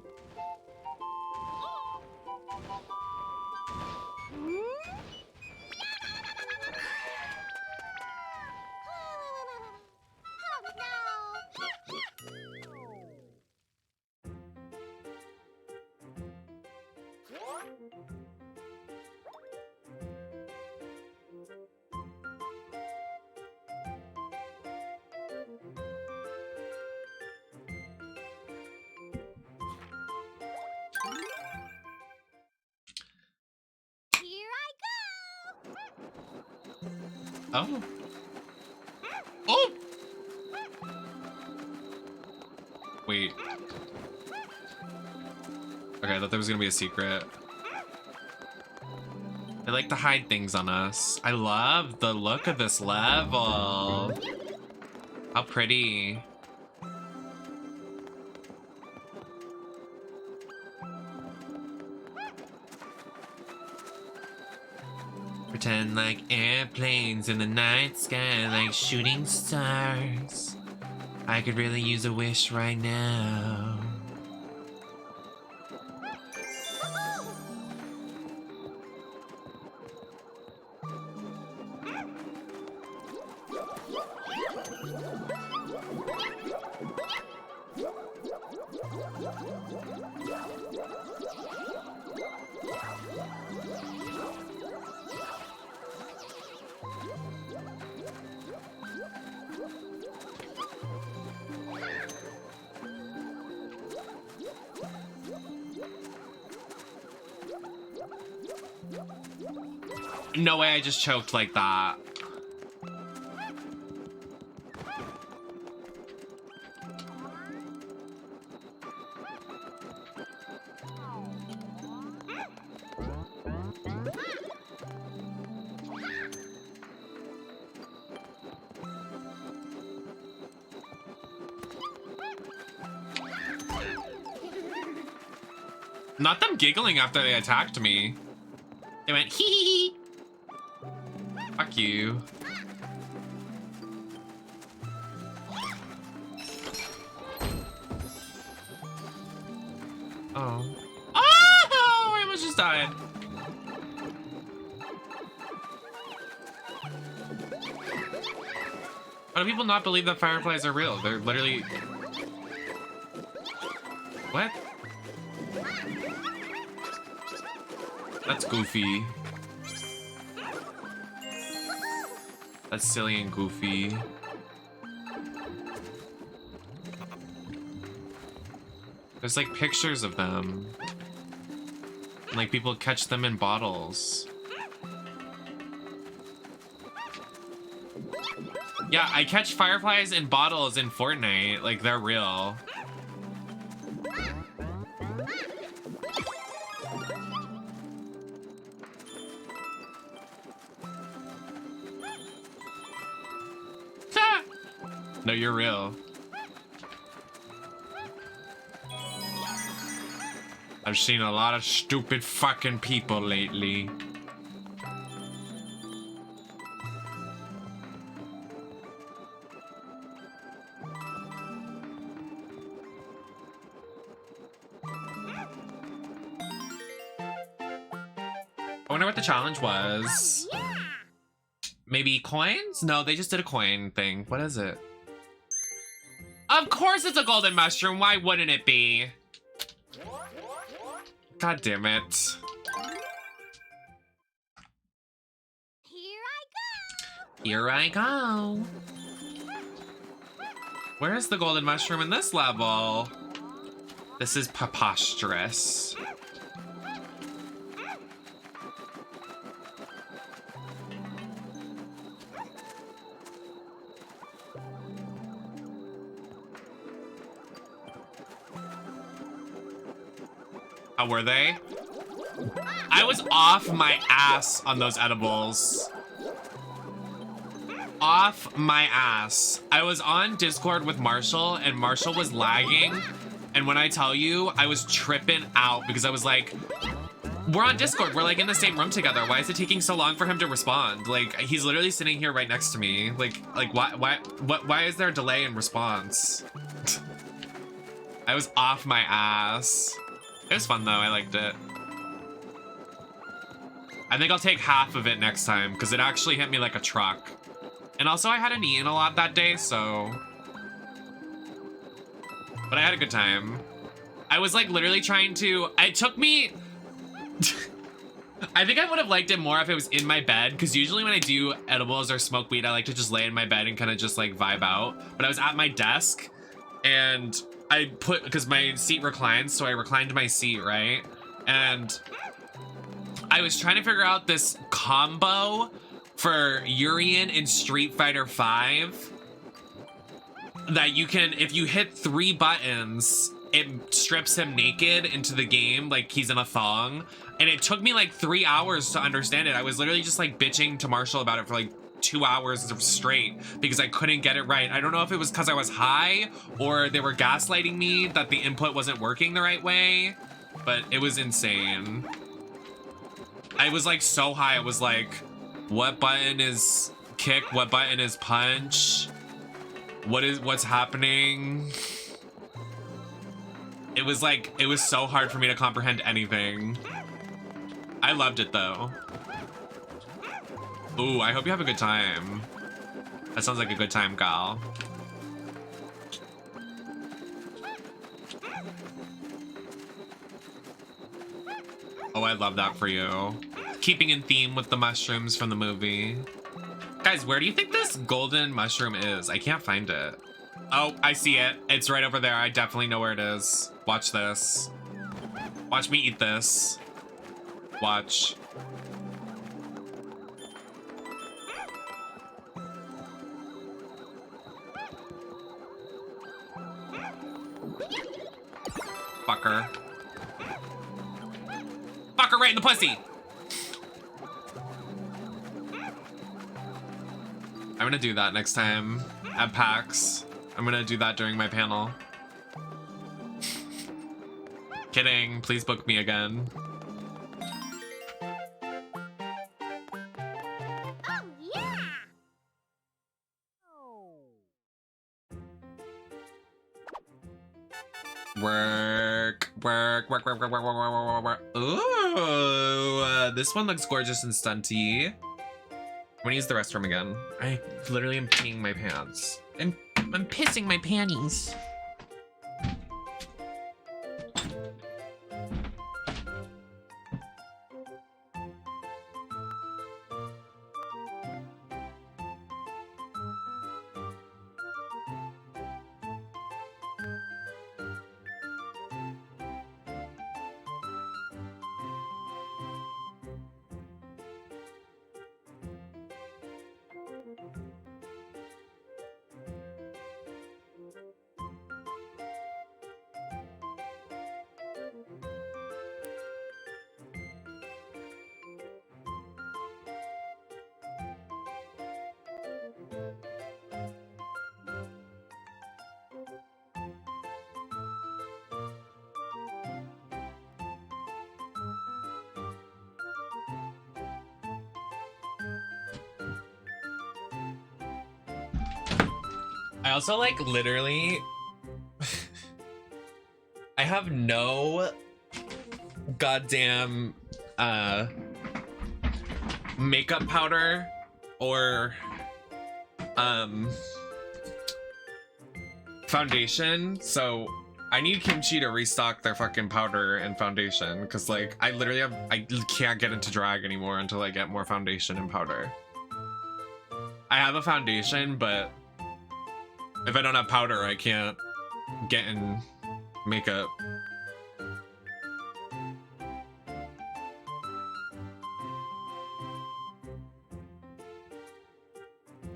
Oh. Oh! Wait. Okay, I thought there was gonna be a secret. They like to hide things on us. I love the look of this level. How pretty. Pretend like airplanes in the night sky, like shooting stars. I could really use a wish right now. No way I just choked like that. Not them giggling after they attacked me. They went hee hee hee. Fuck you. Oh. Oh! I almost just died. How do people not believe that fireflies are real? They're literally... What? That's goofy. That's silly and goofy. There's like pictures of them. And, like people catch them in bottles. Yeah, I catch fireflies in bottles in Fortnite. Like they're real. No, you're real. I've seen a lot of stupid fucking people lately. I wonder what the challenge was. Oh, yeah. Maybe coins? No, they just did a coin thing. What is it? Of course it's a golden mushroom. Why wouldn't it be? God damn it. Here I go. Here I go. Where is the golden mushroom in this level? This is preposterous. How were they? I was off my ass on those edibles. Off my ass. I was on Discord with Marshall and Marshall was lagging. And when I tell you, I was tripping out because I was like, we're on Discord. We're like in the same room together. Why is it taking so long for him to respond? Like he's literally sitting here right next to me. Like why is there a delay in response? I was off my ass. It was fun though, I liked it. I think I'll take half of it next time because it actually hit me like a truck. And also I hadn't eaten a lot that day, so. But I had a good time. I was like literally trying to, it took me, I think I would have liked it more if it was in my bed because usually when I do edibles or smoke weed, I like to just lay in my bed and kind of just like vibe out. But I was at my desk and I put, because my seat reclines, so I reclined my seat, right? And I was trying to figure out this combo for Urien in Street Fighter V that you can, if you hit 3 buttons, it strips him naked into the game like he's in a thong. And it took me like 3 hours to understand it. I was literally just like bitching to Marshall about it for like 2 hours straight because I couldn't get it right. I don't know if it was because I was high or they were gaslighting me that the input wasn't working the right way, but it was insane. I was like so high. I was like, what button is kick? What button is punch? What's happening? It was like, it was so hard for me to comprehend anything. I loved it though. Ooh, I hope you have a good time. That sounds like a good time, gal. Oh, I love that for you. Keeping in theme with the mushrooms from the movie. Guys, where do you think this golden mushroom is? I can't find it. Oh, I see it. It's right over there. I definitely know where it is. Watch this. Watch me eat this. Watch. Fucker. Fucker right in the pussy. I'm gonna do that next time at PAX. I'm gonna do that during my panel. Kidding, please book me again. Oh, yeah! Oh. Work. Ooh, this one looks gorgeous and stunty. I'm gonna use the restroom again. I literally am peeing my pants. I'm pissing my panties. I also like literally I have no goddamn makeup powder or foundation, so I need Kimchi to restock their fucking powder and foundation, because like I can't get into drag anymore until I get more foundation and powder. I have a foundation, but if I don't have powder, I can't get in makeup.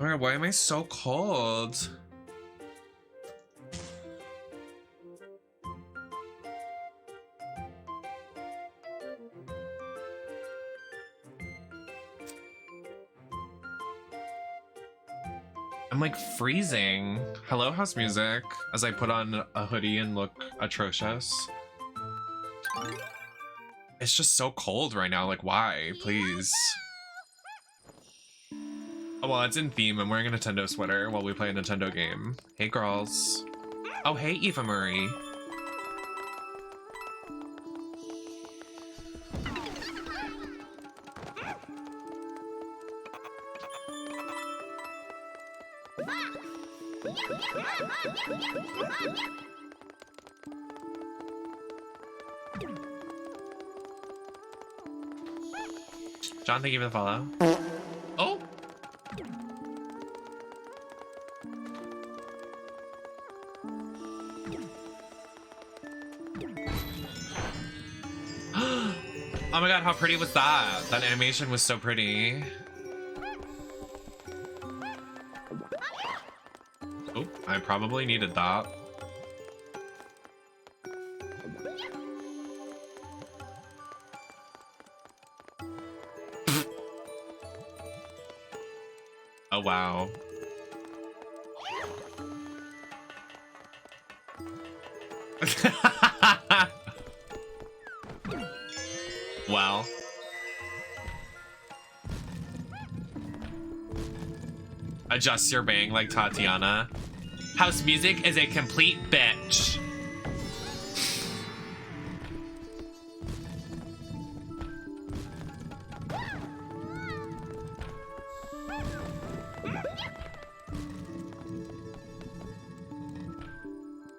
Oh my God, why am I so cold? I'm like freezing. Hello, house music, as I put on a hoodie and look atrocious. It's just so cold right now. Like, why? Please. Oh, well, it's in theme. I'm wearing a Nintendo sweater while we play a Nintendo game. Hey, girls. Oh, hey, Eva Marie. John, thank you for the follow. Oh! Oh my God, how pretty was that? That animation was so pretty. Oh, I probably needed that. Oh, wow. Well. Adjust your bang like Tatiana. House music is a complete bitch.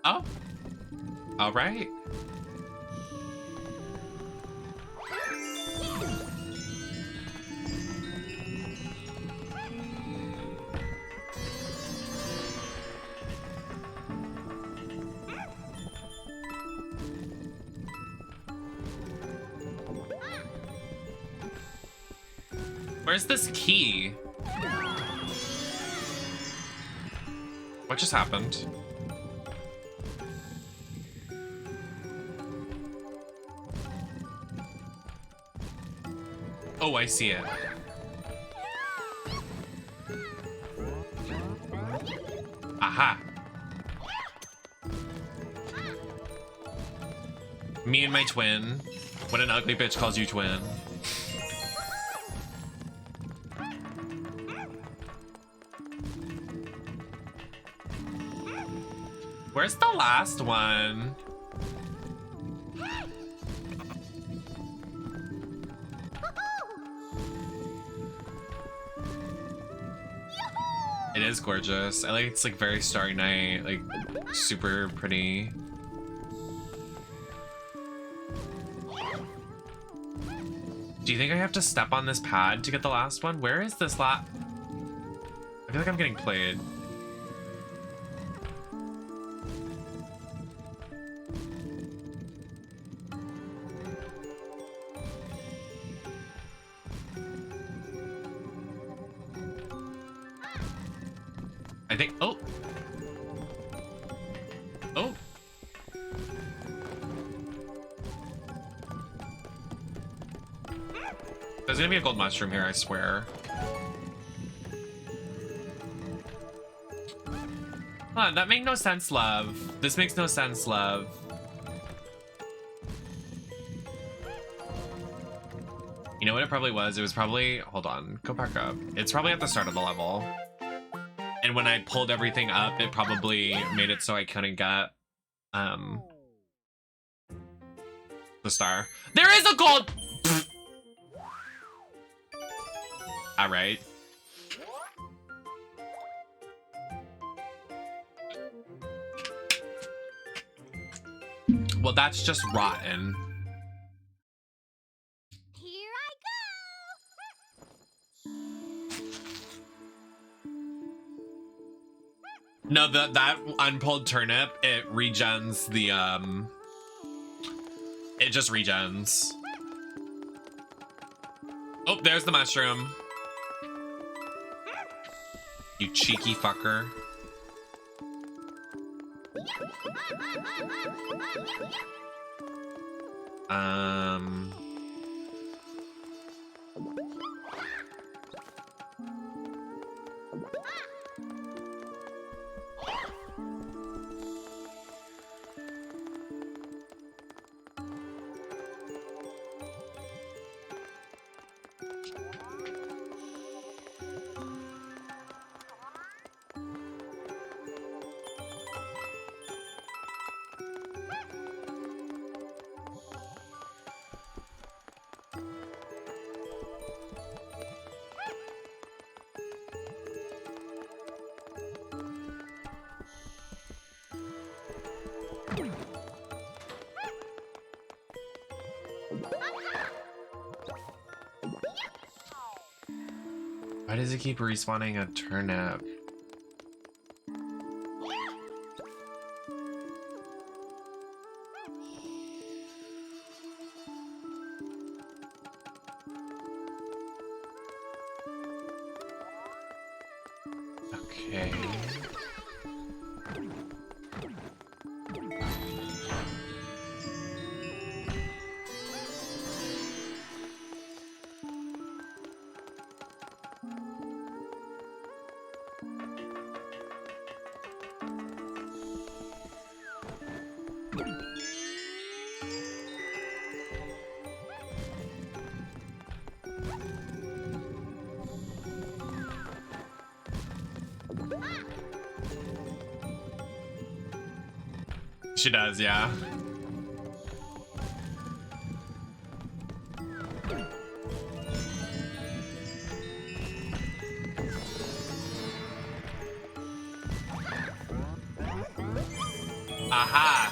Oh. All right. Where's this key? What just happened? Oh, I see it. Aha. Me and my twin. When an ugly bitch calls you twin. Where's the last one? It is gorgeous. I like it's like very starry night, like super pretty. Do you think I have to step on this pad to get the last one? Where is this I feel like I'm getting played. I think, oh. Oh. There's gonna be a gold mushroom here, I swear. Huh, that made no sense, love. This makes no sense, love. You know what it probably was? It was probably, hold on, go back up. It's probably at the start of the level. And when I pulled everything up, it probably made it so I couldn't get, the star. There is a gold! All right. Well, that's just rotten. Here I go. No, that unpulled turnip, it regens the, it just regens. Oh, there's the mushroom. You cheeky fucker. Why does it keep respawning a turnip? Okay. She does, yeah. Aha!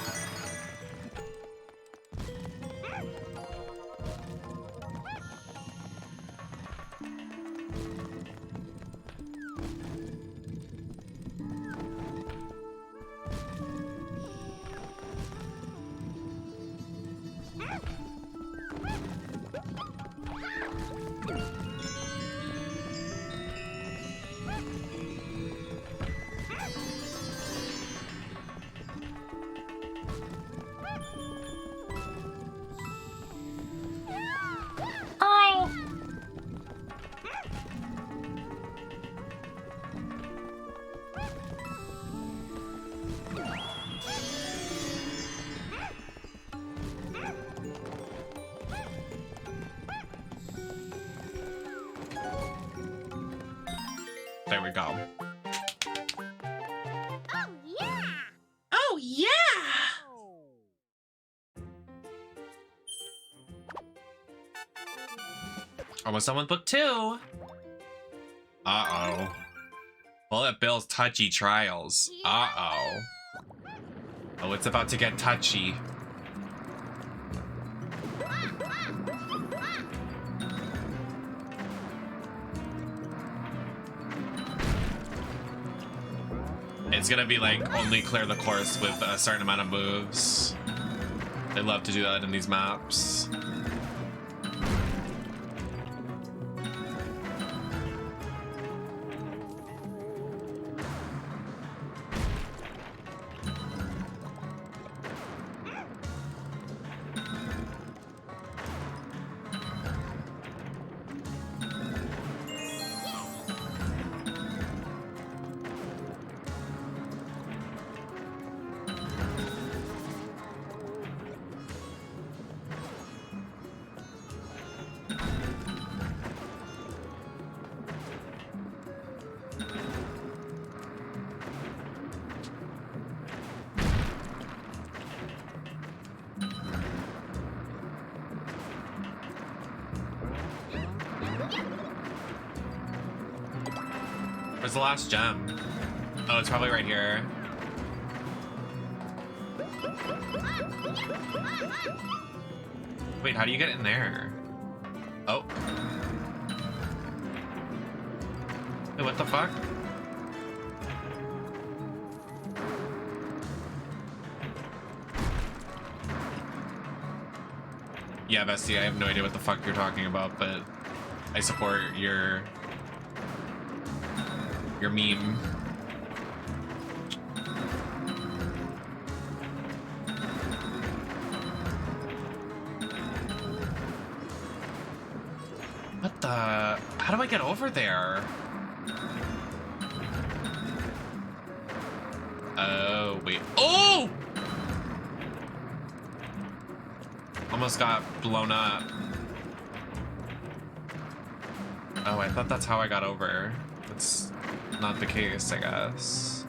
There we go. Oh yeah! Oh, yeah! Almost done with book 2. Uh-oh. Bullet Bill's touchy trials. Uh-oh. Oh, it's about to get touchy. It's gonna be like only clear the course with a certain amount of moves. They love to do that in these maps. Where's the last gem? Oh, it's probably right here. Wait, how do you get in there? Oh. Wait, what the fuck? Yeah, Bestie, I have no idea what the fuck you're talking about, but I support your meme. What the? How do I get over there? Oh, wait. Oh! Almost got blown up. Oh, I thought that's how I got over. That's not the case, I guess.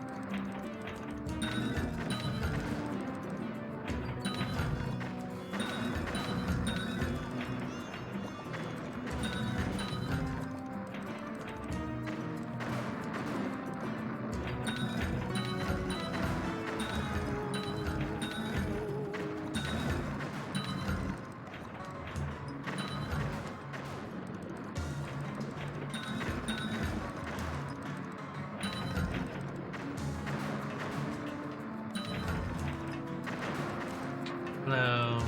Hello.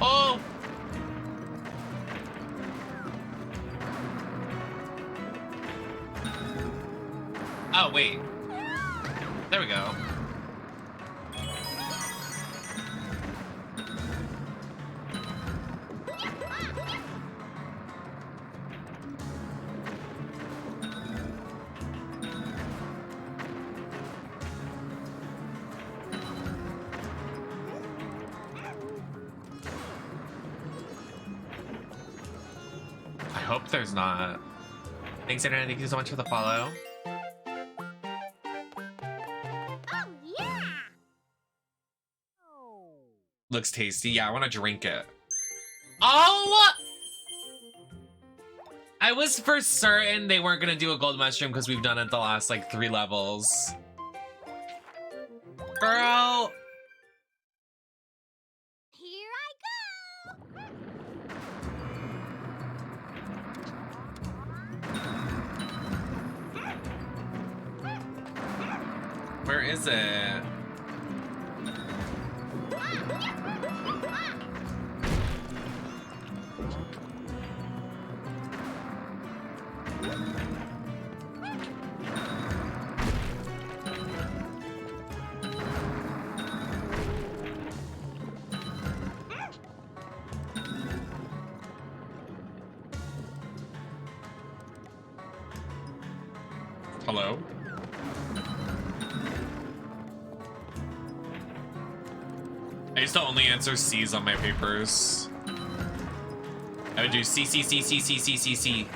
Oh! Oh, wait. There we go. I hope there's not. Thanks, Internet. Thank you so much for the follow. Oh yeah! Looks tasty. Yeah, I want to drink it. Oh! I was for certain they weren't gonna do a gold mushroom because we've done it the last like 3 levels. Girl! Here I go! Where is it? Hello? I used to only answer C's on my papers. I would do C, C, C, C, C, C, C, C.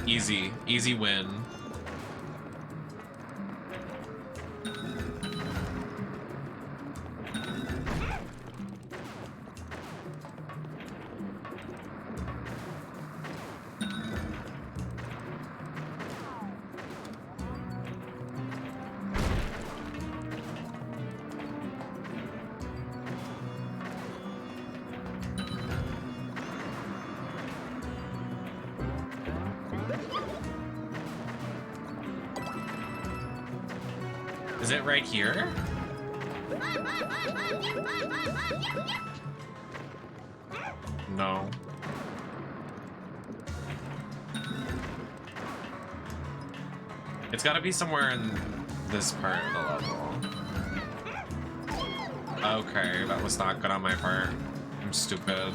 Easy. Easy win. Is it right here? No. It's gotta be somewhere in this part of the level. Okay, that was not good on my part. I'm stupid.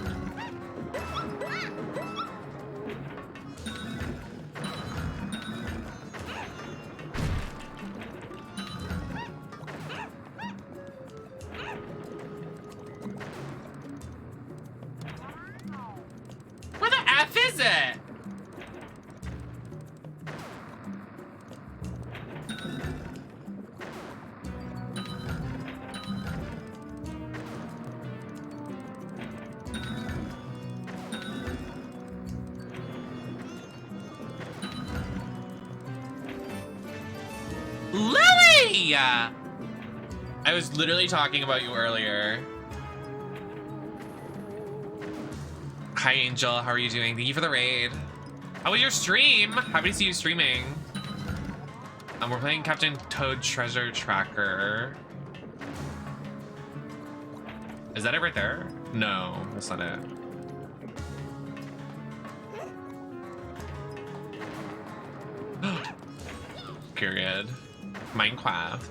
Where the F is it? Lily! I was literally talking about you earlier. Hi, Angel. How are you doing? Thank you for the raid. How was your stream? Happy to see you streaming. We're playing Captain Toad Treasure Tracker. Is that it right there? No, that's not it. Period. Minecraft.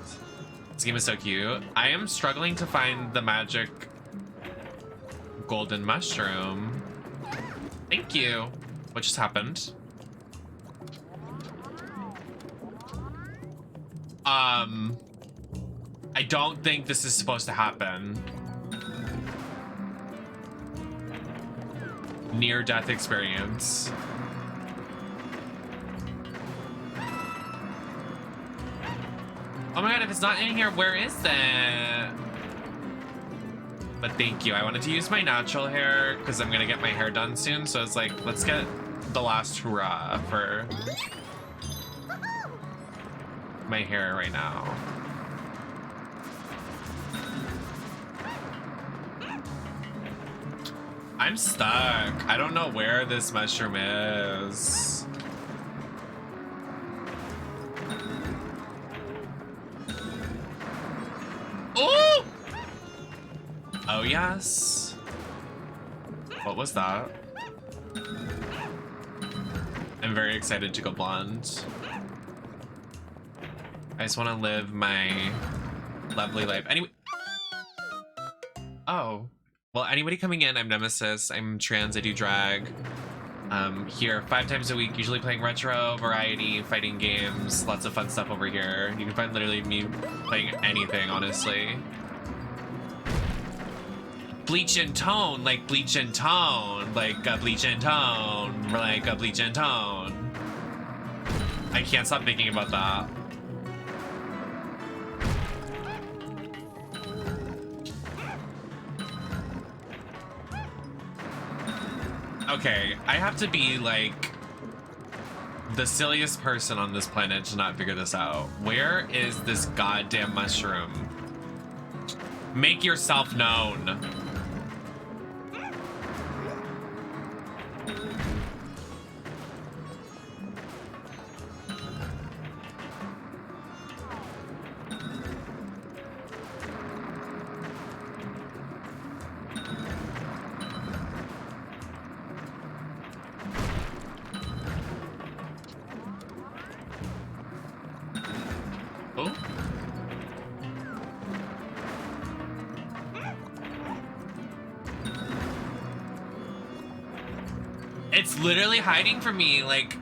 This game is so cute. I am struggling to find the magic golden mushroom. Thank you. What just happened? I don't think this is supposed to happen. Near-death experience. Oh my god, if it's not in here, where is it? But thank you. I wanted to use my natural hair because I'm gonna get my hair done soon. So it's like, let's get the last hurrah for my hair right now. I'm stuck. I don't know where this mushroom is. Oh! Oh, yes. What was that? I'm very excited to go blonde. I just want to live my lovely life. Anyway. Oh. Well, anybody coming in, I'm Nemesis. I'm trans, I do drag. Here 5 times a week, usually playing retro, variety, fighting games, lots of fun stuff over here. You can find literally me playing anything, honestly. Bleach and tone, like bleach and tone, like a bleach and tone, like a bleach and tone. I can't stop thinking about that. Okay, I have to be like the silliest person on this planet to not figure this out. Where is this goddamn mushroom? Make yourself known. It's literally hiding from me, like,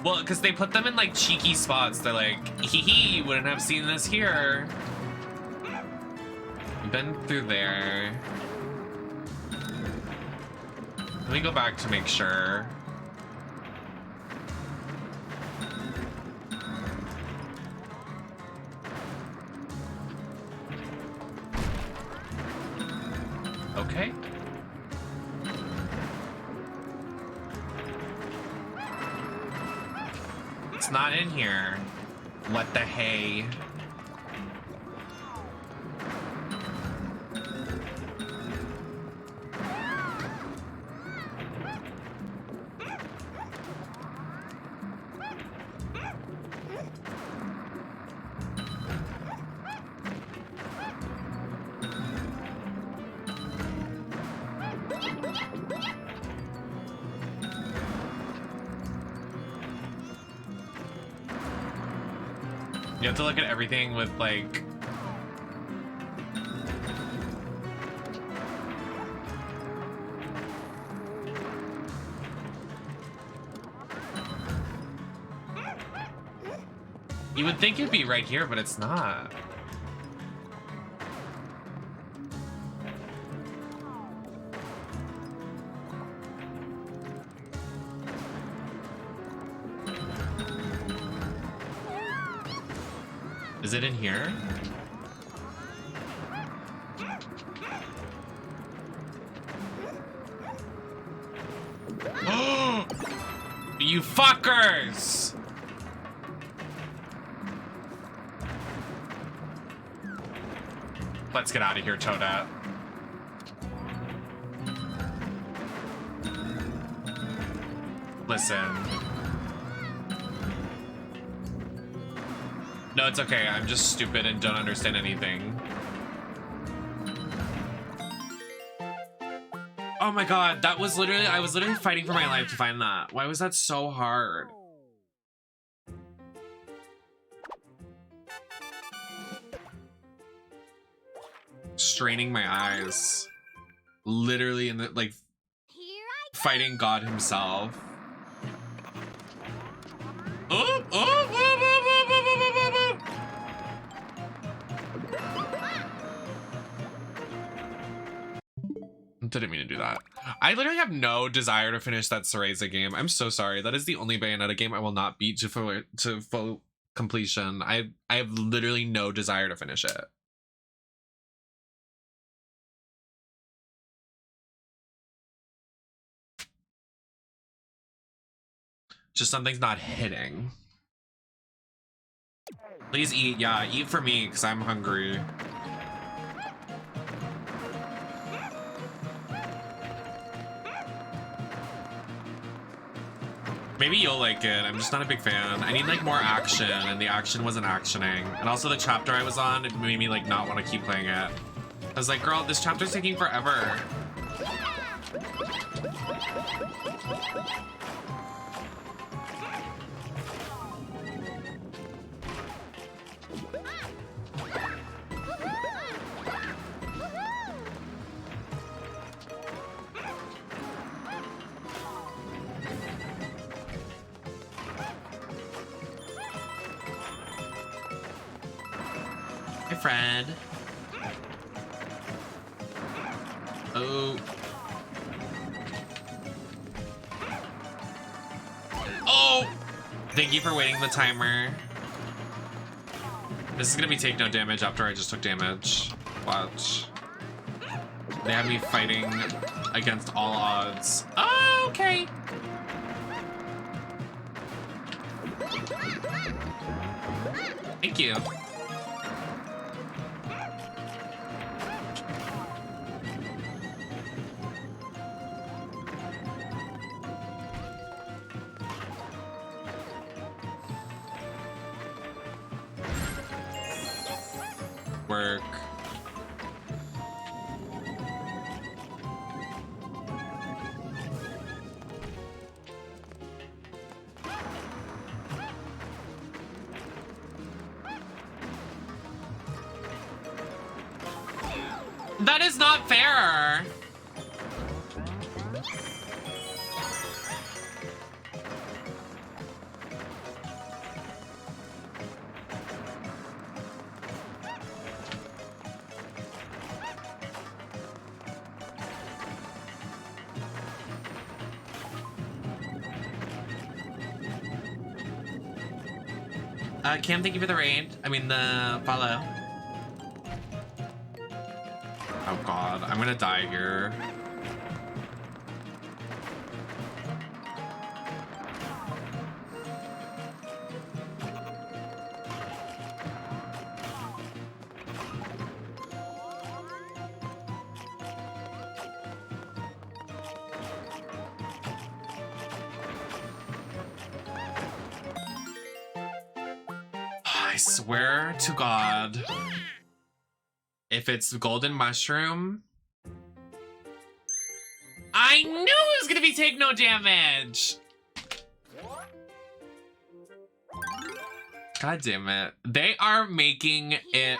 well, because they put them in like cheeky spots. They're like, hee hee, you wouldn't have seen this here. Been through there. Let me go back to make sure. Okay. It's not in here. What the hey? You have to look at everything with like you would think it'd be right here, but it's not. Is it in here? You fuckers! Let's get out of here, Toadette. Listen. No, it's okay. I'm just stupid and don't understand anything. Oh my god, that was literally, I was literally fighting for my life to find that. Why was that so hard? Straining my eyes. Literally in the, like, fighting God himself. Oh, oh, oh, oh, oh, oh, oh, oh, oh. Didn't mean to do that. I literally have no desire to finish that Cereza game. I'm so sorry. That is the only Bayonetta game I will not beat to full completion. I have literally no desire to finish it. Just something's not hitting. Please eat. Yeah, eat for me because I'm hungry. Maybe you'll like it. I'm just not a big fan. I need like more action, and the action wasn't actioning. And also the chapter I was on, it made me like not want to keep playing it. I was like, girl, this chapter's taking forever. Hi, Fred. Oh. Oh! Thank you for waiting the timer. This is gonna be take no damage after I just took damage. Watch. They have me fighting against all odds. Oh, okay. Thank you. Work. That is not fair. Cam, thank you for the raid. I mean, the follow. Oh god, I'm gonna die here. I swear to God, if it's golden mushroom, I knew it was gonna be take no damage. God damn it. They are making it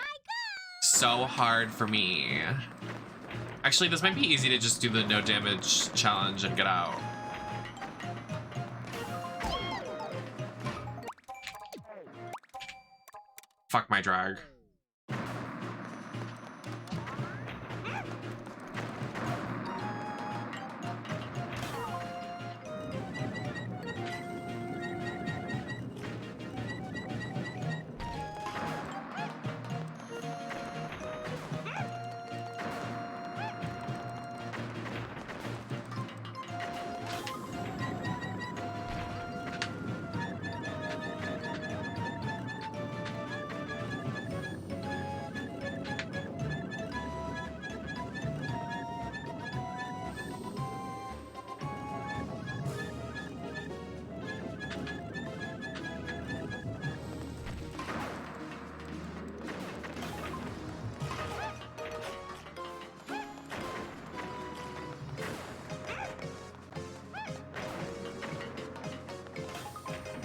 so hard for me. Actually, this might be easy to just do the no damage challenge and get out. Fuck my drag.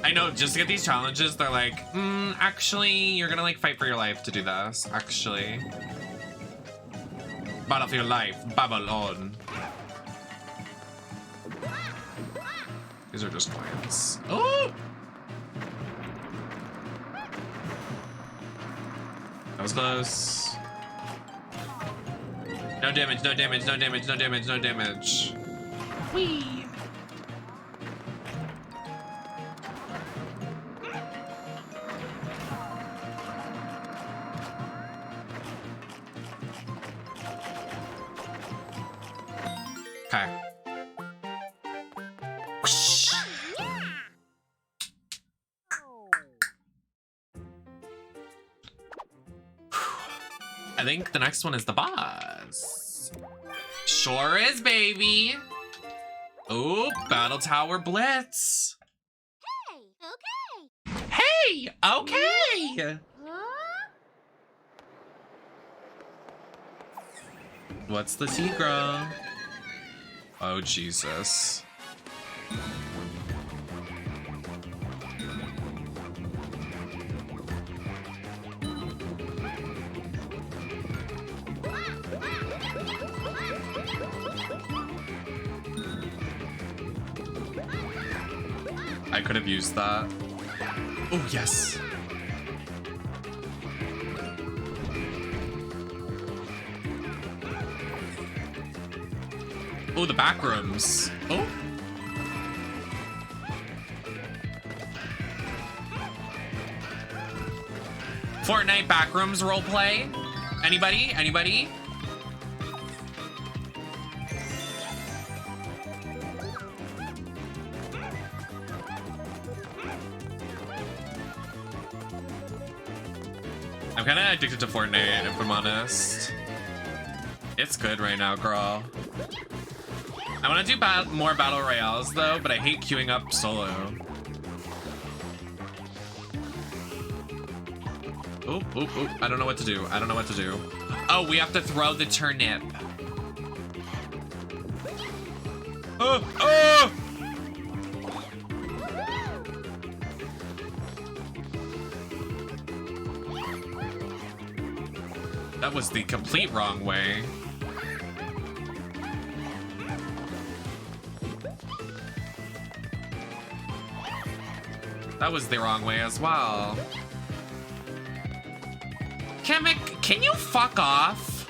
I know, just to get these challenges, they're like, actually, you're gonna like fight for your life to do this, actually. Battle for your life, Babylon. These are just coins. Oh! That was close. No damage, no damage, no damage, no damage, no damage. Whee! Okay. Whoosh. I think the next one is the boss. Sure is, baby. Oh, Battle Tower Blitz. Hey, okay. Hey, okay. Huh? What's the secret? Oh, Jesus. I could have used that. Oh, yes. Oh, the back rooms. Oh. Fortnite backrooms roleplay. Anybody? Anybody? I'm kind of addicted to Fortnite, if I'm honest. It's good right now, girl. I want to do more battle royales though, but I hate queuing up solo. Oop, oop, oop. I don't know what to do. I don't know what to do. Oh, we have to throw the turnip. Oh, oh! That was the complete wrong way. That was the wrong way as well. Kamek, can you fuck off?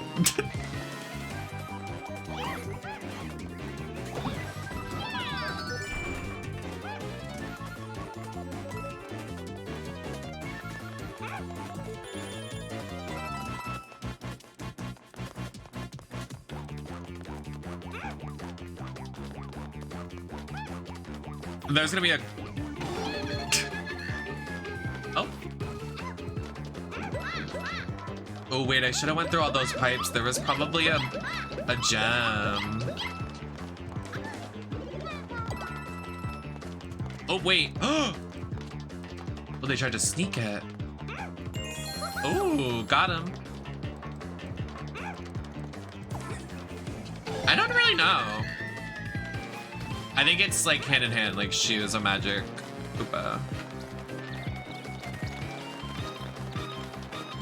There's gonna be a... Oh. Oh, wait, I should have went through all those pipes. There was probably a gem. Oh, wait. Oh, they tried to sneak it. Oh, got him. I don't really know. I think it's like hand in hand, like she was a magic Koopa.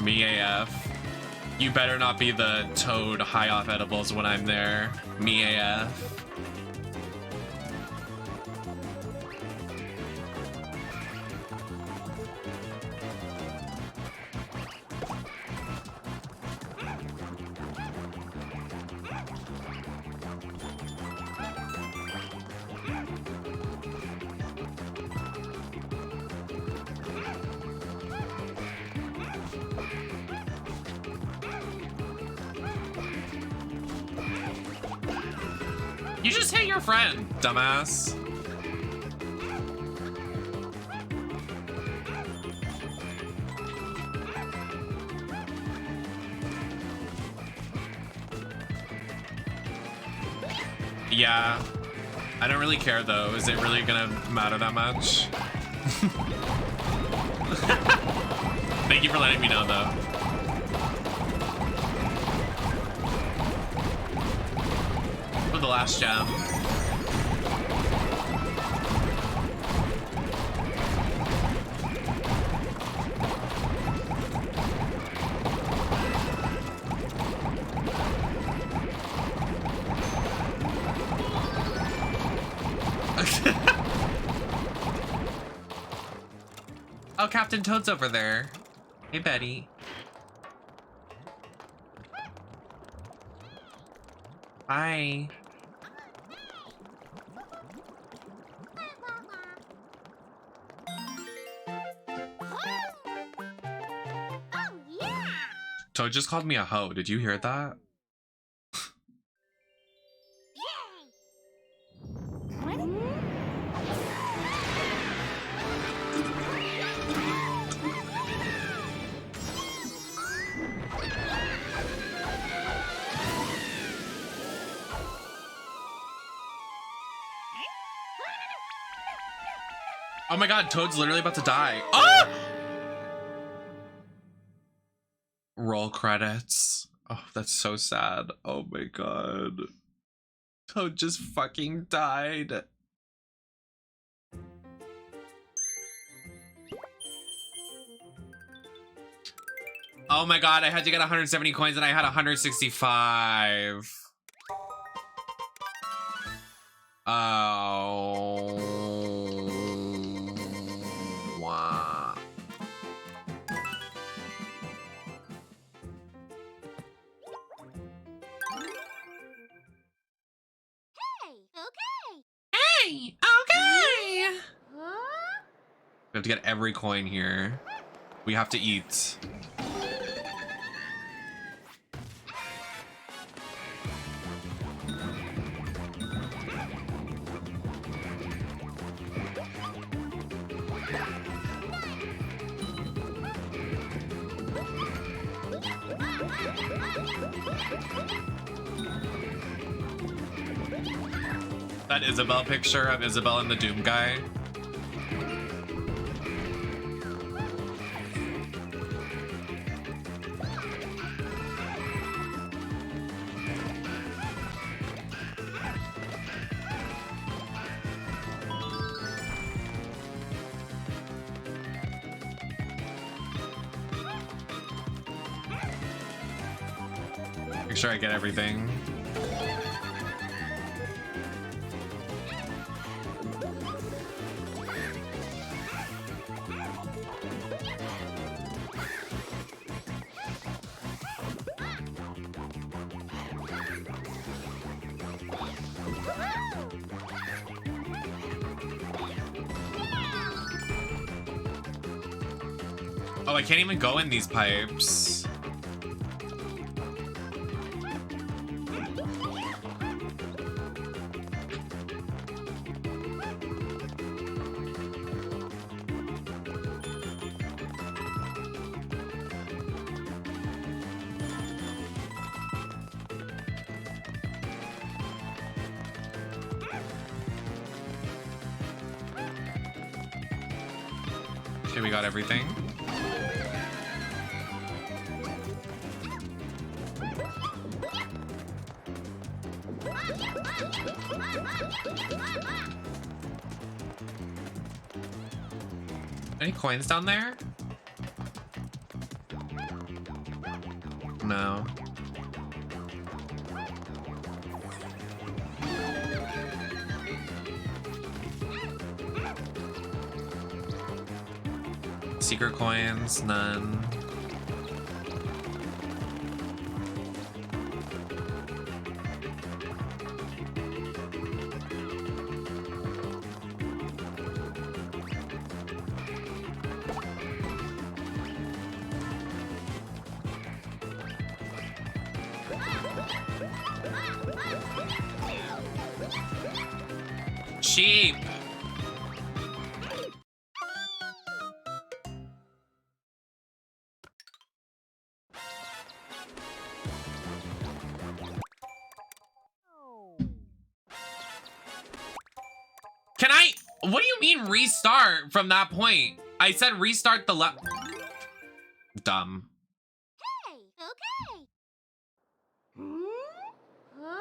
Me AF. You better not be the Toad high off edibles when I'm there. Me AF. You just hit your friend, dumbass. Yeah. I don't really care though. Is it really gonna matter that much? Thank you for letting me know though. For the last gem. Oh, Captain Toad's over there. Hey, Betty. Hi. Oh, yeah! Toad just called me a hoe. Did you hear that? Oh my god, Toad's literally about to die. Ah! Roll credits. Oh, that's so sad. Oh my god. Toad just fucking died. Oh my god, I had to get 170 coins and I had 165. Oh. Wow. Hey, okay! Hey, okay. Huh? We have to get every coin here. We have to eat. That Isabelle picture of Isabelle and the Doom guy. Make sure I get everything. Oh, I can't even go in these pipes. Okay, we got everything. Any coins down there? No. Secret coins, none. Sheep. Can I? What do you mean restart from that point? I said restart the left. Dumb. Hey, okay. Hmm? Huh?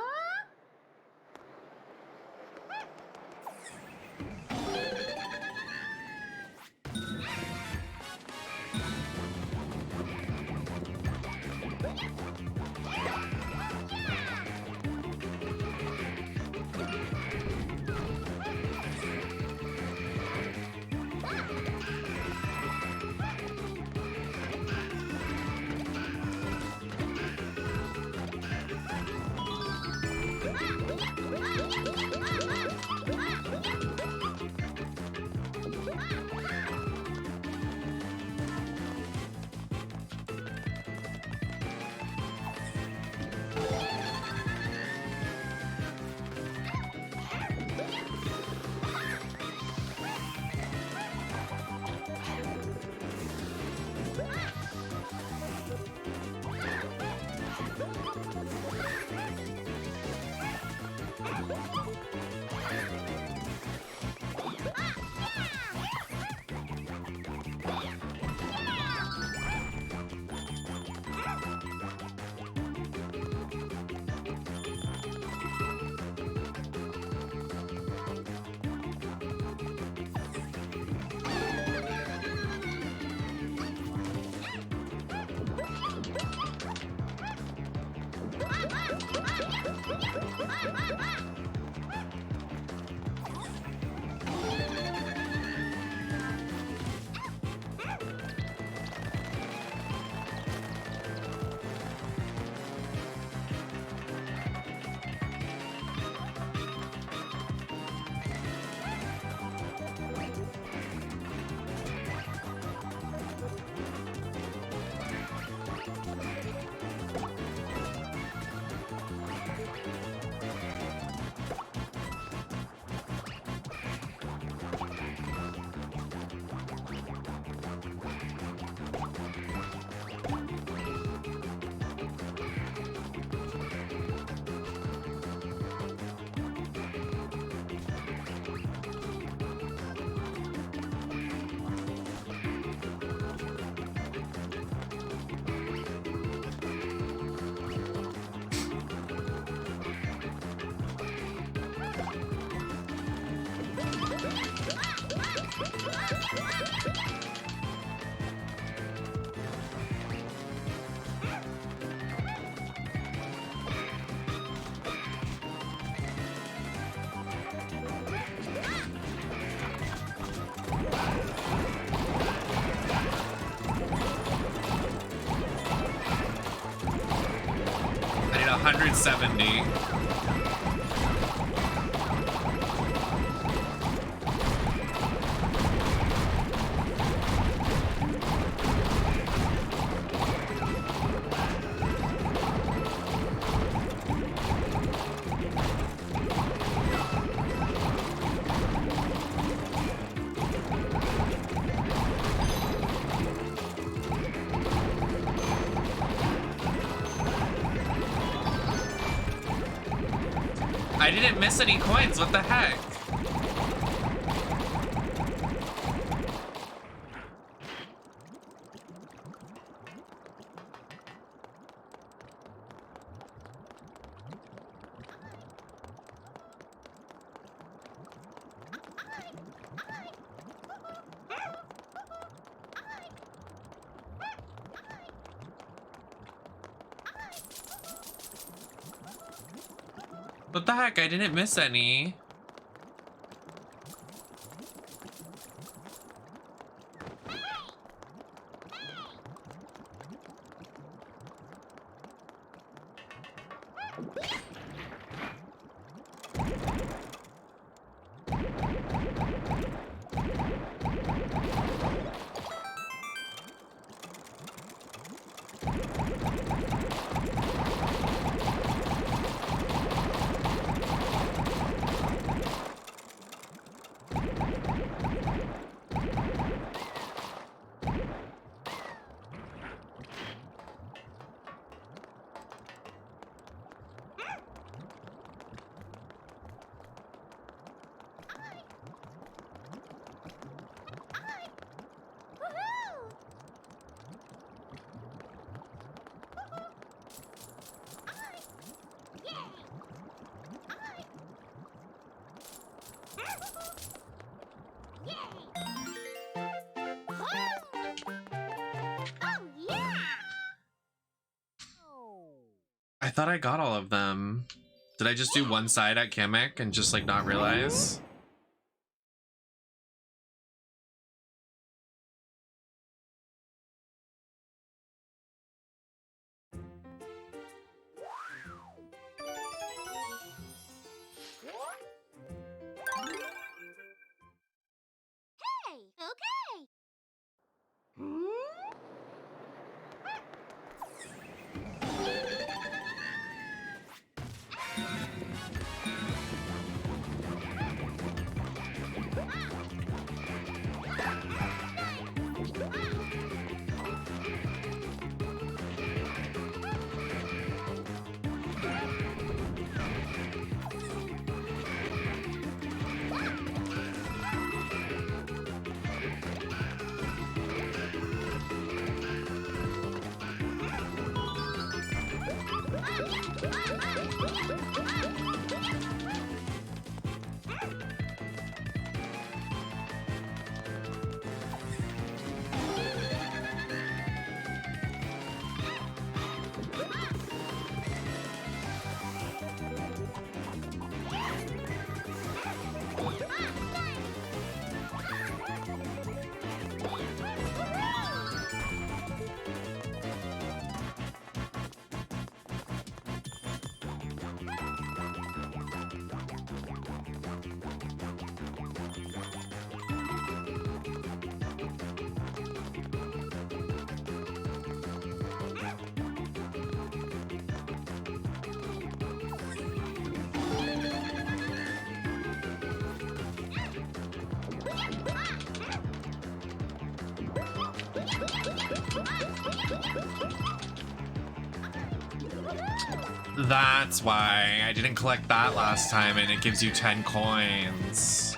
I need 170. I didn't miss any coins, what the heck? What the heck? I didn't miss any. I thought I got all of them. Did I just do one side at Kamek and just like not realize? Hey, okay. That's why I didn't collect that last time and it gives you 10 coins.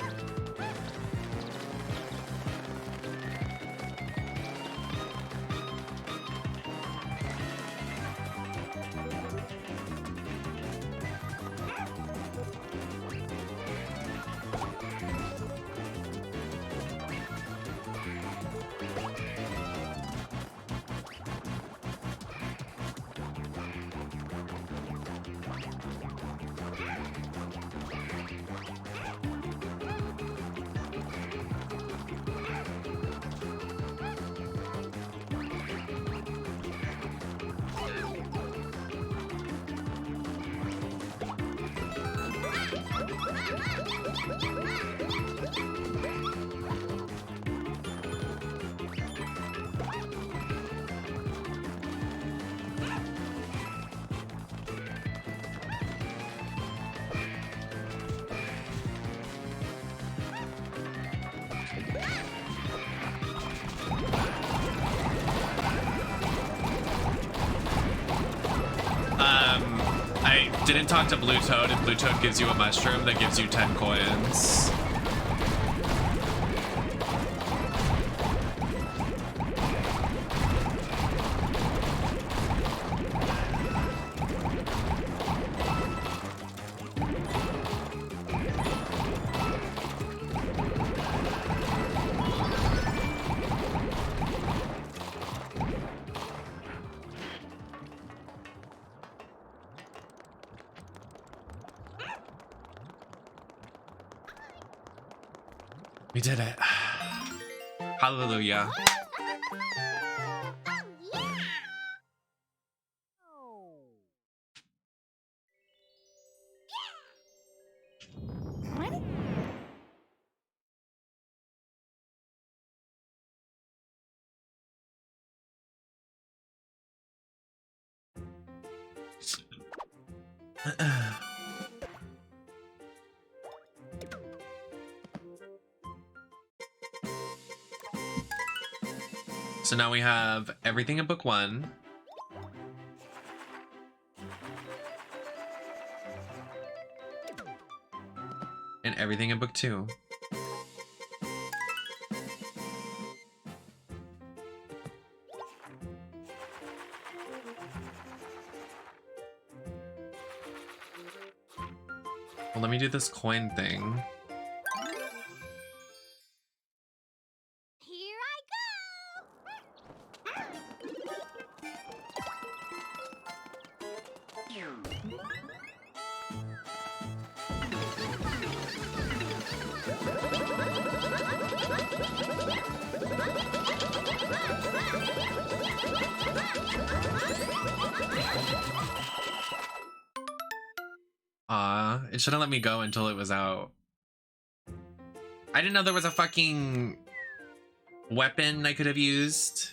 I didn't talk to Blue Toad, and Blue Toad gives you a mushroom that gives you 10 coins. We did it. Hallelujah. So now we have everything in book 1. And everything in book 2. Well, let me do this coin thing. Here I It shouldn't let me go until it was out. I didn't know there was a fucking weapon I could have used.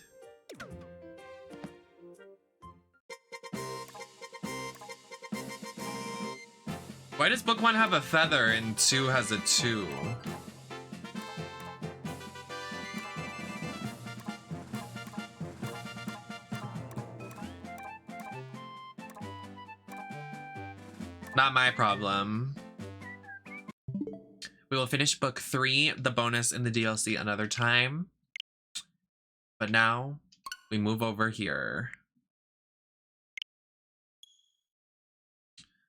Why does book 1 have a feather and 2 has a 2? Not my problem. We will finish book 3, the bonus and the DLC another time. But now we move over here.